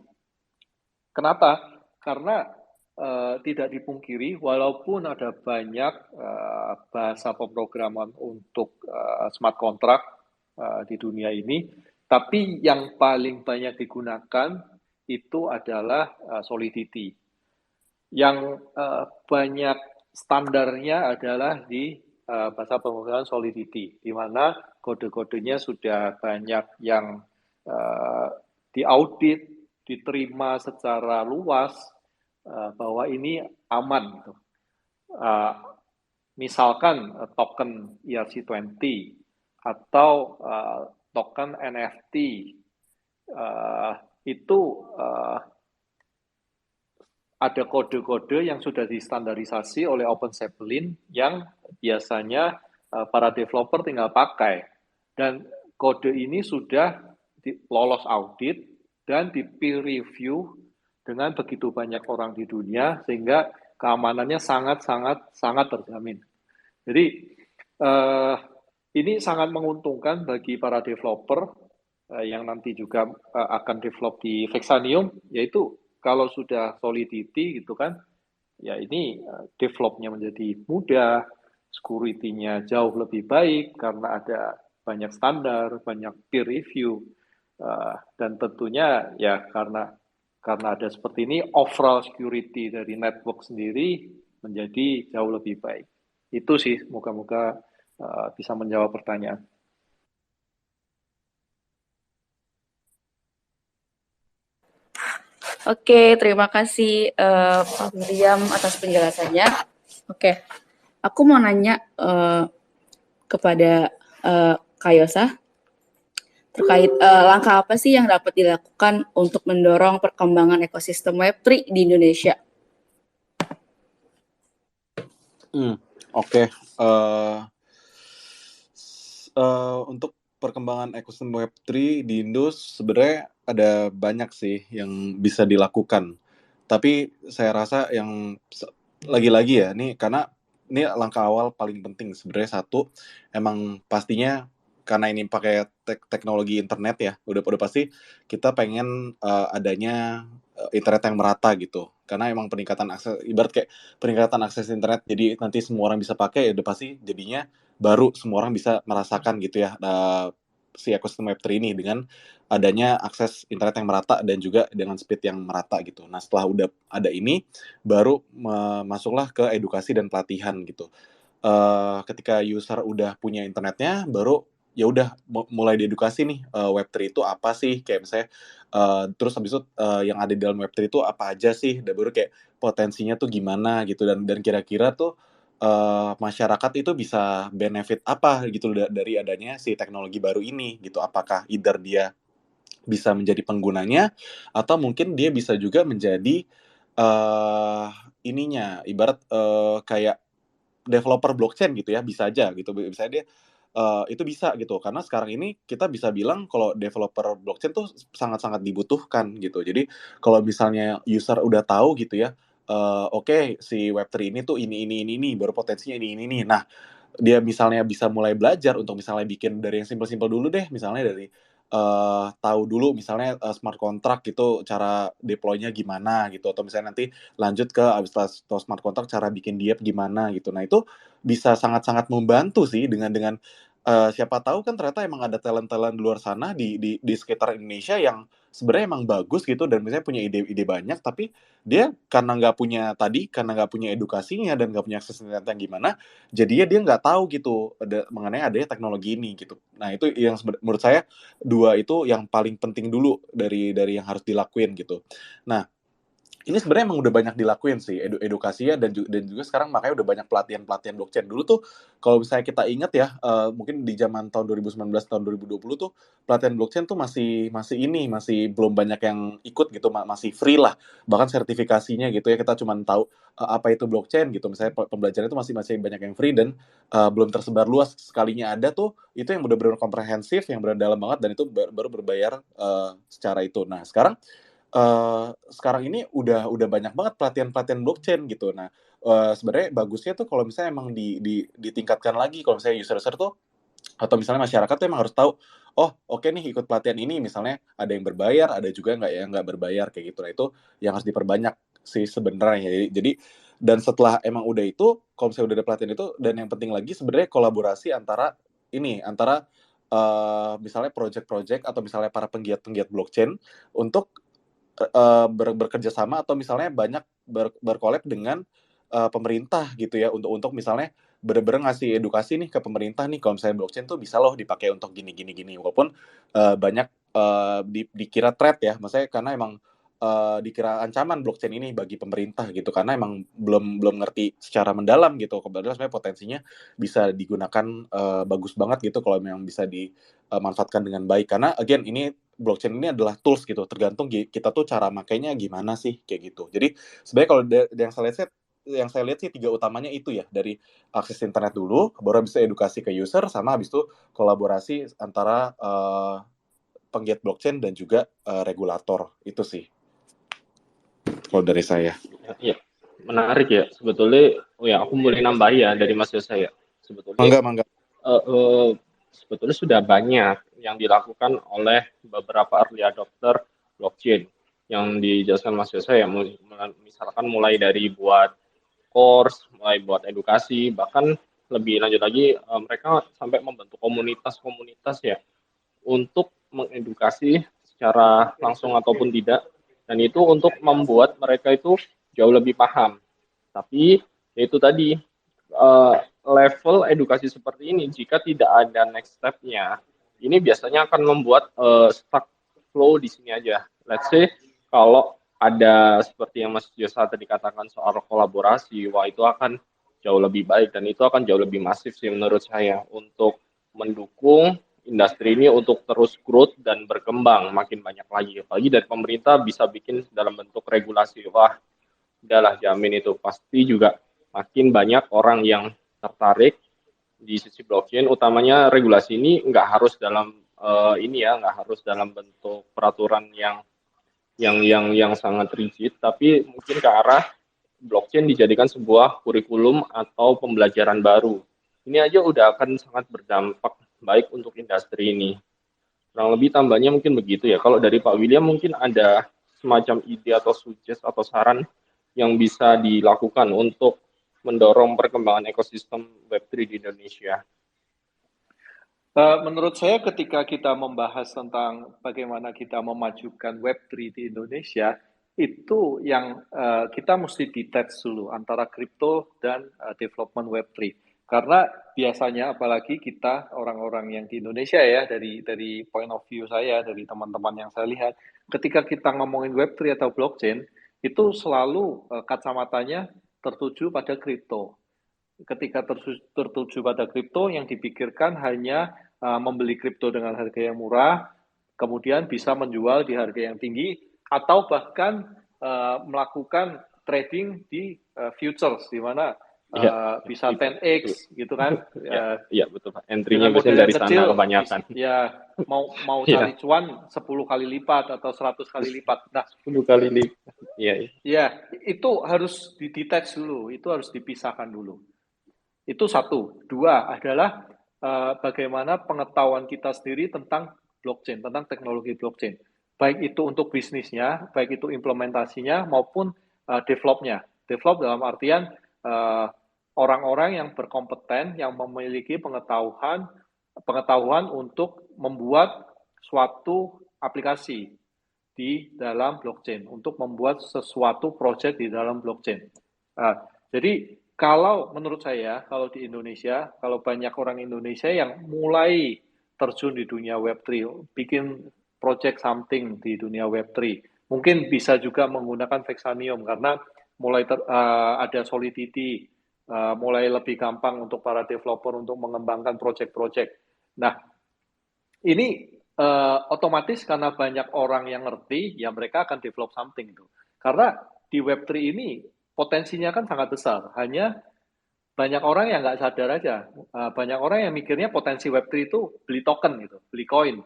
Kenapa? Karena tidak dipungkiri, walaupun ada banyak bahasa pemrograman untuk smart contract di dunia ini, tapi yang paling banyak digunakan itu adalah Solidity. Yang banyak standarnya adalah di bahasa pemrograman Solidity, di mana kode-kodenya sudah banyak yang diaudit, diterima secara luas bahwa ini aman. Gitu. Misalkan token ERC20 atau token NFT itu ada kode-kode yang sudah distandarisasi oleh OpenZeppelin yang biasanya para developer tinggal pakai. Dan kode ini sudah lolos audit dan di peer review dengan begitu banyak orang di dunia sehingga keamanannya sangat terjamin. Jadi ini sangat menguntungkan bagi para developer yang nanti juga akan develop di Vexanium, yaitu kalau sudah Solidity gitu kan, ya ini developnya menjadi mudah, security-nya jauh lebih baik karena ada banyak standar, banyak peer review, dan tentunya ya karena ada seperti ini, overall security dari network sendiri menjadi jauh lebih baik. Itu sih, moga-moga bisa menjawab pertanyaan. Oke, terima kasih Pak William atas penjelasannya. Oke, aku mau nanya kepada Kak Yosa terkait langkah apa sih yang dapat dilakukan untuk mendorong perkembangan ekosistem Web3 di Indonesia? Oke, untuk perkembangan ekosistem Web3 di Indo sebenarnya ada banyak sih yang bisa dilakukan. Tapi saya rasa yang lagi-lagi ya, nih karena ini langkah awal paling penting sebenarnya satu, emang pastinya karena ini pakai teknologi internet ya, udah pasti kita pengen adanya internet yang merata gitu. Karena emang peningkatan akses, ibarat kayak peningkatan akses internet, jadi nanti semua orang bisa pakai, ya udah pasti jadinya baru semua orang bisa merasakan gitu ya si ekosistem Web3 ini dengan adanya akses internet yang merata dan juga dengan speed yang merata gitu. Nah, setelah udah ada ini, baru masuklah ke edukasi dan pelatihan gitu. Ketika user udah punya internetnya, baru ya udah mulai diedukasi nih Web3 itu apa sih, kayak misalnya terus habis itu yang ada di dalam Web3 itu apa aja sih, dan baru kayak potensinya tuh gimana gitu, dan kira-kira tuh masyarakat itu bisa benefit apa gitu dari adanya si teknologi baru ini gitu. Apakah either dia bisa menjadi penggunanya atau mungkin dia bisa juga menjadi ininya, ibarat kayak developer blockchain gitu ya, bisa aja gitu. Bisa dia itu bisa gitu, karena sekarang ini kita bisa bilang kalau developer blockchain tuh sangat-sangat dibutuhkan gitu. Jadi kalau misalnya user udah tahu gitu ya, oke, si Web3 ini tuh ini, baru potensinya ini. Nah, dia misalnya bisa mulai belajar untuk misalnya bikin dari yang simpel-simpel dulu deh, misalnya dari tahu dulu misalnya smart contract gitu, cara deploy-nya gimana gitu, atau misalnya nanti lanjut ke abis tahu smart contract cara bikin diep gimana gitu. Nah, itu bisa sangat-sangat membantu sih dengan siapa tahu kan ternyata emang ada talent-talent di luar sana di sekitar Indonesia yang sebenarnya emang bagus gitu, dan misalnya punya ide-ide banyak, tapi dia karena nggak punya edukasinya dan nggak punya akses internet yang gimana, jadinya dia nggak tahu gitu mengenai adanya teknologi ini gitu. Nah, itu yang menurut saya dua itu yang paling penting dulu dari yang harus dilakuin gitu. Nah, ini sebenarnya emang udah banyak dilakuin sih edukasinya, dan juga sekarang makanya udah banyak pelatihan blockchain. Dulu tuh kalau misalnya kita ingat ya, mungkin di zaman tahun 2019 tahun 2020 tuh pelatihan blockchain tuh masih belum banyak yang ikut gitu, masih free lah. Bahkan sertifikasinya gitu ya kita cuma tahu apa itu blockchain gitu. Misalnya pembelajaran itu masih banyak yang free dan belum tersebar luas. Sekalinya ada tuh itu yang benar-benar komprehensif, yang benar dalam banget, dan itu baru berbayar secara itu. Nah, sekarang ini udah banyak banget pelatihan blockchain gitu. Nah, sebenarnya bagusnya tuh kalau misalnya emang ditingkatkan lagi, kalau misalnya user tuh atau misalnya masyarakat tuh emang harus tahu, oh oke nih ikut pelatihan ini, misalnya ada yang berbayar, ada juga nggak berbayar kayak gitu. Nah, itu yang harus diperbanyak sih sebenarnya. Jadi dan setelah emang udah itu, kalau misalnya udah ada pelatihan itu, dan yang penting lagi sebenarnya kolaborasi antara misalnya project-project atau misalnya para penggiat blockchain untuk bekerja sama, atau misalnya banyak berkolab dengan pemerintah gitu ya, untuk misalnya benar-benar ngasih edukasi nih ke pemerintah nih, kalau misalnya blockchain tuh bisa loh dipakai untuk gini, walaupun banyak dikira threat ya, maksudnya karena emang dikira ancaman blockchain ini bagi pemerintah gitu, karena emang belum ngerti secara mendalam gitu. Padahal sebenarnya potensinya bisa digunakan bagus banget gitu kalau memang bisa dimanfaatkan dengan baik. Karena again ini blockchain ini adalah tools gitu, tergantung kita tuh cara makainya gimana sih kayak gitu. Jadi sebenarnya kalau yang saya lihat sih 3 utamanya itu ya, dari akses internet dulu, baru bisa edukasi ke user, sama habis itu kolaborasi antara penggiat blockchain dan juga regulator. Itu sih kalau dari saya. Iya, menarik ya. Sebetulnya, aku boleh nambah ya dari Mas Yosa ya. Sebetulnya, Mangga. sebetulnya sudah banyak yang dilakukan oleh beberapa early adopter blockchain yang dijelaskan Mas Yosa ya. Misalkan mulai dari buat course, mulai buat edukasi, bahkan lebih lanjut lagi mereka sampai membentuk komunitas-komunitas ya untuk mengedukasi secara langsung ataupun tidak, dan itu untuk membuat mereka itu jauh lebih paham. Tapi itu tadi level edukasi seperti ini jika tidak ada next step-nya, ini biasanya akan membuat stuck flow di sini aja. Let's say kalau ada seperti yang Mas Josa tadi katakan soal kolaborasi, wah itu akan jauh lebih baik dan itu akan jauh lebih masif sih menurut saya untuk mendukung industri ini untuk terus growth dan berkembang makin banyak lagi. Apalagi dari pemerintah bisa bikin dalam bentuk regulasi. Wah, udahlah jamin itu pasti juga makin banyak orang yang tertarik di sisi blockchain, utamanya regulasi ini nggak harus dalam nggak harus dalam bentuk peraturan yang sangat rigid, tapi mungkin ke arah blockchain dijadikan sebuah kurikulum atau pembelajaran baru. Ini aja udah akan sangat berdampak baik untuk industri ini. Kurang lebih tambahnya mungkin begitu ya. Kalau dari Pak William mungkin ada semacam ide atau suggest atau saran yang bisa dilakukan untuk mendorong perkembangan ekosistem Web3 di Indonesia. Menurut saya ketika kita membahas tentang bagaimana kita memajukan Web3 di Indonesia, itu yang kita mesti detach dulu antara kripto dan development Web3. Karena biasanya apalagi kita orang-orang yang di Indonesia ya, dari point of view saya, dari teman-teman yang saya lihat, ketika kita ngomongin Web3 atau blockchain, itu selalu kacamatanya tertuju pada kripto. Ketika tertuju pada kripto, yang dipikirkan hanya membeli kripto dengan harga yang murah, kemudian bisa menjual di harga yang tinggi, atau bahkan melakukan trading di futures, di mana bisa 10x gitu kan. Iya, betul Pak. Entry-nya biasanya dari kecil, sana kebanyakan. Ya, mau cari cuan 10 kali lipat atau 100 kali lipat. Nah, 10 kali lipat. Iya. Ya, itu harus didetach dulu, itu harus dipisahkan dulu. Itu satu. Dua adalah bagaimana pengetahuan kita sendiri tentang blockchain, tentang teknologi blockchain. Baik itu untuk bisnisnya, baik itu implementasinya, maupun developnya. Develop dalam artian orang-orang yang berkompeten, yang memiliki pengetahuan untuk membuat suatu aplikasi di dalam blockchain, untuk membuat sesuatu project di dalam blockchain. Jadi kalau menurut saya, kalau di Indonesia, kalau banyak orang Indonesia yang mulai terjun di dunia Web3, bikin project something di dunia Web3, mungkin bisa juga menggunakan Vexanium karena mulai ada Solidity, mulai lebih gampang untuk para developer untuk mengembangkan project-project. Nah, ini otomatis karena banyak orang yang ngerti, ya mereka akan develop something itu. Karena di Web3 ini potensinya kan sangat besar, hanya banyak orang yang nggak sadar aja. Banyak orang yang mikirnya potensi Web3 itu beli token gitu, beli koin.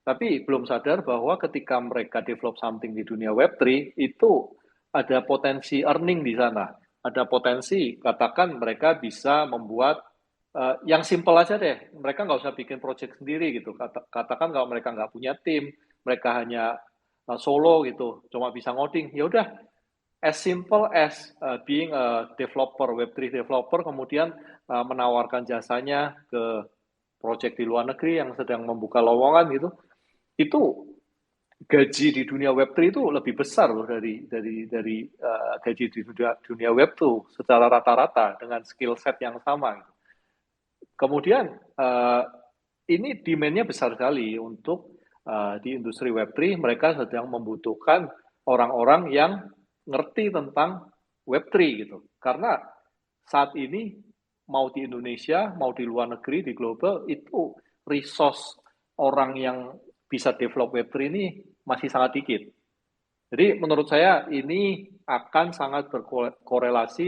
Tapi belum sadar bahwa ketika mereka develop something di dunia Web3, itu ada potensi earning di sana. Ada potensi, katakan mereka bisa membuat, yang simple aja deh, mereka nggak usah bikin project sendiri gitu. Katakan kalau mereka nggak punya tim, mereka hanya solo gitu, cuma bisa ngoding, ya udah, as simple as being a developer, Web3 developer, kemudian menawarkan jasanya ke project di luar negeri yang sedang membuka lowongan gitu, itu gaji di dunia Web3 itu lebih besar loh dari gaji di dunia Web2 secara rata-rata dengan skill set yang sama. Kemudian ini demand-nya besar sekali untuk di industri Web3, mereka sedang membutuhkan orang-orang yang ngerti tentang Web3 gitu. Karena saat ini mau di Indonesia, mau di luar negeri, di global, itu resource orang yang bisa develop Web3 ini masih sangat dikit. Jadi menurut saya ini akan sangat berkorelasi